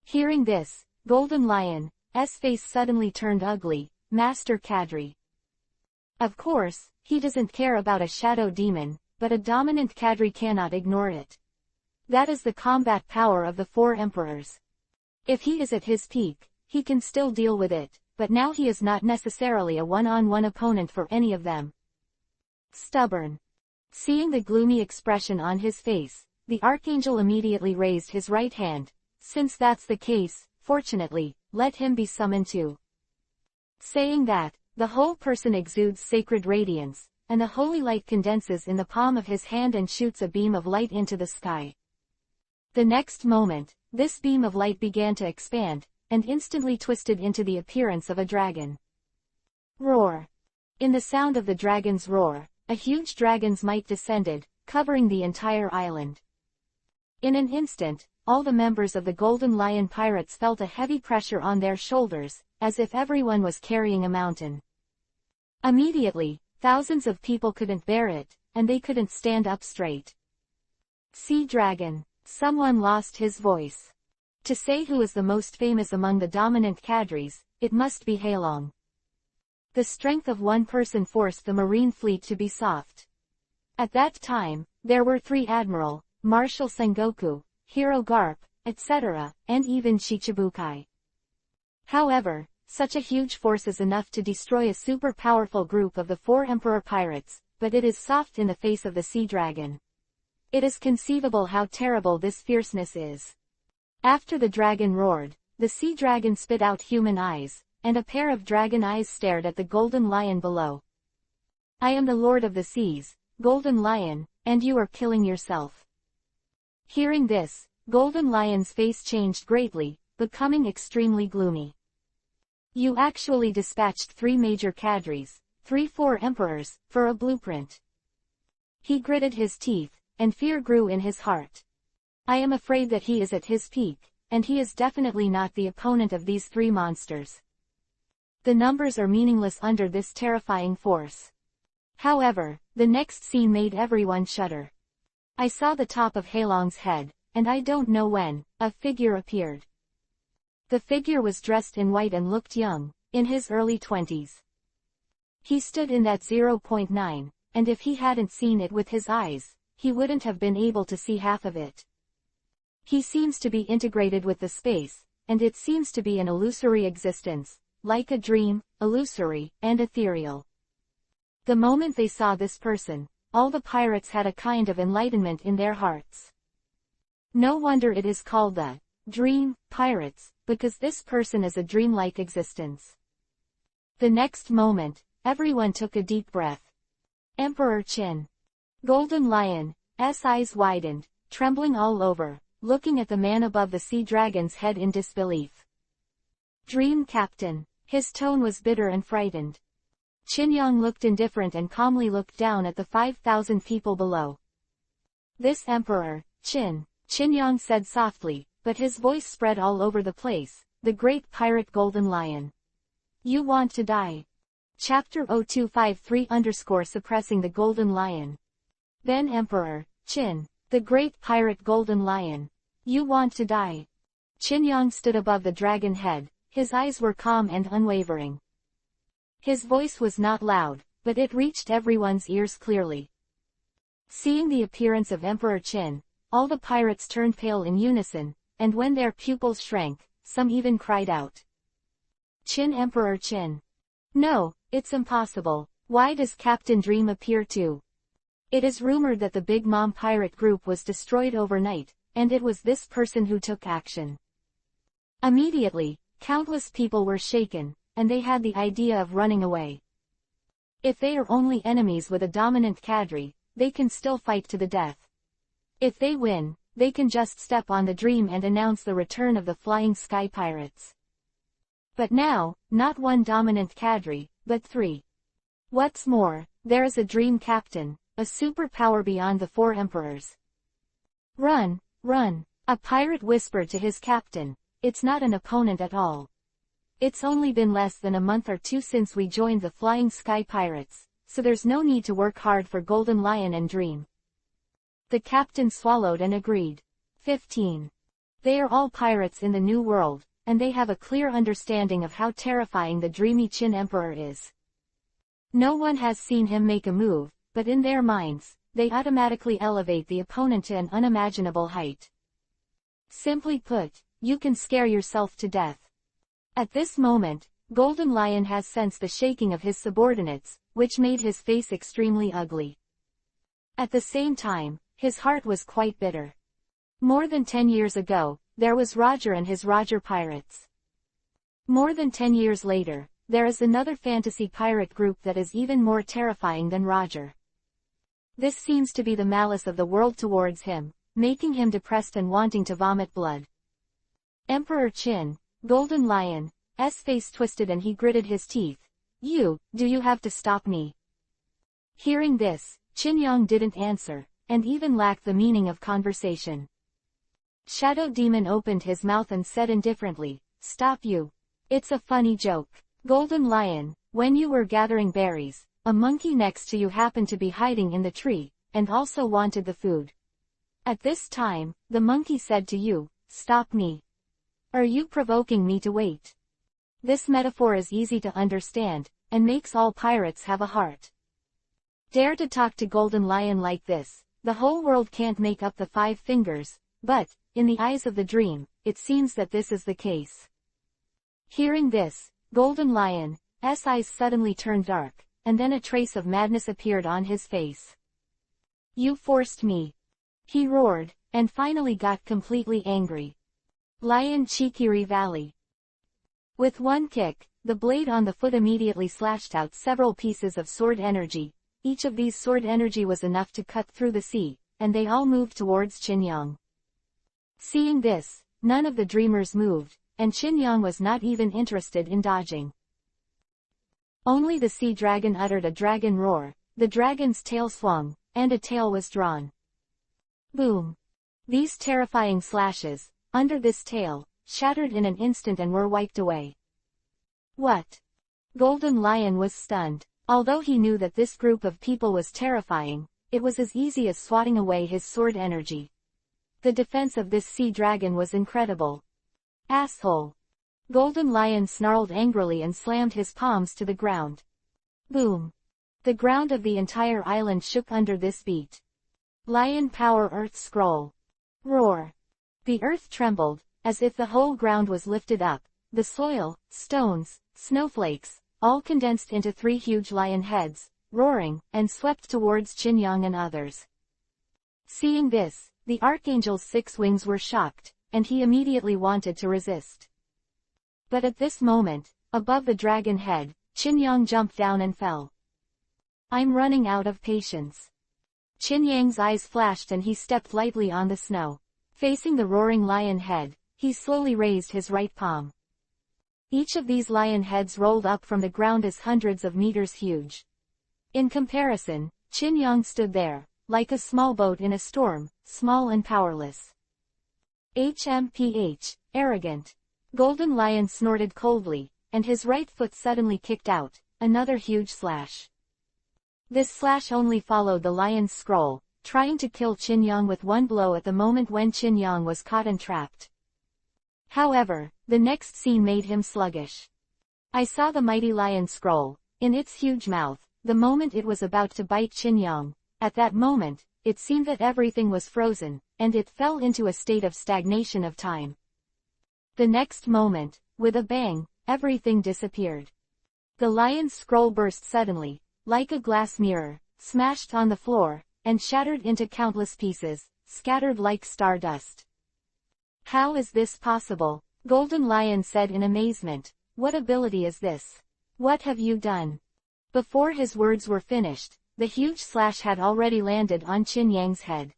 Hearing this, Golden Lion's face suddenly turned ugly. "Master Kadri. Of course, he doesn't care about a shadow demon, but a dominant Kadri cannot ignore it. That is the combat power of the 4 emperors. If he is at his peak, he can still deal with it, but now he is not necessarily a one-on-one opponent for any of them." Stubborn. Seeing the gloomy expression on his face, the Archangel immediately raised his right hand. "Since that's the case, fortunately, let him be summoned too." Saying that, the whole person exudes sacred radiance, and the holy light condenses in the palm of his hand and shoots a beam of light into the sky. The next moment, this beam of light began to expand, and instantly twisted into the appearance of a dragon. Roar. In the sound of the dragon's roar, a huge dragon's might descended, covering the entire island. In an instant, all the members of the Golden Lion pirates felt a heavy pressure on their shoulders, as if everyone was carrying a mountain. Immediately, thousands of people couldn't bear it, and they couldn't stand up straight. Sea Dragon. Someone lost his voice. To say who is the most famous among the dominant cadres, it must be Heilong. The strength of one person forced the marine fleet to be soft. At that time, there were 3 Admiral, Marshal Sengoku, Hero Garp, etc., and even Shichibukai. However, such a huge force is enough to destroy a super-powerful group of the 4 Emperor pirates, but it is soft in the face of the Sea Dragon. It is conceivable how terrible this fierceness is. After the dragon roared, the Sea Dragon spit out human eyes, and a pair of dragon eyes stared at the Golden Lion below. I am the Lord of the Seas, Golden Lion, and you are killing yourself. Hearing this, Golden Lion's face changed greatly, becoming extremely gloomy. You actually dispatched 3 major cadres, 4 emperors, for a blueprint. He gritted his teeth, and fear grew in his heart. I am afraid that he is at his peak, and he is definitely not the opponent of these 3 monsters. The numbers are meaningless under this terrifying force. However, the next scene made everyone shudder. I saw the top of Heilong's head, and I don't know when, a figure appeared. The figure was dressed in white and looked young, in his early 20s. He stood in that 0.9, and if he hadn't seen it with his eyes, he wouldn't have been able to see half of it. He seems to be integrated with the space, and it seems to be an illusory existence, like a dream, illusory, and ethereal. The moment they saw this person, all the pirates had a kind of enlightenment in their hearts. No wonder it is called the Dream Pirates, because this person is a dreamlike existence. The next moment, everyone took a deep breath. Emperor Qin. Golden Lion's eyes widened, trembling all over, looking at the man above the Sea Dragon's head in disbelief. Dream Captain. His tone was bitter and frightened. Qinyang looked indifferent and calmly looked down at the 5,000 people below. This Emperor, Qinyang said softly, but his voice spread all over the place, the great pirate Golden Lion. You want to die. Chapter 0253 Suppressing the Golden Lion. Then Emperor, Qin, the great pirate Golden Lion. You want to die. Qinyang stood above the dragon head, his eyes were calm and unwavering. His voice was not loud, but it reached everyone's ears clearly. Seeing the appearance of Emperor Qin, all the pirates turned pale in unison, and when their pupils shrank, some even cried out. Emperor Qin. No, it's impossible. Why does Captain Dream appear too? It is rumored that the Big Mom pirate group was destroyed overnight, and it was this person who took action. Immediately, countless people were shaken, and they had the idea of running away. If they are only enemies with a dominant cadre, they can still fight to the death. If they win, they can just step on the Dream and announce the return of the Flying Sky Pirates. But now, not one dominant cadre, but 3. What's more, there is a Dream Captain, a superpower beyond the 4 emperors. Run, run, a pirate whispered to his captain. It's not an opponent at all. It's only been less than a month or 2 since we joined the Flying Sky Pirates, so there's no need to work hard for Golden Lion and Dream. The captain swallowed and agreed. 15. They are all pirates in the New World, and they have a clear understanding of how terrifying the dreamy Qin Emperor is. No one has seen him make a move, but in their minds, they automatically elevate the opponent to an unimaginable height. Simply put, you can scare yourself to death. At this moment, Golden Lion has sensed the shaking of his subordinates, which made his face extremely ugly. At the same time, his heart was quite bitter. More than 10 years ago, there was Roger and his Roger Pirates. More than 10 years later, there is another fantasy pirate group that is even more terrifying than Roger. This seems to be the malice of the world towards him, making him depressed and wanting to vomit blood. Emperor Qin, Golden Lion's face twisted and he gritted his teeth. Do you have to stop me? Hearing this, Qinyang didn't answer, and even lacked the meaning of conversation. Shadow Demon opened his mouth and said indifferently, Stop you. It's a funny joke. Golden Lion, When you were gathering berries, a monkey next to you happened to be hiding in the tree, and also wanted the food. At this time, the monkey said to you, "Stop me. Are you provoking me to wait?" This metaphor is easy to understand, and makes all pirates have a heart. Dare to talk to Golden Lion like this. The whole world can't make up the 5 fingers, but, in the eyes of the dream, it seems that this is the case. Hearing this, Golden Lion's eyes suddenly turned dark, and then a trace of madness appeared on his face. "You forced me," he roared, and finally got completely angry. Lion Chikiri Valley. With one kick, the blade on the foot immediately slashed out several pieces of sword energy. Each of these sword energy was enough to cut through the sea, and they all moved towards Qinyang. Seeing this, none of the dreamers moved, and Qinyang was not even interested in dodging. Only the sea dragon uttered a dragon roar, the dragon's tail swung, and a tail was drawn. Boom! These terrifying slashes, under this tail, shattered in an instant and were wiped away. What? Golden Lion was stunned. Although he knew that this group of people was terrifying, it was as easy as swatting away his sword energy. The defense of this sea dragon was incredible. Asshole! Golden Lion snarled angrily and slammed his palms to the ground. Boom! The ground of the entire island shook under this beat. Lion Power Earth Scroll. Roar! The earth trembled, as if the whole ground was lifted up, the soil, stones, snowflakes, all condensed into 3 huge lion heads, roaring, and swept towards Qinyang and others. Seeing this, the Archangel's 6 wings were shocked, and he immediately wanted to resist. But at this moment, above the dragon head, Qinyang jumped down and fell. "I'm running out of patience." Qinyang's eyes flashed and he stepped lightly on the snow. Facing the roaring lion head, he slowly raised his right palm. Each of these lion heads rolled up from the ground as hundreds of meters huge. In comparison, Qinyang stood there, like a small boat in a storm, small and powerless. HMPH, arrogant. Golden Lion snorted coldly, and his right foot suddenly kicked out, another huge slash. This slash only followed the lion's scroll, trying to kill Qinyang with one blow at the moment when Qinyang was caught and trapped. However, the next scene made him sluggish. I saw the mighty lion scroll, in its huge mouth, the moment it was about to bite Qinyang. At that moment, it seemed that everything was frozen, and it fell into a state of stagnation of time. The next moment, with a bang, everything disappeared. The lion's scroll burst suddenly, like a glass mirror, smashed on the floor, and shattered into countless pieces, scattered like stardust. "How is this possible?" Golden Lion said in amazement. "What ability is this? What have you done?" Before his words were finished, the huge slash had already landed on Qinyang's head.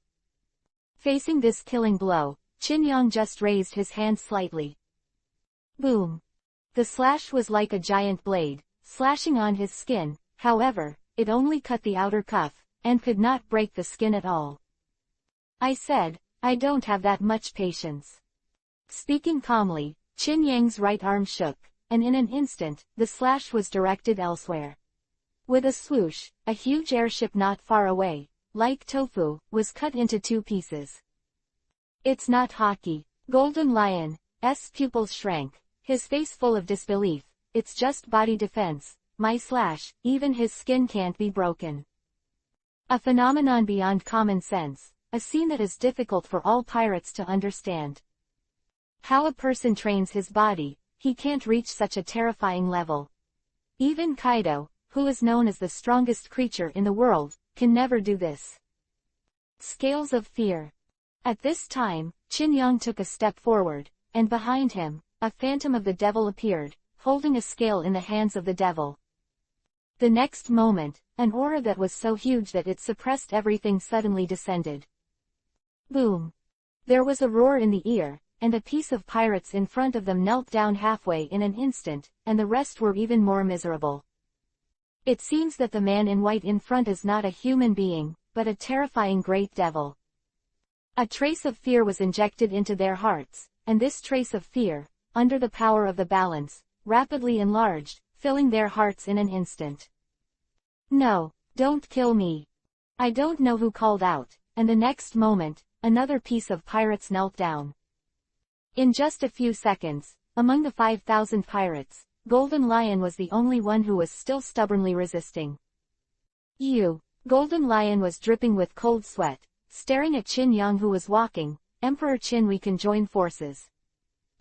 Facing this killing blow, Qinyang just raised his hand slightly. Boom! The slash was like a giant blade, slashing on his skin. However, it only cut the outer cuff, and could not break the skin at all. I said, "I don't have that much patience." Speaking calmly, Qinyang's right arm shook, and in an instant, the slash was directed elsewhere. With a swoosh, a huge airship not far away, like tofu, was cut into 2 pieces. "It's not hockey." Golden Lion's pupils shrank, his face full of disbelief. "It's just body defense. My slash, even his skin can't be broken." A phenomenon beyond common sense, a scene that is difficult for all pirates to understand. How a person trains his body, he can't reach such a terrifying level. Even Kaido, who is known as the strongest creature in the world, can never do this. Scales of fear. At this time, Qinyang took a step forward, and behind him, a phantom of the devil appeared, holding a scale in the hands of the devil. The next moment, an aura that was so huge that it suppressed everything suddenly descended. Boom! There was a roar in the ear, and a piece of pirates in front of them knelt down halfway in an instant, and the rest were even more miserable. It seems that the man in white in front is not a human being, but a terrifying great devil. A trace of fear was injected into their hearts, and this trace of fear, under the power of the balance, rapidly enlarged, filling their hearts in an instant. "No, don't kill me." I don't know who called out, and the next moment, another piece of pirates knelt down. In just a few seconds, among the 5,000 pirates, Golden Lion was the only one who was still stubbornly resisting. Golden Lion was dripping with cold sweat, staring at Qin Yang who was walking. "Emperor Qin, we can join forces.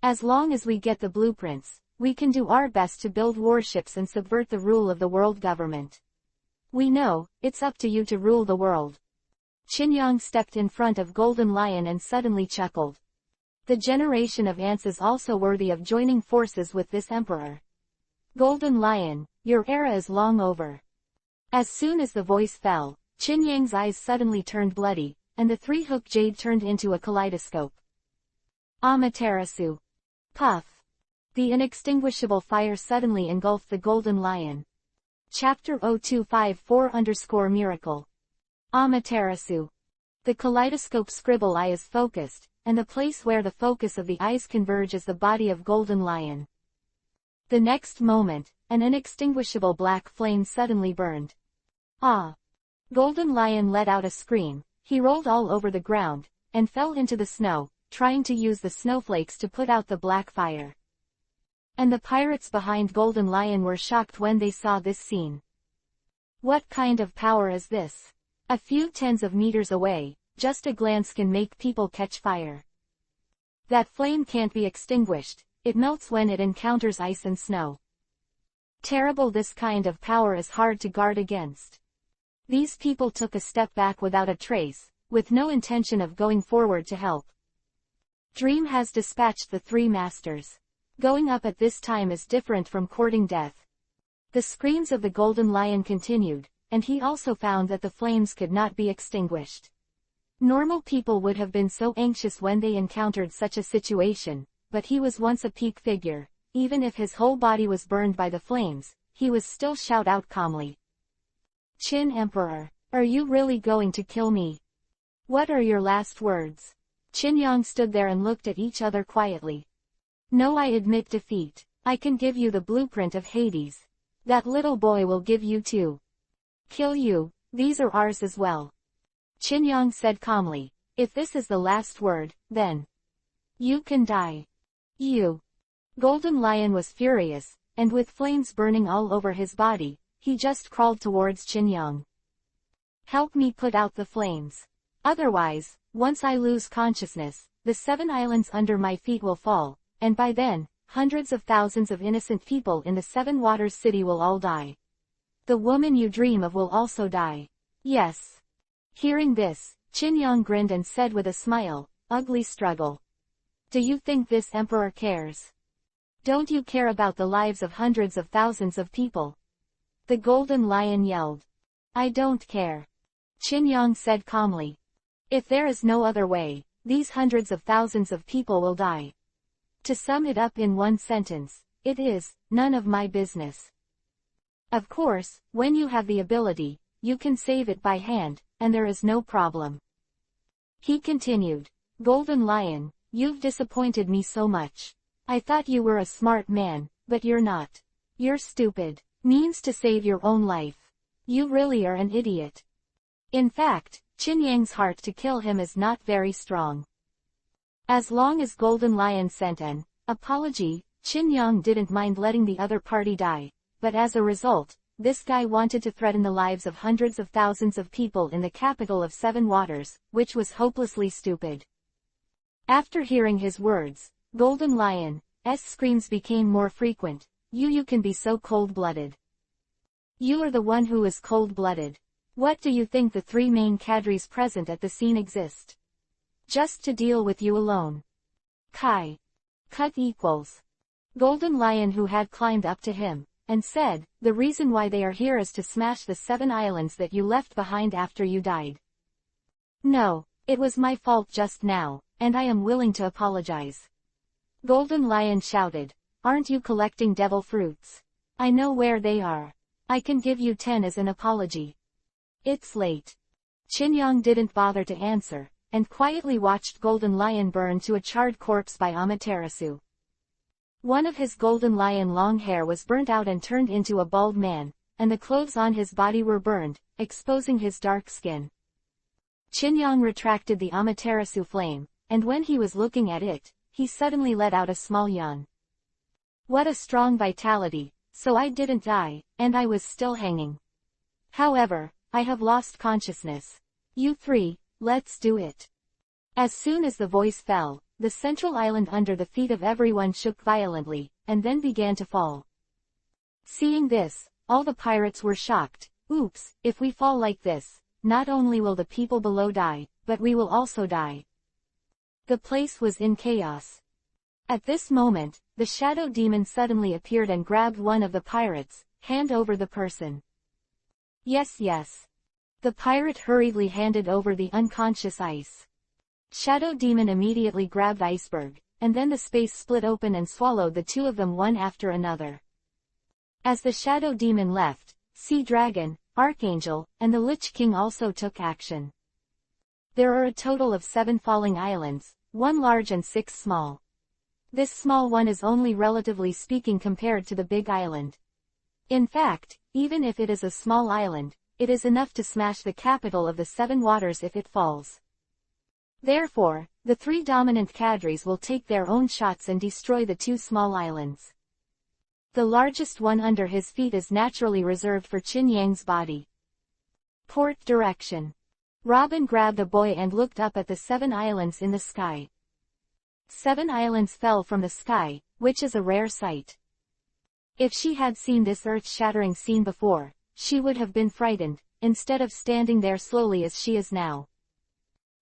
As long as we get the blueprints, we can do our best to build warships and subvert the rule of the world government. We know, it's up to you to rule the world." Qin Yang stepped in front of Golden Lion and suddenly chuckled. "The generation of ants is also worthy of joining forces with this emperor. Golden Lion, your era is long over." As soon as the voice fell, Qin Yang's eyes suddenly turned bloody, and the three-hook jade turned into a kaleidoscope. Amaterasu. Puff. The inextinguishable fire suddenly engulfed the Golden Lion. Chapter 0254_Miracle. Amaterasu. The kaleidoscope scribble eye is focused, and the place where the focus of the eyes converge is the body of Golden Lion. The next moment, an inextinguishable black flame suddenly burned. Ah! Golden Lion let out a scream. He rolled all over the ground, and fell into the snow, trying to use the snowflakes to put out the black fire. And the pirates behind Golden Lion were shocked when they saw this scene. What kind of power is this? A few tens of meters away, just a glance can make people catch fire. That flame can't be extinguished, it melts when it encounters ice and snow. Terrible, this kind of power is hard to guard against. These people took a step back without a trace, with no intention of going forward to help. Dream has dispatched the three masters. Going up at this time is different from courting death. The screams of the Golden Lion continued, and he also found that the flames could not be extinguished. Normal people would have been so anxious when they encountered such a situation, but he was once a peak figure. Even if his whole body was burned by the flames, he was still shout out calmly. "Qin Emperor, are you really going to kill me? What are your last words?" Qin Yang stood there and looked at each other quietly. "No, I admit defeat. I can give you the blueprint of Hades. That little boy will give you too. Kill you, these are ours as well." Qin Yang said calmly, "If this is the last word, then you can die." Golden Lion was furious, and with flames burning all over his body, he just crawled towards Qin Yang. "Help me put out the flames. Otherwise, once I lose consciousness, the 7 islands under my feet will fall, and by then, hundreds of thousands of innocent people in the 7 Waters city will all die. The woman you dream of will also die." "Yes." Hearing this, Qin Yang grinned and said with a smile, "Ugly struggle. Do you think this emperor cares? Don't you care about the lives of hundreds of thousands of people?" The Golden Lion yelled. "I don't care." Qin Yang said calmly. "If there is no other way, these hundreds of thousands of people will die. To sum it up in one sentence, it is none of my business. Of course, when you have the ability, you can save it by hand, and there is no problem." He continued, "Golden Lion, you've disappointed me so much. I thought you were a smart man, but you're not. You're stupid. Means to save your own life. You really are an idiot." In fact, Qin Yang's heart to kill him is not very strong. As long as Golden Lion sent an apology, Qin Yang didn't mind letting the other party die, but as a result, this guy wanted to threaten the lives of hundreds of thousands of people in the capital of 7 Waters, which was hopelessly stupid. After hearing his words, Golden Lion's screams became more frequent. You can be so cold-blooded. You are the one who is cold-blooded. What do you think the 3 main cadres present at the scene exist? Just to deal with you alone. Kai. Cut equals. Golden Lion who had climbed up to him, and said, "The reason why they are here is to smash the 7 islands that you left behind after you died. No, it was my fault just now, and I am willing to apologize." Golden Lion shouted, "Aren't you collecting devil fruits? I know where they are. I can give you 10 as an apology." "It's late." Qin Yang didn't bother to answer, and quietly watched Golden Lion burn to a charred corpse by Amaterasu. One of his golden lion long hair was burnt out and turned into a bald man, and the clothes on his body were burned, exposing his dark skin. Chinyang retracted the Amaterasu flame, and when he was looking at it, he suddenly let out a small yawn. What a strong vitality, so I didn't die, and I was still hanging. However, I have lost consciousness. You three, let's do it. As soon as the voice fell, the central island under the feet of everyone shook violently, and then began to fall. Seeing this, all the pirates were shocked. Oops, if we fall like this, not only will the people below die, but we will also die. The place was in chaos. At this moment, the shadow demon suddenly appeared and grabbed one of the pirates, hand over the person. Yes, yes. The pirate hurriedly handed over the unconscious ice. Shadow demon immediately grabbed Iceberg, and then the space split open and swallowed the two of them one after another. As the shadow demon left, Sea Dragon, Archangel, and the Lich King also took action. There are a total of 7 falling islands, 1 large and 6 small. This small one is only relatively speaking compared to the big island. In fact, even if it is a small island, it is enough to smash the capital of the 7 waters if it falls. Therefore, the 3 dominant cadres will take their own shots and destroy the 2 small islands. The largest one under his feet is naturally reserved for Chinyang's body. Port direction. Robin grabbed a buoy and looked up at the 7 islands in the sky. 7 islands fell from the sky, which is a rare sight. If she had seen this earth-shattering scene before, she would have been frightened, instead of standing there slowly as she is now.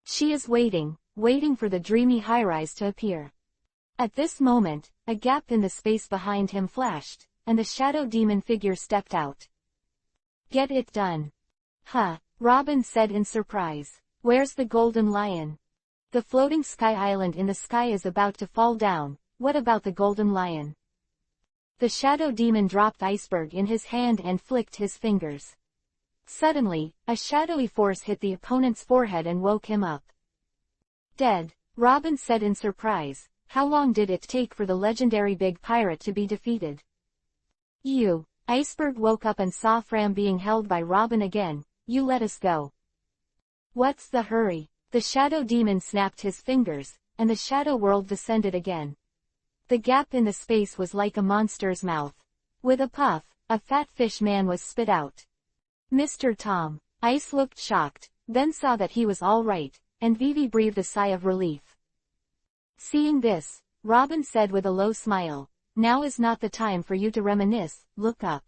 She is waiting for the dreamy high-rise to appear. At this moment, a gap in the space behind him flashed, and the shadow demon figure stepped out. Get it done. Huh, Robin said in surprise. Where's the golden lion? The floating sky island in the sky is about to fall down, what about the golden lion? The shadow demon dropped Iceberg in his hand and flicked his fingers. Suddenly, a shadowy force hit the opponent's forehead and woke him up. Dead, Robin said in surprise. How long did it take for the legendary big pirate to be defeated? You. Iceberg woke up and saw Fram being held by Robin again. You let us go. What's the hurry? The shadow demon snapped his fingers, and the shadow world descended again. The gap in the space was like a monster's mouth. With a puff, a fat fish man was spit out. Mr. Tom. Ice looked shocked, then saw that he was all right, and Vivi breathed a sigh of relief. Seeing this, Robin said with a low smile, now is not the time for you to reminisce, look up.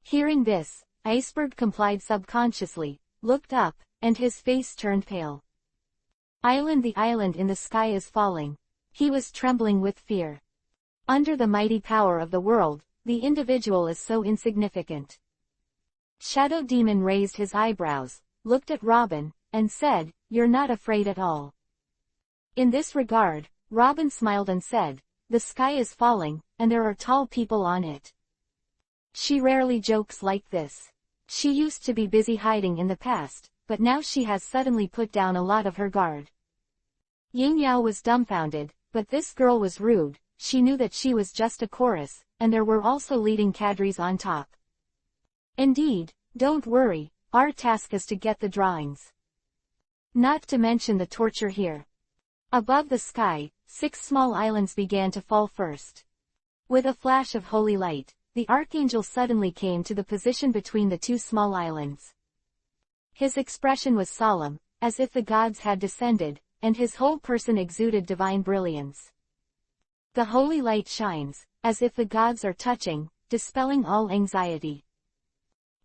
Hearing this, Iceberg complied subconsciously, looked up, and his face turned pale. The island in the sky is falling. He was trembling with fear. Under the mighty power of the world, the individual is so insignificant. Shadow Demon raised his eyebrows, looked at Robin, and said, you're not afraid at all. In this regard, Robin smiled and said, the sky is falling, and there are tall people on it. She rarely jokes like this. She used to be busy hiding in the past, but now she has suddenly put down a lot of her guard. Yin Yao was dumbfounded, but this girl was rude. She knew that she was just a chorus, and there were also leading cadres on top. Indeed, don't worry, our task is to get the drawings. Not to mention the torture here. Above the sky, 6 small islands began to fall first. With a flash of holy light, the archangel suddenly came to the position between the 2 small islands. His expression was solemn, as if the gods had descended, and his whole person exuded divine brilliance. The holy light shines, as if the gods are touching, dispelling all anxiety.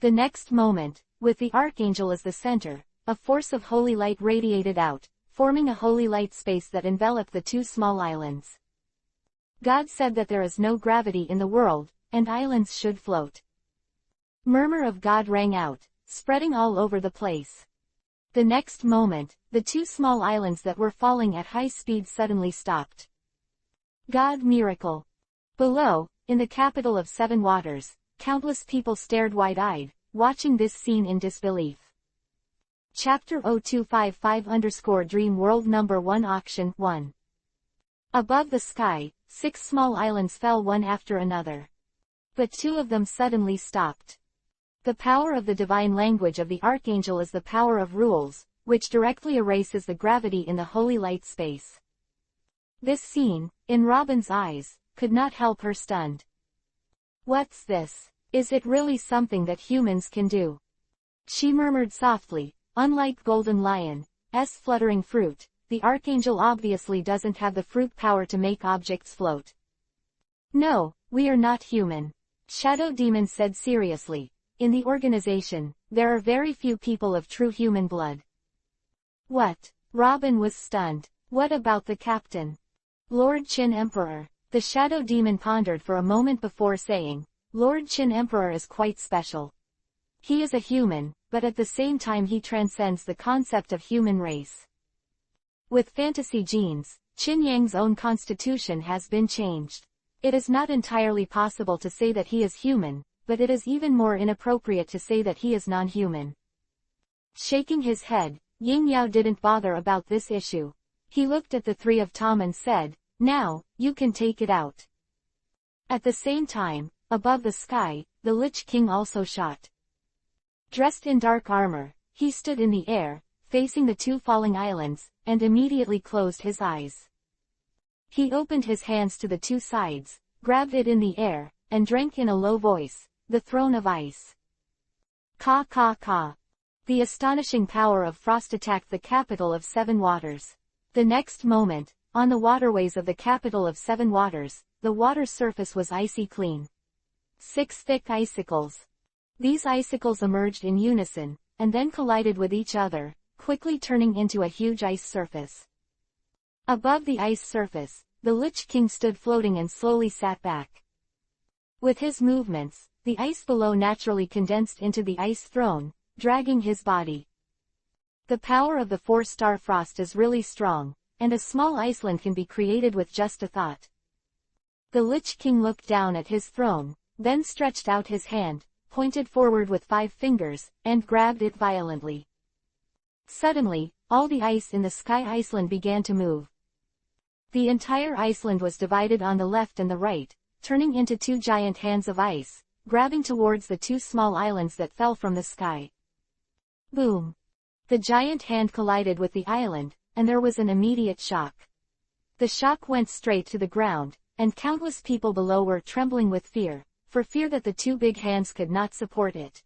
The next moment, with the archangel as the center, a force of holy light radiated out, forming a holy light space that enveloped the 2 small islands. God said that there is no gravity in the world, and islands should float. Murmur of God rang out, spreading all over the place. The next moment, the 2 small islands that were falling at high speed suddenly stopped. God miracle. Below, in the capital of 7 waters, countless people stared wide-eyed, watching this scene in disbelief. Chapter 0255_Dream World Number 1 Auction 1. Above the sky, 6 small islands fell one after another. But 2 of them suddenly stopped. The power of the divine language of the archangel is the power of rules, which directly erases the gravity in the holy light space. This scene, in Robin's eyes, could not help her stunned. "What's this? Is it really something that humans can do?" she murmured softly. "Unlike Golden Lion's fluttering fruit, the archangel obviously doesn't have the fruit power to make objects float." "No, we are not human," Shadow Demon said seriously. "In the organization, there are very few people of true human blood." "What?" Robin was stunned. "What about the captain? Lord Chin Emperor?" The Shadow Demon pondered for a moment before saying, "Lord Chin Emperor is quite special. He is a human, but at the same time he transcends the concept of human race. With fantasy genes, Qin Yang's own constitution has been changed. It is not entirely possible to say that he is human, but it is even more inappropriate to say that he is non-human." Shaking his head, Ying Yao didn't bother about this issue. He looked at the 3 of Tom and said, "Now, you can take it out." At the same time, above the sky, the Lich King also shot. Dressed in dark armor, he stood in the air, facing the 2 falling islands, and immediately closed his eyes. He opened his hands to the 2 sides, grabbed it in the air, and drank in a low voice, "The Throne of Ice." Ka ka ka. The astonishing power of frost attacked the capital of 7 waters. The next moment, on the waterways of the capital of 7 waters, the water surface was icy clean. 6 thick icicles. These icicles emerged in unison, and then collided with each other, quickly turning into a huge ice surface. Above the ice surface, the Lich King stood floating and slowly sat back. With his movements, the ice below naturally condensed into the ice throne, dragging his body. The power of the 4-star frost is really strong, and a small Iceland can be created with just a thought. The Lich King looked down at his throne, then stretched out his hand, pointed forward with 5 fingers, and grabbed it violently. Suddenly, all the ice in the sky Iceland began to move. The entire Iceland was divided on the left and the right, turning into 2 giant hands of ice, grabbing towards the 2 small islands that fell from the sky. Boom! The giant hand collided with the island, and there was an immediate shock. The shock went straight to the ground, and countless people below were trembling with fear, for fear that the 2 big hands could not support it.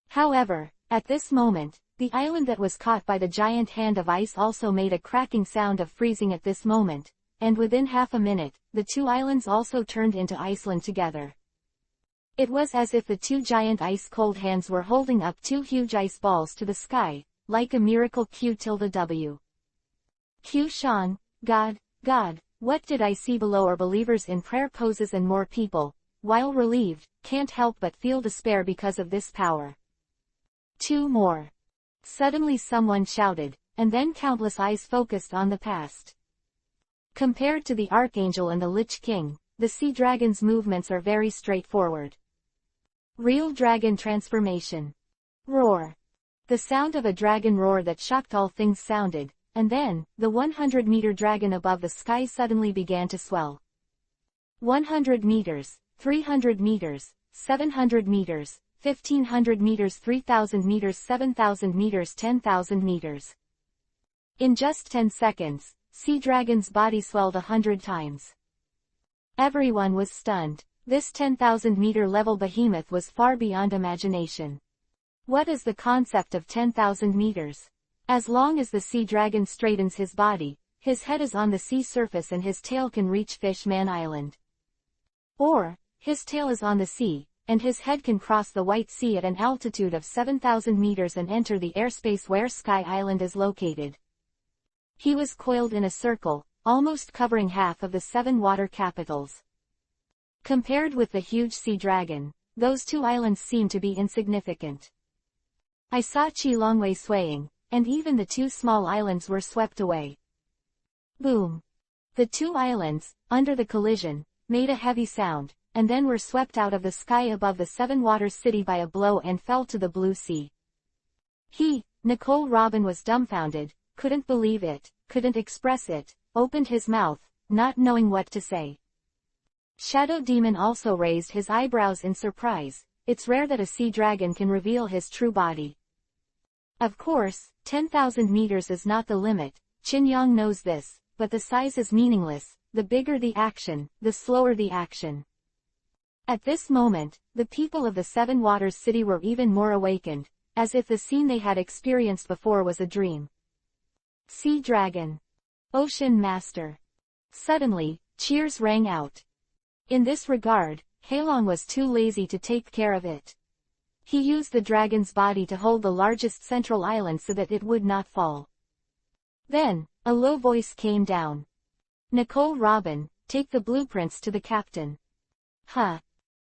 However, at this moment, the island that was caught by the giant hand of ice also made a cracking sound of freezing at this moment, and within half a minute, the 2 islands also turned into Iceland together. It was as if the 2 giant ice-cold hands were holding up 2 huge ice balls to the sky, like a miracle Q-W. Q Sean, God, what did I see below? Are believers in prayer poses and more people, while relieved, can't help but feel despair because of this power. 2 more. Suddenly someone shouted, and then countless eyes focused on the past. Compared to the Archangel and the Lich King, the Sea Dragon's movements are very straightforward. Real dragon transformation. Roar. The sound of a dragon roar that shocked all things sounded, and then, the 100-meter dragon above the sky suddenly began to swell. 100 meters, 300 meters, 700 meters, 1500 meters, 3000 meters, 7000 meters, 10,000 meters. In just 10 seconds, Sea Dragon's body swelled 100 times. Everyone was stunned. This 10,000-meter level behemoth was far beyond imagination. What is the concept of 10,000 meters? As long as the Sea Dragon straightens his body, his head is on the sea surface and his tail can reach Fishman Island. Or, his tail is on the sea, and his head can cross the White Sea at an altitude of 7,000 meters and enter the airspace where Sky Island is located. He was coiled in a circle, almost covering half of the 7 water capitals. Compared with the huge sea dragon, those 2 islands seem to be insignificant. I saw Chi Longwei swaying, and even the 2 small islands were swept away. Boom! The 2 islands, under the collision, made a heavy sound, and then were swept out of the sky above the 7 waters city by a blow and fell to the blue sea. Nicole Robin was dumbfounded, couldn't believe it, couldn't express it, opened his mouth, not knowing what to say. Shadow Demon also raised his eyebrows in surprise. It's rare that a sea dragon can reveal his true body. Of course, 10,000 meters is not the limit. Qin Yang knows this, but the size is meaningless. The bigger the action, the slower the action. At this moment, the people of the Seven Waters City were even more awakened, as if the scene they had experienced before was a dream. Sea Dragon. Ocean Master. Suddenly, cheers rang out. In this regard, Heilong was too lazy to take care of it. He used the dragon's body to hold the largest central island so that it would not fall. Then, a low voice came down. Nicole Robin, take the blueprints to the captain. Huh.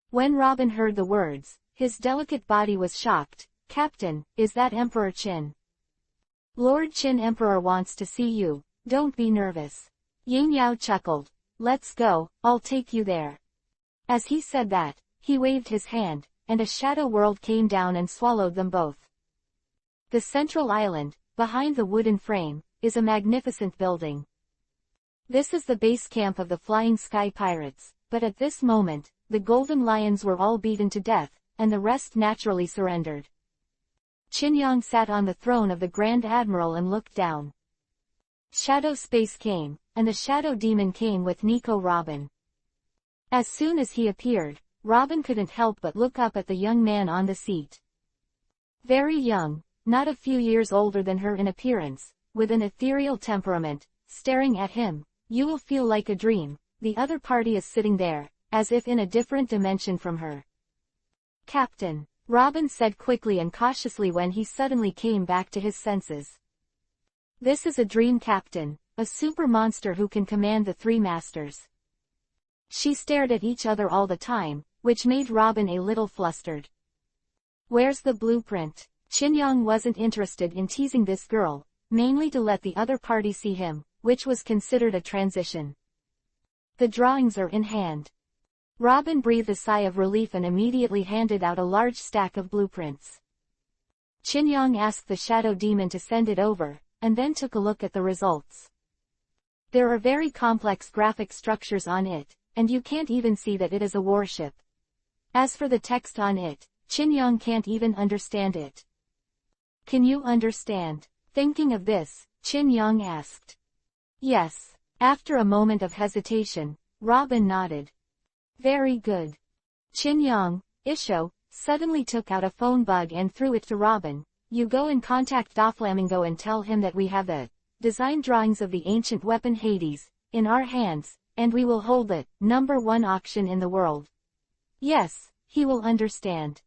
When Robin heard the words, his delicate body was shocked. Captain, is that Emperor Qin? Lord Qin Emperor wants to see you, don't be nervous. Ying Yao chuckled. Let's go, I'll take you there. As he said that, he waved his hand, and a shadow world came down and swallowed them both. The central island, behind the wooden frame, is a magnificent building. This is the base camp of the Flying Sky Pirates, but at this moment, the Golden Lions were all beaten to death, and the rest naturally surrendered. Qin Yang sat on the throne of the Grand Admiral and looked down. Shadow Space came, and the Shadow Demon came with Nico Robin. As soon as he appeared, Robin couldn't help but look up at the young man on the seat. Very young, not a few years older than her in appearance, with an ethereal temperament, staring at him. You will feel like a dream. The other party is sitting there, as if in a different dimension from her. Captain, Robin said quickly and cautiously when he suddenly came back to his senses. This is a dream captain, a super monster who can command the three masters. She stared at each other all the time, which made Robin a little flustered. Where's the blueprint? Qin Yang wasn't interested in teasing this girl, mainly to let the other party see him, which was considered a transition. The drawings are in hand. Robin breathed a sigh of relief and immediately handed out a large stack of blueprints. Qin Yang asked the Shadow Demon to send it over, and then took a look at the results. There are very complex graphic structures on it, and you can't even see that it is a warship. As for the text on it, Qin Yang can't even understand it. Can you understand? Thinking of this, Qin Yang asked. Yes. After a moment of hesitation, Robin nodded. Very good. Qin Yang, Isho, suddenly took out a phone bug and threw it to Robin. You go and contact Doflamingo and tell him that we have the design drawings of the ancient weapon Hades in our hands, and we will hold the #1 auction in the world. Yes, he will understand.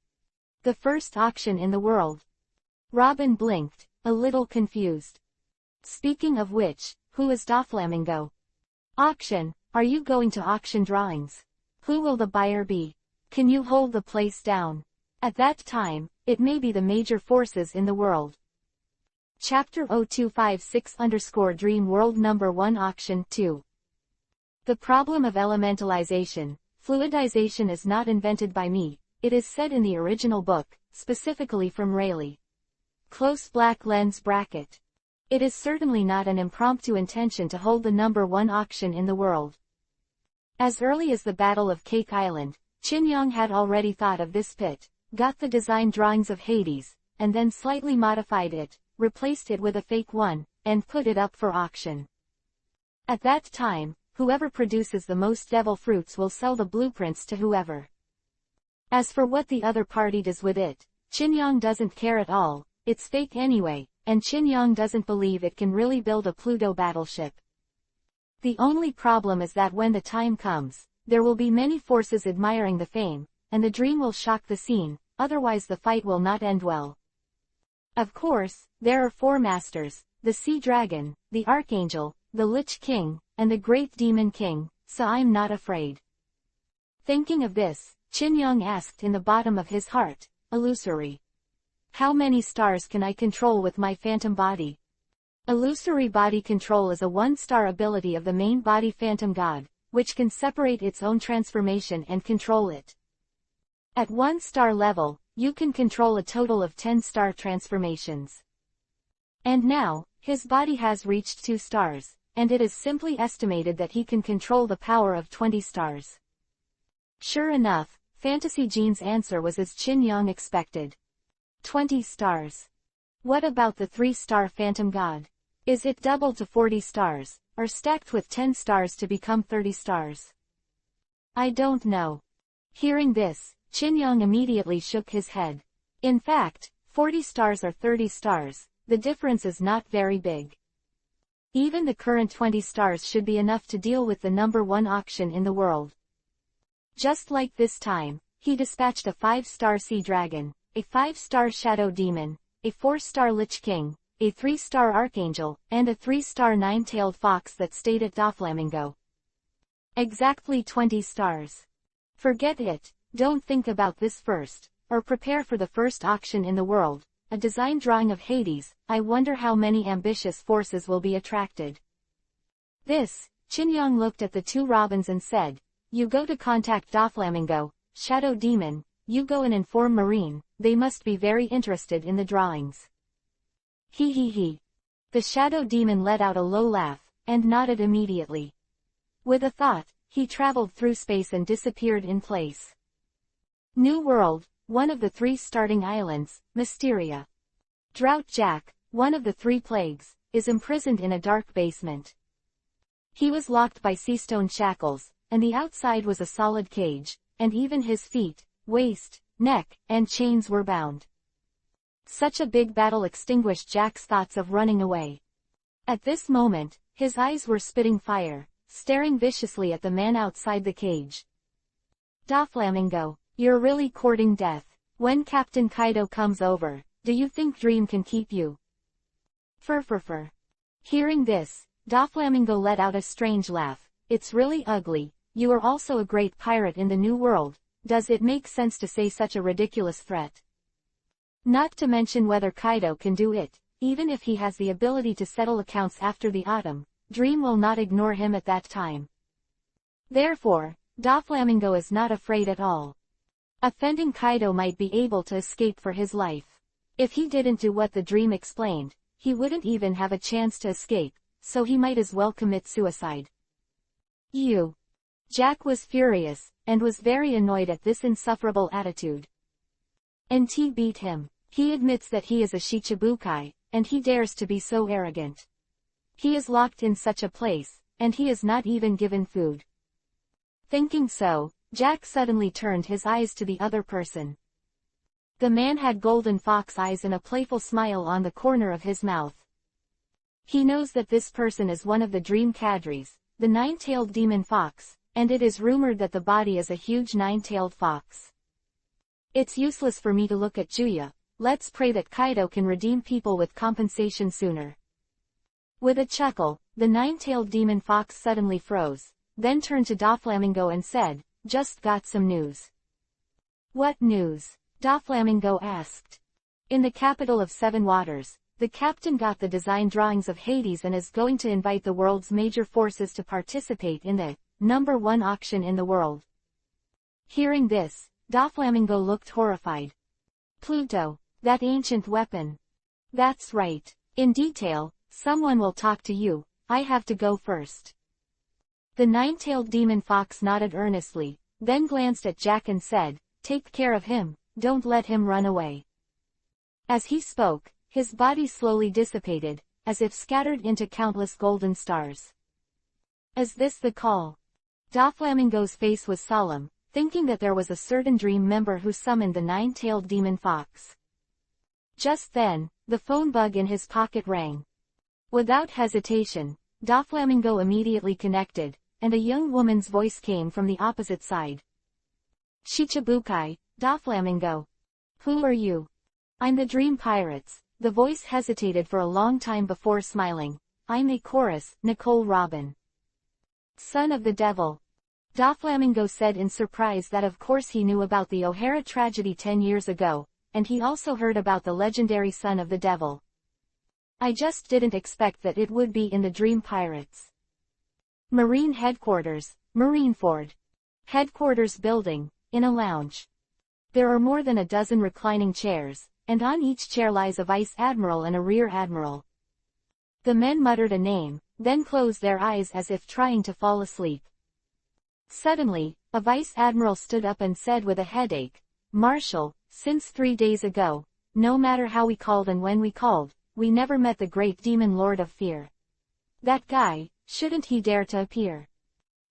The first auction in the world. Robin blinked, a little confused. Speaking of which, who is Doflamingo? Auction, are you going to auction drawings? Who will the buyer be? Can you hold the place down? At that time, it may be the major forces in the world. Chapter 0256_Dream World #1 Auction 2. The problem of elementalization, fluidization is not invented by me, it is said in the original book, specifically from Rayleigh. Close black lens bracket. It is certainly not an impromptu intention to hold the #1 auction in the world. As early as the Battle of Cake Island, Qin Yang had already thought of this pit, got the design drawings of Hades, and then slightly modified it, replaced it with a fake one, and put it up for auction. At that time, whoever produces the most devil fruits will sell the blueprints to whoever. As for what the other party does with it, Qin Yang doesn't care at all, it's fake anyway, and Qin Yang doesn't believe it can really build a Pluto battleship. The only problem is that when the time comes, there will be many forces admiring the fame, and the dream will shock the scene, otherwise the fight will not end well. Of course, there are 4 masters, the Sea Dragon, the Archangel, the Lich King, and the Great Demon King, so I'm not afraid. Thinking of this, Qin Yang asked in the bottom of his heart, illusory. How many stars can I control with my phantom body? Illusory body control is a 1-star ability of the main body Phantom God, which can separate its own transformation and control it. At 1-star level, you can control a total of 10-star transformations. And now, his body has reached 2 stars, and it is simply estimated that he can control the power of 20 stars. Sure enough, Fantasy Jean's answer was as Chin Yang expected. 20 stars. What about the 3-star Phantom God? Is it doubled to 40 stars, or stacked with 10 stars to become 30 stars? I don't know. Hearing this, Chin Yang immediately shook his head. In fact, 40 stars or 30 stars, the difference is not very big. Even the current 20 stars should be enough to deal with the #1 auction in the world. Just like this time, he dispatched a 5-star Sea Dragon, a 5-star Shadow Demon, a 4-star Lich King, a 3-star Archangel, and a 3-star 9-tailed fox that stayed at Doflamingo. Exactly 20 stars. Forget it, don't think about this first, or prepare for the first auction in the world, a design drawing of Hades. I wonder how many ambitious forces will be attracted. This, Chin Yang looked at the 2 robins and said, you go to contact Doflamingo, Shadow Demon, you go and inform Marine, they must be very interested in the drawings. He. The Shadow Demon let out a low laugh, and nodded immediately. With a thought, he traveled through space and disappeared in place. New World, one of the 3 starting islands, Mysteria. Drought Jack, one of the 3 plagues, is imprisoned in a dark basement. He was locked by seastone shackles, and the outside was a solid cage, and even his feet, waist, neck, and chains were bound. Such a big battle extinguished Jack's thoughts of running away. At this moment, his eyes were spitting fire, staring viciously at the man outside the cage. Doflamingo, you're really courting death. When Captain Kaido comes over, do you think Dream can keep you? Fur. Hearing this, Doflamingo let out a strange laugh. It's really ugly. You are also a great pirate in the New World. Does it make sense to say such a ridiculous threat? Not to mention whether Kaido can do it, even if he has the ability to settle accounts after the autumn, Dream will not ignore him at that time. Therefore, Doflamingo is not afraid at all. Offending Kaido might be able to escape for his life. If he didn't do what the Dream explained, he wouldn't even have a chance to escape, so he might as well commit suicide. Jack was furious, and was very annoyed at this insufferable attitude. NT beat him. He admits that he is a Shichibukai, and he dares to be so arrogant. He is locked in such a place, and he is not even given food. Thinking so, Jack suddenly turned his eyes to the other person. The man had golden fox eyes and a playful smile on the corner of his mouth. He knows that this person is one of the Dream Cadres, the 9-tailed demon fox, and it is rumored that the body is a huge 9-tailed fox. It's useless for me to look at Juya. Let's pray that Kaido can redeem people with compensation sooner. With a chuckle, the 9-tailed demon fox suddenly froze, then turned to Doflamingo and said, just got some news. What news? Doflamingo asked. In the capital of 7 Waters, the captain got the design drawings of Hades and is going to invite the world's major forces to participate in the #1 auction in the world. Hearing this, Doflamingo looked horrified. Pluto, that ancient weapon. That's right. In detail, someone will talk to you. I have to go first. The 9-tailed demon fox nodded earnestly, then glanced at Jack and said, take care of him, don't let him run away. As he spoke, his body slowly dissipated, as if scattered into countless golden stars. Is this the call? Doflamingo's face was solemn, thinking that there was a certain Dream member who summoned the 9-tailed demon fox. Just then, the phone bug in his pocket rang. Without hesitation, Doflamingo immediately connected, and a young woman's voice came from the opposite side. Shichibukai, Doflamingo. Who are you? I'm the Dream Pirates. The voice hesitated for a long time before smiling. I'm a chorus, Nicole Robin. Son of the devil. Doflamingo said in surprise that of course he knew about the O'Hara tragedy 10 years ago, and he also heard about the legendary son of the devil. I just didn't expect that it would be in the Dream Pirates. Marine Headquarters, Marineford. Headquarters building, in a lounge. There are more than a dozen reclining chairs, and on each chair lies a vice admiral and a rear admiral. The men muttered a name, then close their eyes as if trying to fall asleep. Suddenly, a vice admiral stood up and said with a headache, "Marshal, since 3 days ago, no matter how we called and when we called, we never met the great demon lord of fear. That guy, shouldn't he dare to appear?"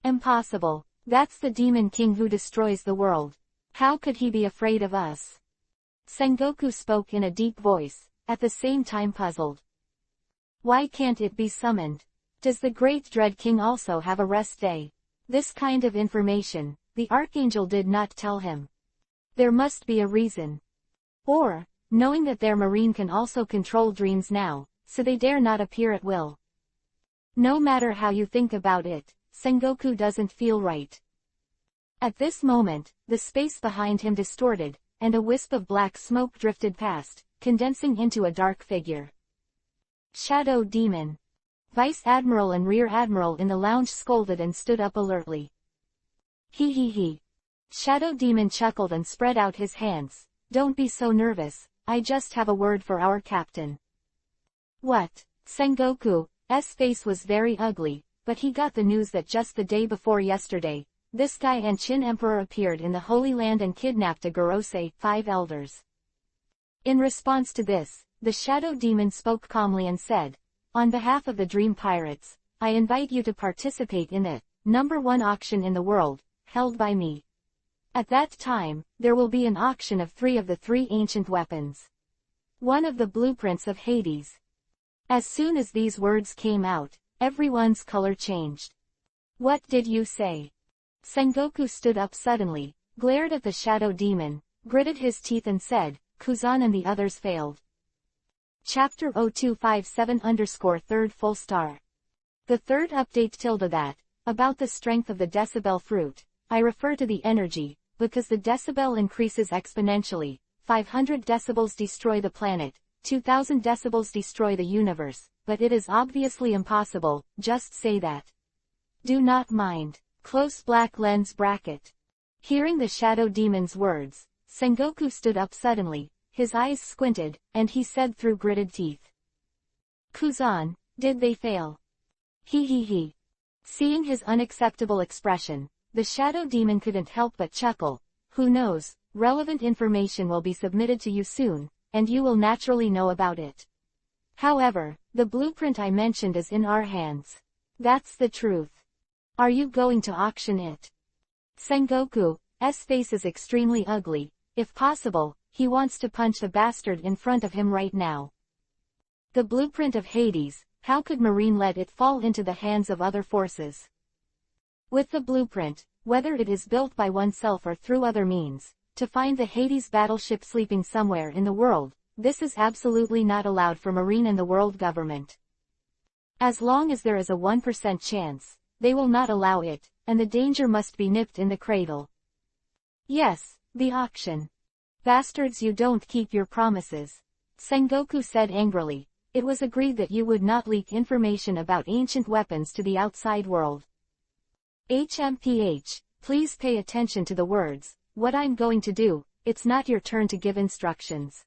"Impossible. That's the demon king who destroys the world. How could he be afraid of us?" Sengoku spoke in a deep voice, at the same time puzzled. "Why can't it be summoned? Does the great dread king also have a rest day?" This kind of information, the archangel did not tell him. There must be a reason. Or, knowing that their marine can also control dreams now, so they dare not appear at will. No matter how you think about it, Sengoku doesn't feel right. At this moment, the space behind him distorted, and a wisp of black smoke drifted past, condensing into a dark figure. Shadow Demon. Vice Admiral and Rear Admiral in the lounge scolded and stood up alertly. "He he he." Shadow Demon chuckled and spread out his hands. "Don't be so nervous, I just have a word for our captain." "What?" Sengoku's face was very ugly, but he got the news that just the day before yesterday, this guy and Qin Emperor appeared in the Holy Land and kidnapped a Gorosei, 5 elders. In response to this, the Shadow Demon spoke calmly and said, "On behalf of the Dream Pirates, I invite you to participate in the #1 auction in the world, held by me. At that time, there will be an auction of 3 of the 3 ancient weapons. One of the blueprints of Hades." As soon as these words came out, everyone's color changed. "What did you say?" Sengoku stood up suddenly, glared at the Shadow Demon, gritted his teeth and said, "Kuzan and the others failed." Chapter 0257_3rd full star. The third update that, about the strength of the decibel fruit, I refer to the energy, because the decibel increases exponentially. 500 decibels destroy the planet, 2000 decibels destroy the universe, but it is obviously impossible, just say that. Do not mind. Close black lens bracket. Hearing the Shadow Demon's words, Sengoku stood up suddenly, his eyes squinted, and he said through gritted teeth. "Kuzan, did they fail?" He he he. Seeing his unacceptable expression, the Shadow Demon couldn't help but chuckle. "Who knows, relevant information will be submitted to you soon, and you will naturally know about it. However, the blueprint I mentioned is in our hands. That's the truth. Are you going to auction it?" Sengoku's face is extremely ugly. If possible, he wants to punch the bastard in front of him right now. The blueprint of Hades, how could Marine let it fall into the hands of other forces? With the blueprint, whether it is built by oneself or through other means, to find the Hades battleship sleeping somewhere in the world, this is absolutely not allowed for Marine and the world government. As long as there is a 1% chance, they will not allow it, and the danger must be nipped in the cradle. Yes, the auction. Bastards, you don't keep your promises. Sengoku said angrily. It was agreed that you would not leak information about ancient weapons to the outside world. HMPH, please pay attention to the words. What I'm going to do, it's not your turn to give instructions.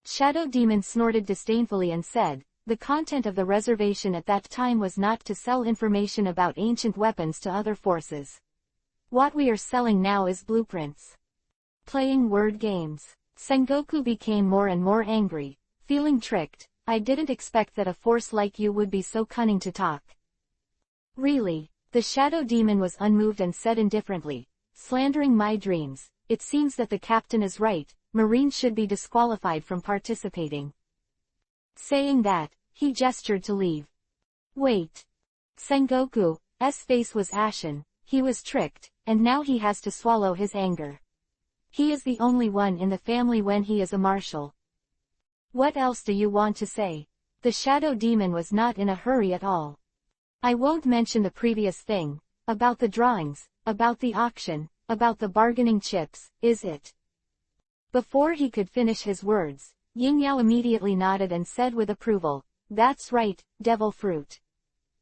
Shadow Demon snorted disdainfully and said, the content of the reservation at that time was not to sell information about ancient weapons to other forces. What we are selling now is blueprints. Playing word games. Sengoku became more and more angry, feeling tricked. I didn't expect that a force like you would be so cunning to talk. Really? The Shadow Demon was unmoved and said indifferently, slandering my dreams. It seems that the captain is right, Marines should be disqualified from participating. Saying that, he gestured to leave. Wait. Sengoku's face was ashen. He was tricked, and now he has to swallow his anger. He is the only one in the family when he is a marshal. What else do you want to say? The Shadow Demon was not in a hurry at all. I won't mention the previous thing, about the drawings, about the auction, about the bargaining chips, is it? Before he could finish his words, Yingyao immediately nodded and said with approval, that's right, devil fruit.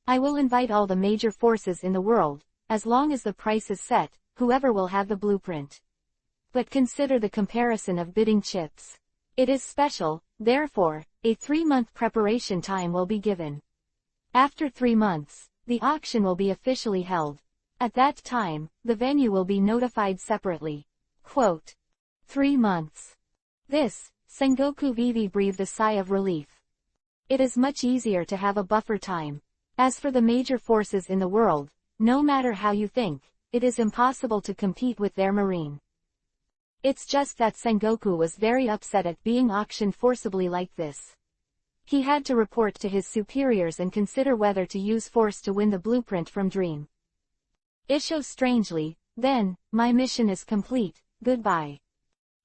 I will invite all the major forces in the world, as long as the price is set, whoever will have the blueprint. But consider the comparison of bidding chips. It is special, therefore, a 3-month preparation time will be given. After 3 months, the auction will be officially held. At that time, the venue will be notified separately. Quote. 3 months. This, Sengoku Vivi breathed a sigh of relief. It is much easier to have a buffer time. As for the major forces in the world, no matter how you think, it is impossible to compete with their marine. It's just that Sengoku was very upset at being auctioned forcibly like this. He had to report to his superiors and consider whether to use force to win the blueprint from Dream. Isho strangely, then, my mission is complete, goodbye.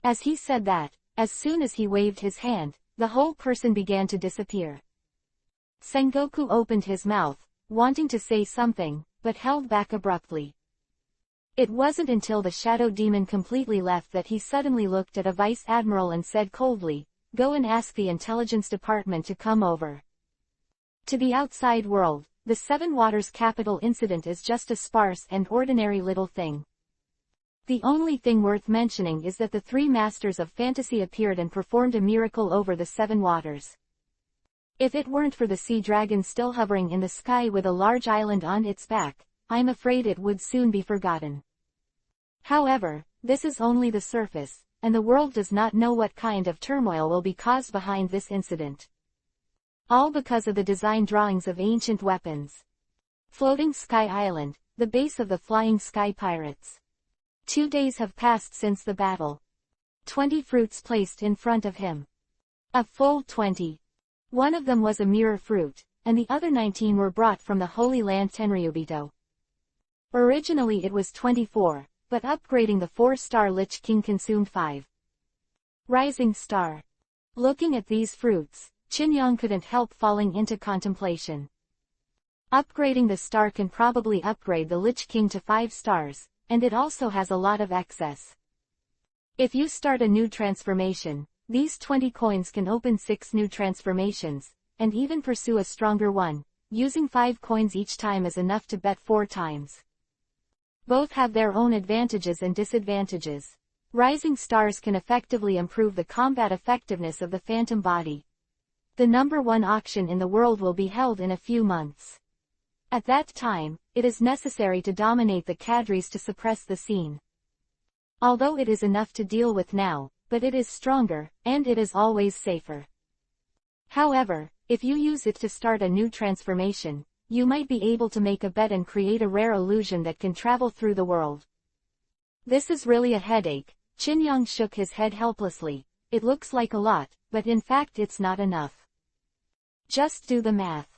As he said that, as soon as he waved his hand, the whole person began to disappear. Sengoku opened his mouth, wanting to say something, but held back abruptly. It wasn't until the shadow demon completely left that he suddenly looked at a vice admiral and said coldly, "Go and ask the intelligence department to come over." To the outside world, the Seven Waters Capital incident is just a sparse and ordinary little thing. The only thing worth mentioning is that the 3 masters of fantasy appeared and performed a miracle over the 7 waters. If it weren't for the sea dragon still hovering in the sky with a large island on its back, I'm afraid it would soon be forgotten. However, this is only the surface, and the world does not know what kind of turmoil will be caused behind this incident. All because of the design drawings of ancient weapons. Floating Sky Island, the base of the Flying Sky Pirates. 2 days have passed since the battle. 20 fruits placed in front of him. A full 20. One of them was a mirror fruit, and the other 19 were brought from the Holy Land Tenryubito. Originally it was 24, but upgrading the 4-star Lich King consumed 5. Rising Star. Looking at these fruits, Chinyong couldn't help falling into contemplation. Upgrading the star can probably upgrade the Lich King to 5 stars, and it also has a lot of excess. If you start a new transformation, these 20 coins can open 6 new transformations, and even pursue a stronger one. Using 5 coins each time is enough to bet 4 times. Both have their own advantages and disadvantages. Rising stars can effectively improve the combat effectiveness of the phantom body. The number 1 auction in the world will be held in a few months. At that time, it is necessary to dominate the cadres to suppress the scene. Although it is enough to deal with now, but it is stronger, and it is always safer. However, if you use it to start a new transformation, you might be able to make a bet and create a rare illusion that can travel through the world. This is really a headache. Chinyong shook his head helplessly. It looks like a lot, but in fact it's not enough. Just do the math.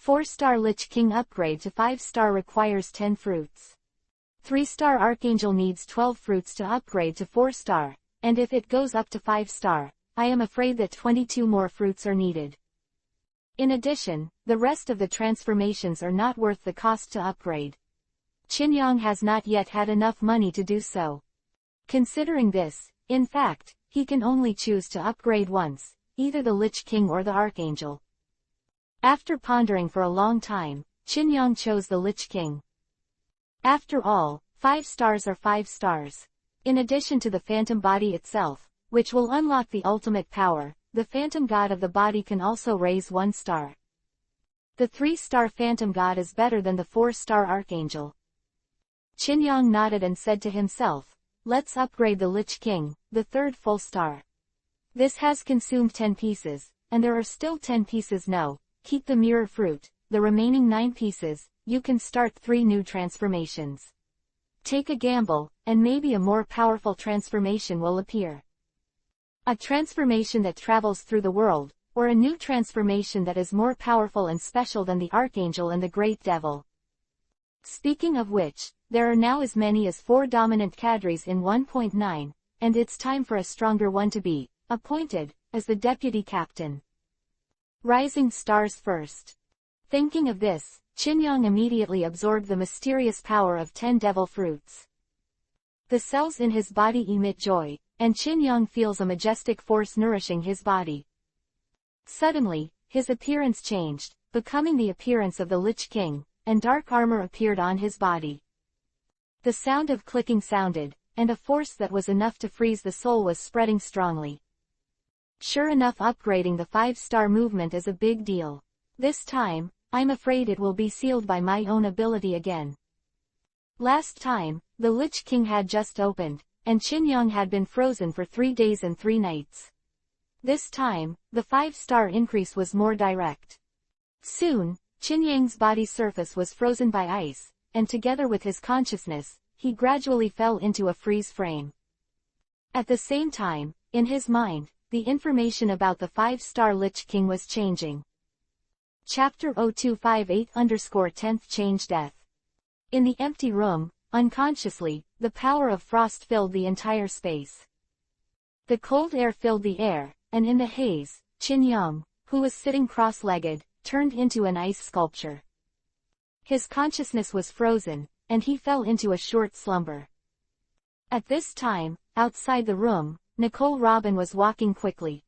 4-star Lich King upgrade to 5-star requires 10 fruits. 3-star Archangel needs 12 fruits to upgrade to 4-star, and if it goes up to 5-star, I am afraid that 22 more fruits are needed. In addition, the rest of the transformations are not worth the cost to upgrade. Chinyong has not yet had enough money to do so. Considering this, in fact, he can only choose to upgrade once, either the Lich King or the Archangel. After pondering for a long time, Chinyong chose the Lich King. After all, 5 stars are 5 stars. In addition to the phantom body itself, which will unlock the ultimate power, the phantom god of the body can also raise 1 star. The 3-star phantom god is better than the 4-star Archangel. Chinyong nodded and said to himself, let's upgrade the Lich King, the 3rd full star. This has consumed 10 pieces, and there are still 10 pieces no. Keep the mirror fruit, the remaining 9 pieces, you can start 3 new transformations. Take a gamble, and maybe a more powerful transformation will appear. A transformation that travels through the world, or a new transformation that is more powerful and special than the Archangel and the Great Devil. Speaking of which, there are now as many as 4 dominant cadres in 1.9, and it's time for a stronger one to be appointed as the deputy captain. Rising stars first. Thinking of this, Chinyong immediately absorbed the mysterious power of 10 devil fruits. The cells in his body emit joy, and Chinyong feels a majestic force nourishing his body. Suddenly, his appearance changed, becoming the appearance of the Lich King, and dark armor appeared on his body. The sound of clicking sounded, and a force that was enough to freeze the soul was spreading strongly. Sure enough, upgrading the 5-star movement is a big deal. This time, I'm afraid it will be sealed by my own ability again. Last time, the Lich King had just opened, and Qin had been frozen for 3 days and 3 nights. This time, the 5-star increase was more direct. Soon, Qin body's surface was frozen by ice, and together with his consciousness, he gradually fell into a freeze frame. At the same time, in his mind, the information about the 5-star Lich King was changing. Chapter 0258_10th Change Death. In the empty room, unconsciously, the power of frost filled the entire space. The cold air filled the air, and in the haze, Qin, who was sitting cross-legged, turned into an ice sculpture. His consciousness was frozen, and he fell into a short slumber. At this time, outside the room, Nicole Robin was walking quickly.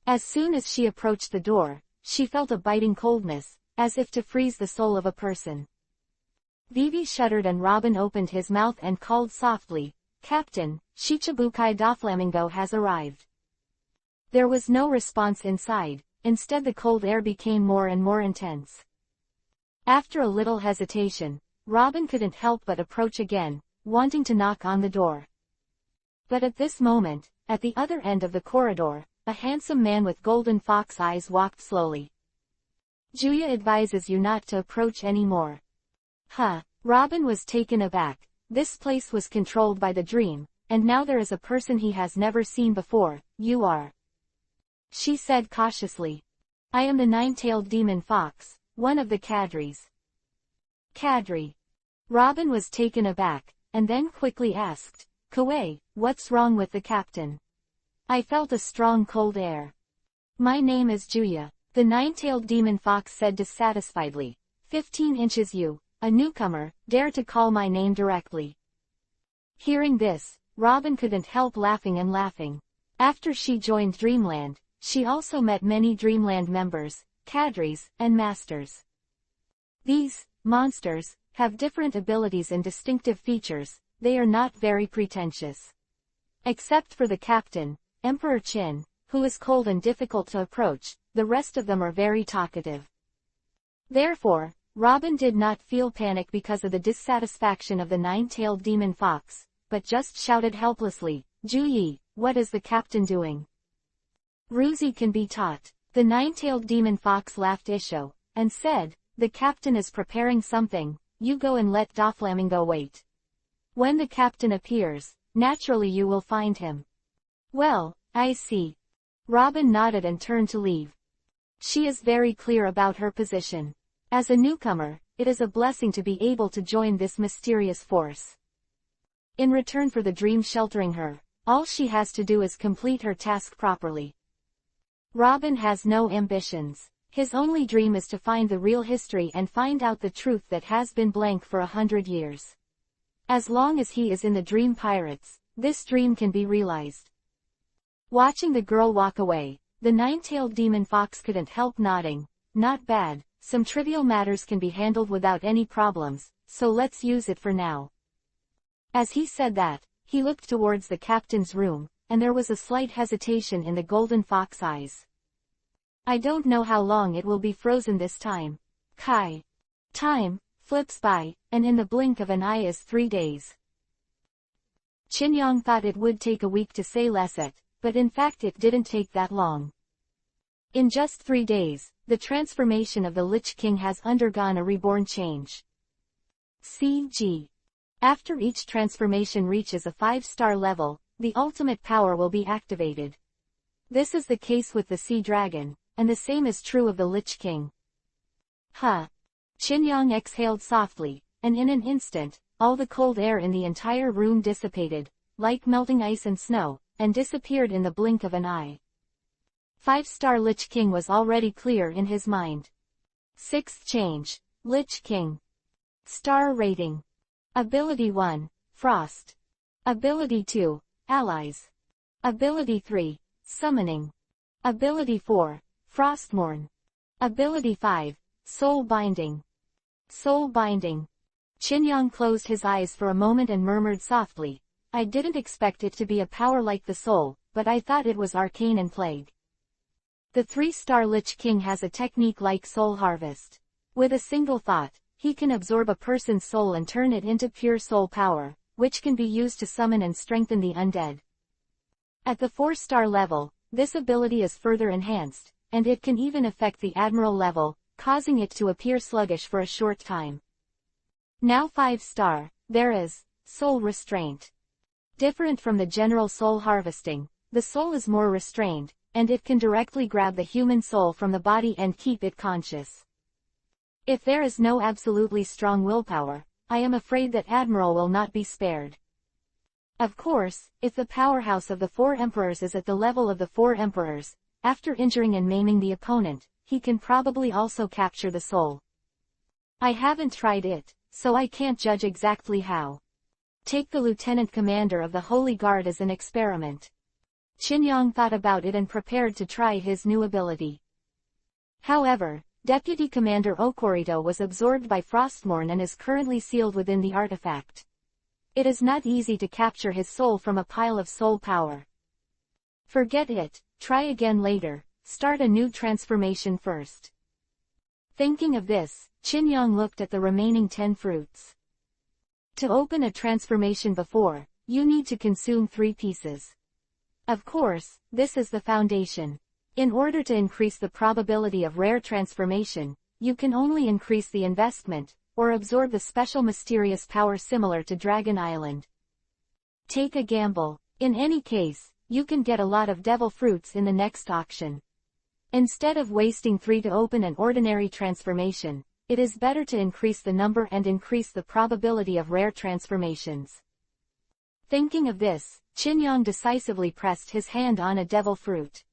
As soon as she approached the door, she felt a biting coldness, as if to freeze the soul of a person. Vivi shuddered and Robin opened his mouth and called softly, "Captain, Shichibukai Doflamingo has arrived." There was no response inside, instead the cold air became more and more intense. After a little hesitation, Robin couldn't help but approach again, wanting to knock on the door. But at this moment, at the other end of the corridor, a handsome man with golden fox eyes walked slowly. "Juya advises you not to approach any more." Huh. Robin was taken aback. This place was controlled by the dream, and now there is a person he has never seen before. "You are," she said cautiously. "I am the 9-tailed demon fox, one of the cadres." Cadre. Robin was taken aback, and then quickly asked, "Koei, what's wrong with the captain?" "I felt a strong cold air." "My name is Juya," the 9-tailed demon fox said dissatisfiedly. 15 inches you, a newcomer, dare to call my name directly." Hearing this, Robin couldn't help laughing and laughing. After she joined Dreamland, she also met many Dreamland members, cadres, and masters. These monsters have different abilities and distinctive features. They are not very pretentious. Except for the captain, Emperor Qin, who is cold and difficult to approach, the rest of them are very talkative. Therefore, Robin did not feel panic because of the dissatisfaction of the 9-tailed demon fox, but just shouted helplessly, "Juyi, what is the captain doing?" "Ruzi can be taught." The 9-tailed demon fox laughed Isho, and said, "The captain is preparing something, you go and let Doflamingo wait. When the captain appears, naturally you will find him." "Well, I see." Robin nodded and turned to leave. She is very clear about her position. As a newcomer, it is a blessing to be able to join this mysterious force. In return for the dream sheltering her, all she has to do is complete her task properly. Robin has no ambitions. His only dream is to find the real history and find out the truth that has been blank for 100 years. As long as he is in the Dream Pirates, this dream can be realized. Watching the girl walk away, the 9-tailed demon fox couldn't help nodding. "Not bad. Some trivial matters can be handled without any problems, so let's use it for now." As he said that, he looked towards the captain's room, and there was a slight hesitation in the golden fox eyes. "I don't know how long it will be frozen this time. Kai. Time flips by, and in the blink of an eye is 3 days." Qin thought it would take a week to say Leset, but in fact it didn't take that long. In just 3 days, the transformation of the Lich King has undergone a reborn change. CG. After each transformation reaches a 5-star level, the ultimate power will be activated. This is the case with the Sea Dragon, and the same is true of the Lich King. Huh. Qin exhaled softly, and in an instant, all the cold air in the entire room dissipated, like melting ice and snow, and disappeared in the blink of an eye. 5-star Lich King was already clear in his mind. 6th change, Lich King. Star rating. Ability 1, Frost. Ability 2, Allies. Ability 3, Summoning. Ability 4, Frostmourne. Ability 5, Soul Binding. Soul Binding. Qin closed his eyes for a moment and murmured softly, "I didn't expect it to be a power like the soul, but I thought it was arcane and plague." The 3-star Lich King has a technique like Soul Harvest. With a single thought, he can absorb a person's soul and turn it into pure soul power, which can be used to summon and strengthen the undead. At the 4-star level, this ability is further enhanced, and it can even affect the Admiral level, causing it to appear sluggish for a short time. Now 5-star, there is soul restraint. Different from the general soul harvesting, the soul is more restrained, and it can directly grab the human soul from the body and keep it conscious. If there is no absolutely strong willpower, I am afraid that Admiral will not be spared. Of course, if the powerhouse of the 4 emperors is at the level of the 4 emperors, after injuring and maiming the opponent, he can probably also capture the soul. I haven't tried it, so I can't judge exactly how. Take the lieutenant commander of the Holy Guard as an experiment. Qinyong thought about it and prepared to try his new ability. However, Deputy Commander Okorito was absorbed by Frostmourne and is currently sealed within the artifact. It is not easy to capture his soul from a pile of soul power. Forget it, try again later, start a new transformation first. Thinking of this, Qinyong looked at the remaining 10 fruits. To open a transformation before, you need to consume 3 pieces. Of course, this is the foundation. In order to increase the probability of rare transformation, you can only increase the investment, or absorb the special mysterious power similar to Dragon Island. Take a gamble. In any case, you can get a lot of devil fruits in the next auction. Instead of wasting 3 to open an ordinary transformation, it is better to increase the number and increase the probability of rare transformations. Thinking of this, Qinyong decisively pressed his hand on a devil fruit.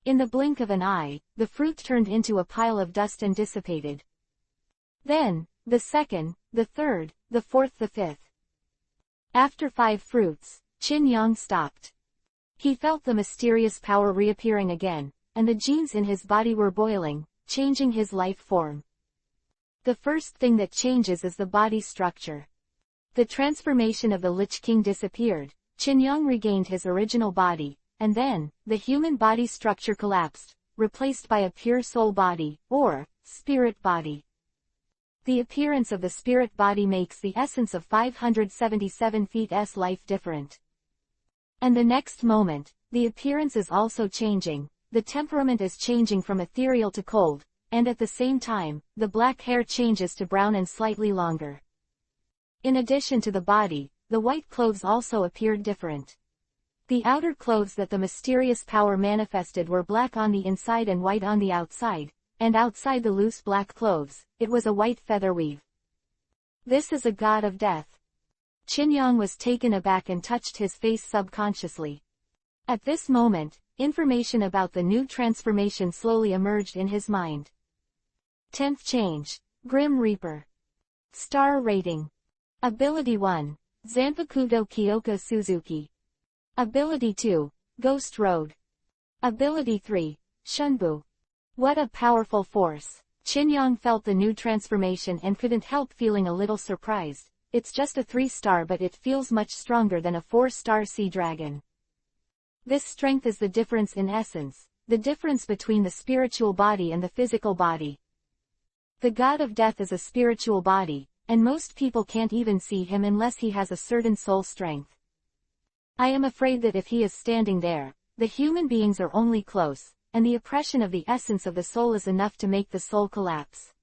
In the blink of an eye, the fruit turned into a pile of dust and dissipated. Then, the second, the third, the fourth, the fifth. After 5 fruits, Qinyong stopped. He felt the mysterious power reappearing again, and the genes in his body were boiling, changing his life form. The first thing that changes is the body structure. The transformation of the Lich King disappeared, Qinyong regained his original body, and then, the human body structure collapsed, replaced by a pure soul body, or spirit body. The appearance of the spirit body makes the essence of 577 feet's life different. And the next moment, the appearance is also changing, the temperament is changing from ethereal to cold, and at the same time, the black hair changes to brown and slightly longer. In addition to the body, the white clothes also appeared different. The outer clothes that the mysterious power manifested were black on the inside and white on the outside, and outside the loose black clothes, it was a white feather weave. This is a god of death. Qinyong was taken aback and touched his face subconsciously. At this moment, information about the new transformation slowly emerged in his mind. 10th change, Grim Reaper. Star rating. Ability 1, Zanpakuto Kyoka Suzuki. Ability 2, Ghost Road. Ability 3, Shunbu. What a powerful force. Qinyong felt the new transformation and couldn't help feeling a little surprised. It's just a 3-star, but it feels much stronger than a 4-star sea dragon. This strength is the difference in essence, the difference between the spiritual body and the physical body. The god of death is a spiritual body, and most people can't even see him unless he has a certain soul strength. I am afraid that if he is standing there, the human beings are only close, and the oppression of the essence of the soul is enough to make the soul collapse.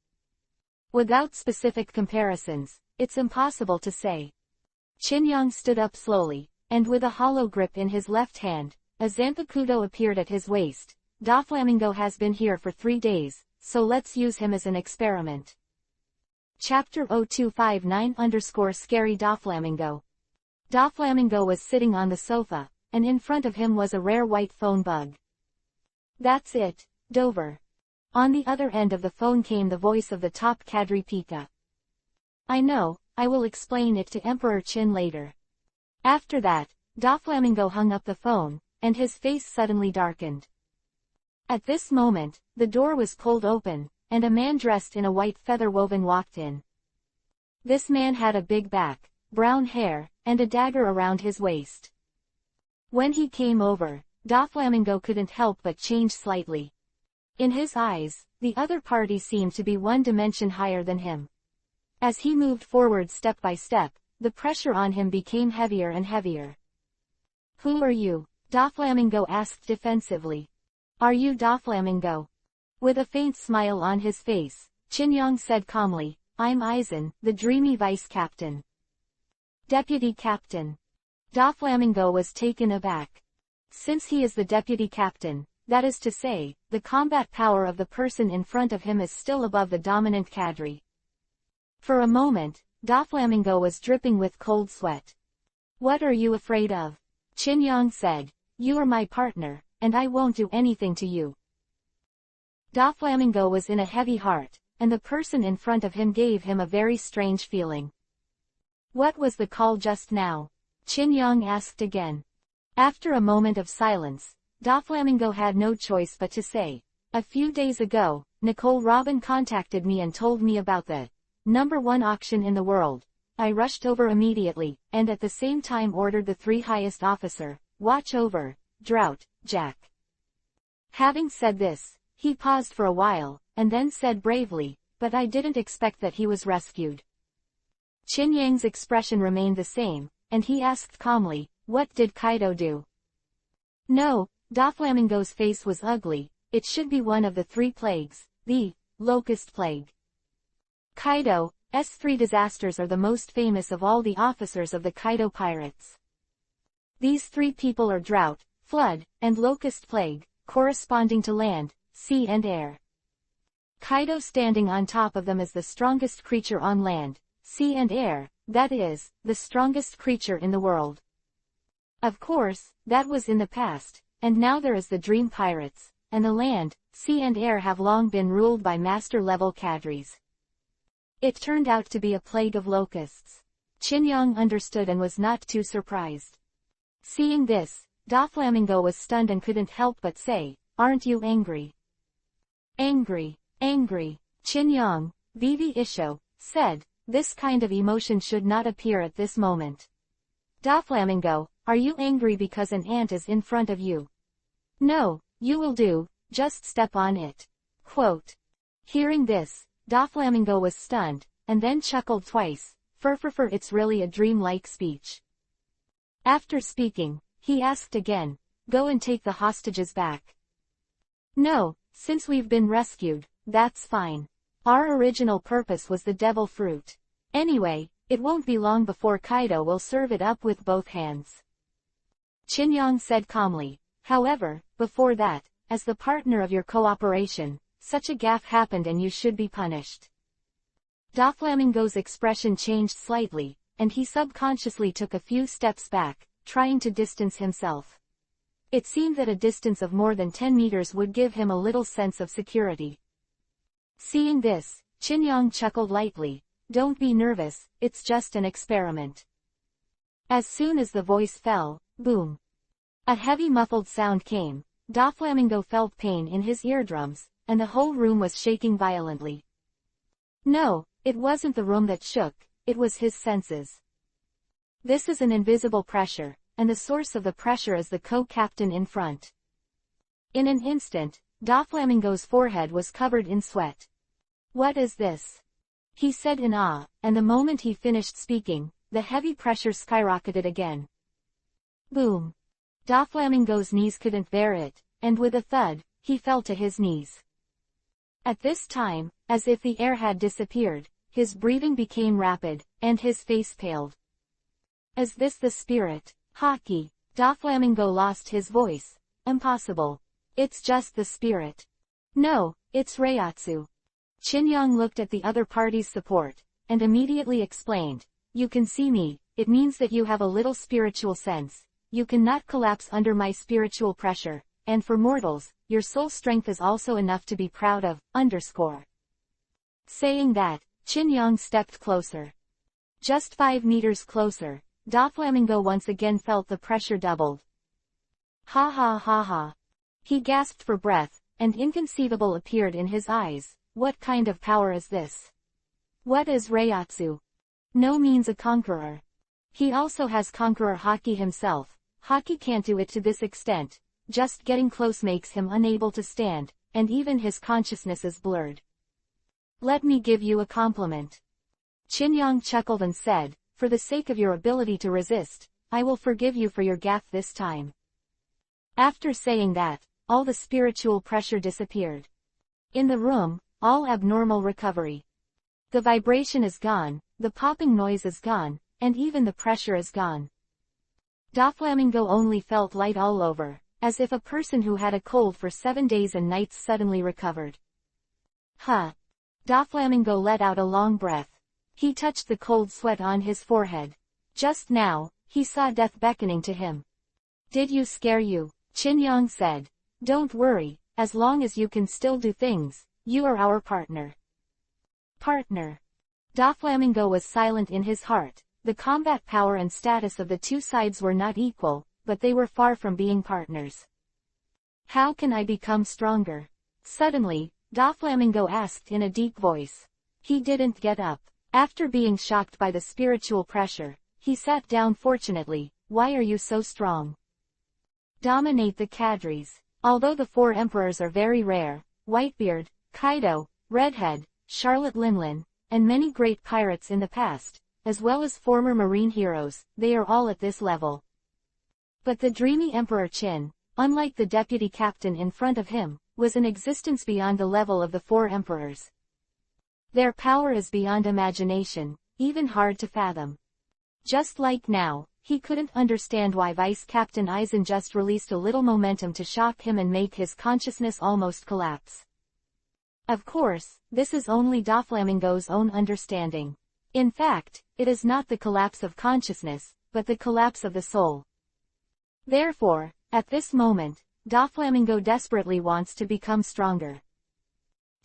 Without specific comparisons, it's impossible to say. Qinyong stood up slowly, and with a hollow grip in his left hand, a Zanpakuto appeared at his waist. Doflamingo has been here for 3 days, so let's use him as an experiment. Chapter 0259_Scary Doflamingo. Doflamingo was sitting on the sofa, and in front of him was a rare white phone bug. That's it, Dover. On the other end of the phone came the voice of the top cadre Pika. I know, I will explain it to Emperor Qin later. After that, Doflamingo hung up the phone, and his face suddenly darkened. At this moment, the door was pulled open, and a man dressed in a white feather woven walked in. This man had a big back, brown hair, and a dagger around his waist. When he came over, Doflamingo couldn't help but change slightly. In his eyes, the other party seemed to be one dimension higher than him. As he moved forward step by step, the pressure on him became heavier and heavier. "Who are you?" Doflamingo asked defensively. "Are you Doflamingo?" With a faint smile on his face, Chinyong said calmly, "I'm Eisen, the dreamy vice captain." "Deputy captain." Doflamingo was taken aback. Since he is the deputy captain, that is to say, the combat power of the person in front of him is still above the dominant cadre. For a moment, Doflamingo was dripping with cold sweat. "What are you afraid of?" Chinyong said. "You are my partner, and I won't do anything to you." Doflamingo was in a heavy heart, and the person in front of him gave him a very strange feeling. "What was the call just now?" Chinyong asked again. After a moment of silence, Doflamingo had no choice but to say, "A few days ago, Nicole Robin contacted me and told me about the #1 auction in the world. I rushed over immediately, and at the same time ordered the 3 highest officer, watch over, Drought, Jack." Having said this, he paused for a while, and then said bravely, "But I didn't expect that he was rescued." Chinyang's expression remained the same, and he asked calmly, "What did Kaido do?" "No," Doflamingo's face was ugly, "it should be one of the 3 plagues, the Locust Plague. Kaido's 3 disasters are the most famous of all the officers of the Kaido pirates. These 3 people are drought, flood, and locust plague, corresponding to land, sea and air. Kaido standing on top of them is the strongest creature on land, sea and air, that is, the strongest creature in the world. Of course, that was in the past, and now there is the Dream Pirates, and the land, sea and air have long been ruled by master-level cadres. It turned out to be a plague of locusts." Chinyong understood and was not too surprised. Seeing this, Doflamingo was stunned and couldn't help but say, "Aren't you angry?" "Angry, angry," Chinyong, Vivi Isho, said, "this kind of emotion should not appear at this moment. Doflamingo, are you angry because an ant is in front of you?" "No, you will do, just step on it." Quote. Hearing this, Doflamingo was stunned, and then chuckled twice, for it's really a dream-like speech. After speaking, he asked again, "Go and take the hostages back." "No, since we've been rescued, that's fine. Our original purpose was the devil fruit. Anyway, it won't be long before Kaido will serve it up with both hands." Chinyong said calmly, "However, before that, as the partner of your cooperation, such a gaffe happened and you should be punished." Doflamingo's expression changed slightly, and he subconsciously took a few steps back, trying to distance himself. It seemed that a distance of more than 10 meters would give him a little sense of security. Seeing this, Chinyong chuckled lightly, "Don't be nervous, it's just an experiment." As soon as the voice fell, boom! A heavy muffled sound came. Doflamingo felt pain in his eardrums, and the whole room was shaking violently. No, it wasn't the room that shook, it was his senses. This is an invisible pressure, and the source of the pressure is the co-captain in front. In an instant, Doflamingo's forehead was covered in sweat. "What is this?" he said in awe, and the moment he finished speaking, the heavy pressure skyrocketed again. Boom! Doflamingo's knees couldn't bear it, and with a thud, he fell to his knees. At this time, as if the air had disappeared, his breathing became rapid, and his face paled. "Is this the spirit, Haki?" Doflamingo lost his voice. "Impossible. It's just the spirit. No, it's Reiatsu." Chinyong looked at the other party's support, and immediately explained, "You can see me, it means that you have a little spiritual sense, you cannot collapse under my spiritual pressure, and for mortals, your soul strength is also enough to be proud of, _" Saying that, Chinyong stepped closer. Just 5 meters closer, Doflamingo once again felt the pressure doubled. "Ha ha ha ha." He gasped for breath, and inconceivable appeared in his eyes. "What kind of power is this? What is Reiatsu? No means a conqueror. He also has Conqueror Haki himself. Haki can't do it to this extent. Just getting close makes him unable to stand, and even his consciousness is blurred. Let me give you a compliment. Qin chuckled and said, for the sake of your ability to resist, I will forgive you for your gaffe this time. After saying that, all the spiritual pressure disappeared. In the room, all abnormal recovery. The vibration is gone, the popping noise is gone, and even the pressure is gone. Doflamingo only felt light all over, as if a person who had a cold for 7 days and nights suddenly recovered. Huh. Doflamingo let out a long breath. He touched the cold sweat on his forehead. Just now, he saw death beckoning to him. Did you scare you? Qin said. Don't worry, as long as you can still do things, you are our partner. Partner. Doflamingo was silent in his heart. The combat power and status of the two sides were not equal, but they were far from being partners. How can I become stronger? Suddenly, Doflamingo asked in a deep voice. He didn't get up. After being shocked by the spiritual pressure, he sat down. Fortunately, why are you so strong? Dominate the cadres. Although the 4 emperors are very rare, Whitebeard, Kaido, Redhead, Charlotte Linlin, and many great pirates in the past, as well as former marine heroes, they are all at this level. But the dreamy Emperor Qin, unlike the deputy captain in front of him, was in existence beyond the level of the 4 emperors. Their power is beyond imagination, even hard to fathom. Just like now, he couldn't understand why Vice Captain Aizen just released a little momentum to shock him and make his consciousness almost collapse. Of course, this is only Doflamingo's own understanding. In fact, it is not the collapse of consciousness, but the collapse of the soul. Therefore, at this moment, Doflamingo desperately wants to become stronger.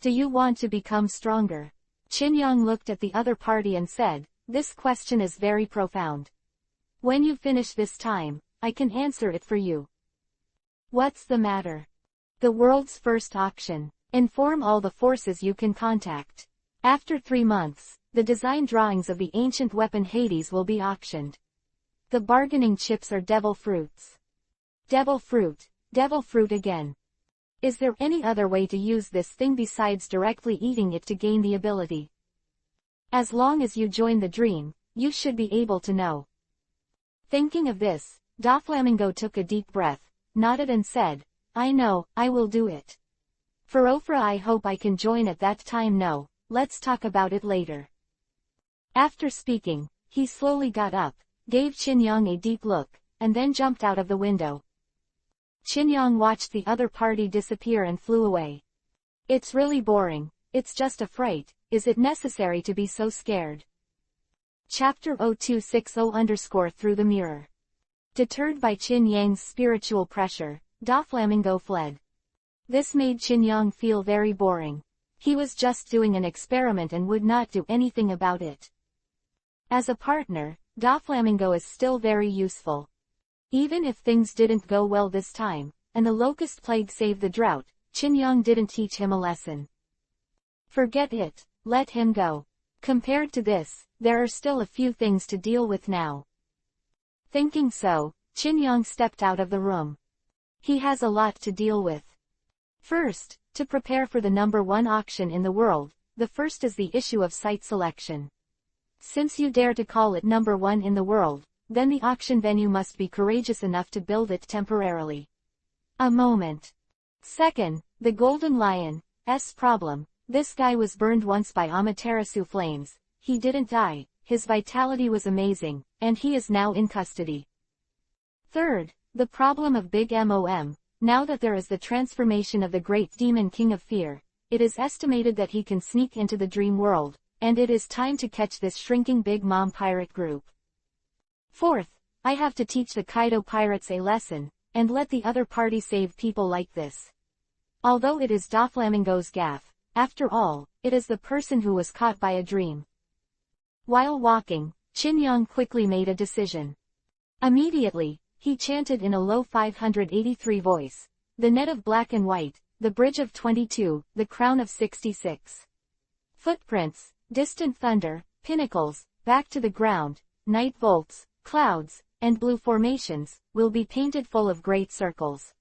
Do you want to become stronger? Qin looked at the other party and said, this question is very profound. When you finish this time, I can answer it for you. What's the matter? The world's first auction. Inform all the forces you can contact. After 3 months, the design drawings of the ancient weapon Hades will be auctioned. The bargaining chips are devil fruits. Devil fruit again. Is there any other way to use this thing besides directly eating it to gain the ability? As long as you join the dream, you should be able to know. Thinking of this, Doflamingo took a deep breath, nodded and said, I know, I will do it. For Ofra, I hope I can join at that time. No, let's talk about it later. After speaking, he slowly got up, gave Qin a deep look, and then jumped out of the window. Qin watched the other party disappear and flew away. It's really boring, it's just a fright, is it necessary to be so scared? Chapter 0260 Through the Mirror. Deterred by Qin spiritual pressure, Doflamingo fled. This made Qin feel very boring. He was just doing an experiment and would not do anything about it. As a partner, Doflamingo is still very useful. Even if things didn't go well this time, and the locust plague saved the drought, Qin didn't teach him a lesson. Forget it, let him go. Compared to this, there are still a few things to deal with now. Thinking so, Qin stepped out of the room. He has a lot to deal with. First, to prepare for the #1 auction in the world, the first is the issue of site selection. Since you dare to call it #1 in the world, then the auction venue must be courageous enough to build it temporarily. A moment. Second, the Golden Lion's problem. This guy was burned once by Amaterasu flames, he didn't die, his vitality was amazing, and he is now in custody. Third, the problem of Big Mom. Now that there is the transformation of the great demon King of Fear, it is estimated that he can sneak into the dream world, and it is time to catch this shrinking Big Mom pirate group. Fourth, I have to teach the Kaido pirates a lesson, and let the other party save people like this. Although it is Doflamingo's gaffe, after all, it is the person who was caught by a dream. While walking, Qin quickly made a decision. Immediately, he chanted in a low 583 voice, the net of black and white, the bridge of 22, the crown of 66. Footprints, distant thunder, pinnacles, back to the ground, night bolts, clouds, and blue formations, will be painted full of great circles.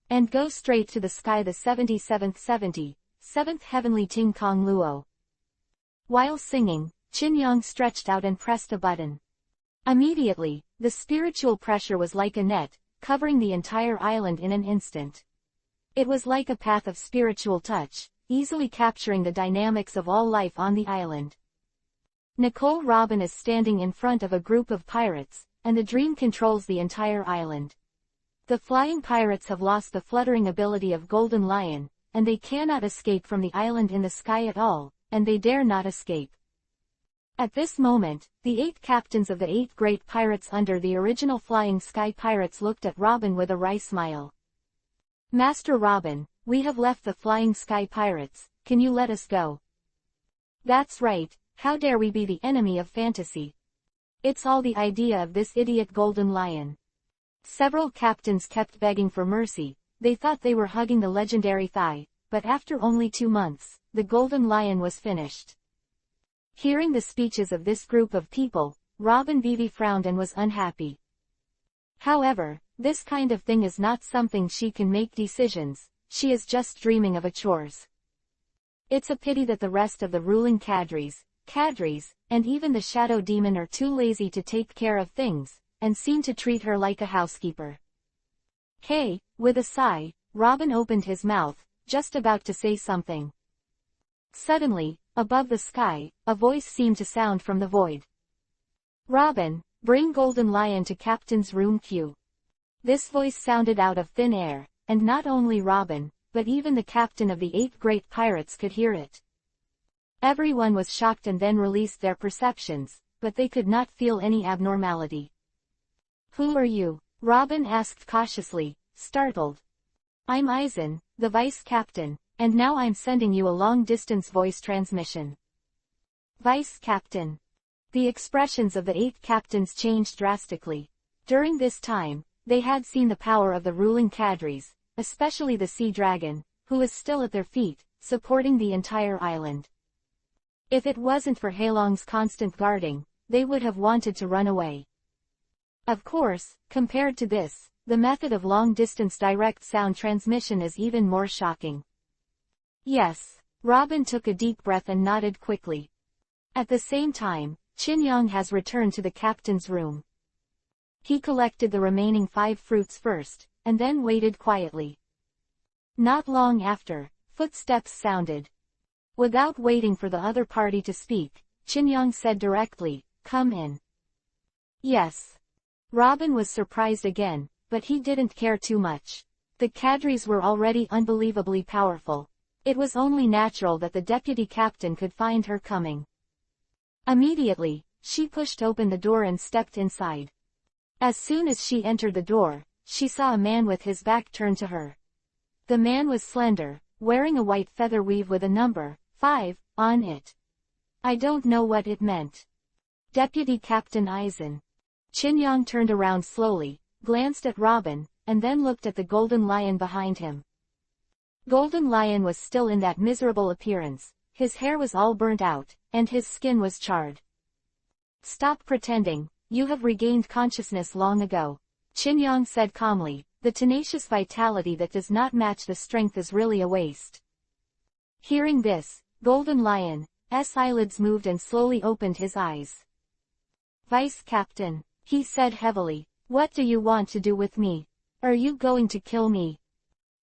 And go straight to the sky, the 77th heavenly Ting Kong Luo. While singing, Qin Yang stretched out and pressed a button. Immediately, the spiritual pressure was like a net, covering the entire island in an instant. It was like a path of spiritual touch, easily capturing the dynamics of all life on the island. Nicole Robin is standing in front of a group of pirates, and the dream controls the entire island. The flying pirates have lost the fluttering ability of Golden Lion, and they cannot escape from the island in the sky at all, and they dare not escape. At this moment, the 8 captains of the 8 great pirates under the original Flying Sky Pirates looked at Robin with a wry smile. Master Robin, we have left the Flying Sky Pirates, can you let us go? That's right, how dare we be the enemy of fantasy? It's all the idea of this idiot Golden Lion. Several captains kept begging for mercy, they thought they were hugging the legendary thigh, but after only 2 months, the Golden Lion was finished. Hearing the speeches of this group of people, Robin Vivi frowned and was unhappy. However, this kind of thing is not something she can make decisions, she is just dreaming of a chores. It's a pity that the rest of the ruling cadres, and even the shadow demon are too lazy to take care of things, and seem to treat her like a housekeeper. Hey, with a sigh, Robin opened his mouth, just about to say something. Suddenly, above the sky, a voice seemed to sound from the void. Robin, bring Golden Lion to Captain's room Q. This voice sounded out of thin air, and not only Robin, but even the captain of the 8 great pirates could hear it. Everyone was shocked and then released their perceptions, but they could not feel any abnormality. Who are you? Robin asked cautiously, startled. I'm Eisen, the vice captain, and now I'm sending you a long-distance voice transmission. Vice captain. The expressions of the 8 captains changed drastically. During this time, they had seen the power of the ruling cadres, especially the sea dragon, who was still at their feet, supporting the entire island. If it wasn't for Heilong's constant guarding, they would have wanted to run away. Of course, compared to this, the method of long-distance direct sound transmission is even more shocking. Yes. Robin took a deep breath and nodded quickly. At the same time, Qin Yang has returned to the captain's room. He collected the remaining 5 fruits first, and then waited quietly. Not long after, footsteps sounded. Without waiting for the other party to speak, Qin Yang said directly, come in. Yes. Robin was surprised again, but he didn't care too much. The cadres were already unbelievably powerful. It was only natural that the deputy captain could find her coming. Immediately, she pushed open the door and stepped inside. As soon as she entered the door, she saw a man with his back turned to her. The man was slender, wearing a white feather weave with a number, 5, on it. I don't know what it meant. Deputy Captain Eisen. Qin Yang turned around slowly, glanced at Robin, and then looked at the Golden Lion behind him. Golden Lion was still in that miserable appearance, his hair was all burnt out, and his skin was charred. Stop pretending, you have regained consciousness long ago, Qin Yang said calmly, the tenacious vitality that does not match the strength is really a waste. Hearing this, Golden Lion's eyelids moved and slowly opened his eyes. Vice Captain, he said heavily, what do you want to do with me? Are you going to kill me?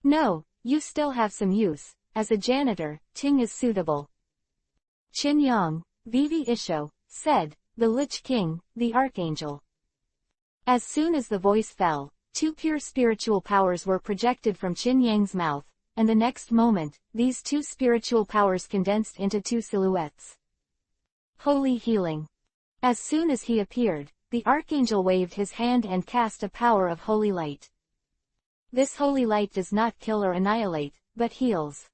No, you still have some use, as a janitor, Ting is suitable. Qin Yang, Vivi Isho, said, the Lich King, the Archangel. As soon as the voice fell, 2 pure spiritual powers were projected from Qin Yang's mouth, and the next moment, these 2 spiritual powers condensed into 2 silhouettes. Holy healing. As soon as he appeared, the Archangel waved his hand and cast a power of holy light. This holy light does not kill or annihilate, but heals.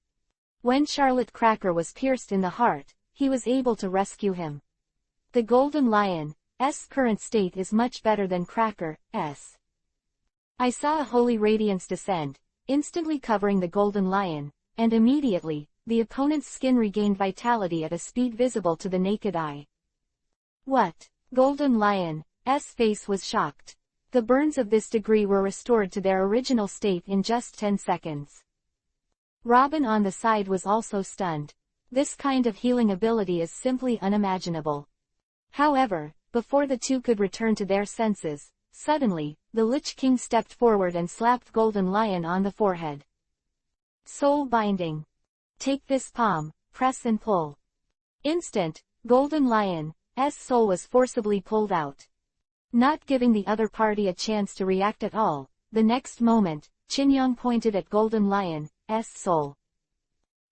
When Charlotte Cracker was pierced in the heart, he was able to rescue him. The Golden Lion's current state is much better than Cracker's. I saw a holy radiance descend, instantly covering the Golden Lion, and immediately, the opponent's skin regained vitality at a speed visible to the naked eye. What? Golden Lion's face was shocked. The burns of this degree were restored to their original state in just 10 seconds. Robin on the side was also stunned. This kind of healing ability is simply unimaginable. However, before the two could return to their senses, suddenly, the Lich King stepped forward and slapped Golden Lion on the forehead. Soul binding. Take this palm, press and pull. Instant, Golden Lion's soul was forcibly pulled out. Not giving the other party a chance to react at all, the next moment, Qin pointed at Golden Lion's soul.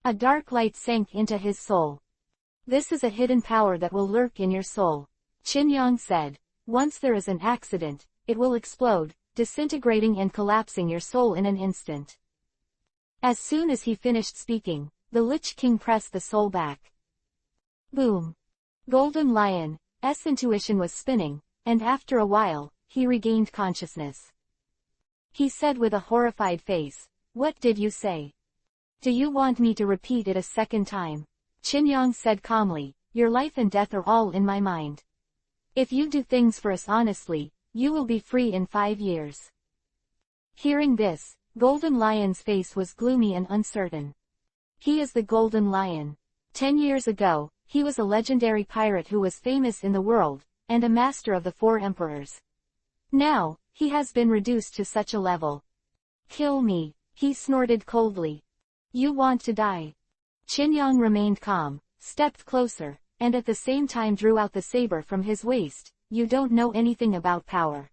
A dark light sank into his soul. This is a hidden power that will lurk in your soul, Qin said. Once there is an accident, it will explode, disintegrating and collapsing your soul in an instant. As soon as he finished speaking, the Lich King pressed the soul back. Boom! Golden Lion's intuition was spinning, and after a while, he regained consciousness. He said with a horrified face, "What did you say? Do you want me to repeat it a second time?" Qin said calmly, "Your life and death are all in my mind. If you do things for us honestly, you will be free in 5 years." Hearing this, Golden Lion's face was gloomy and uncertain. He is the Golden Lion. 10 years ago, he was a legendary pirate who was famous in the world, and a master of the 4 emperors. Now, he has been reduced to such a level. "Kill me," he snorted coldly. "You want to die?" Qin remained calm, stepped closer, and at the same time drew out the saber from his waist. "You don't know anything about power."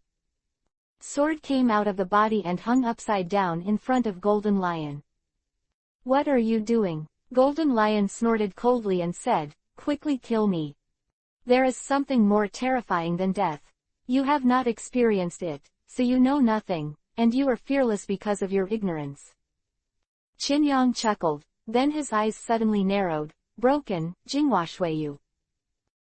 Sword came out of the body and hung upside down in front of Golden Lion. "What are you doing?" Golden Lion snorted coldly and said, "Quickly kill me. There is something more terrifying than death. You have not experienced it, so you know nothing, and you are fearless because of your ignorance." Qin chuckled, then his eyes suddenly narrowed. "Broken, Jinghuashuiyu.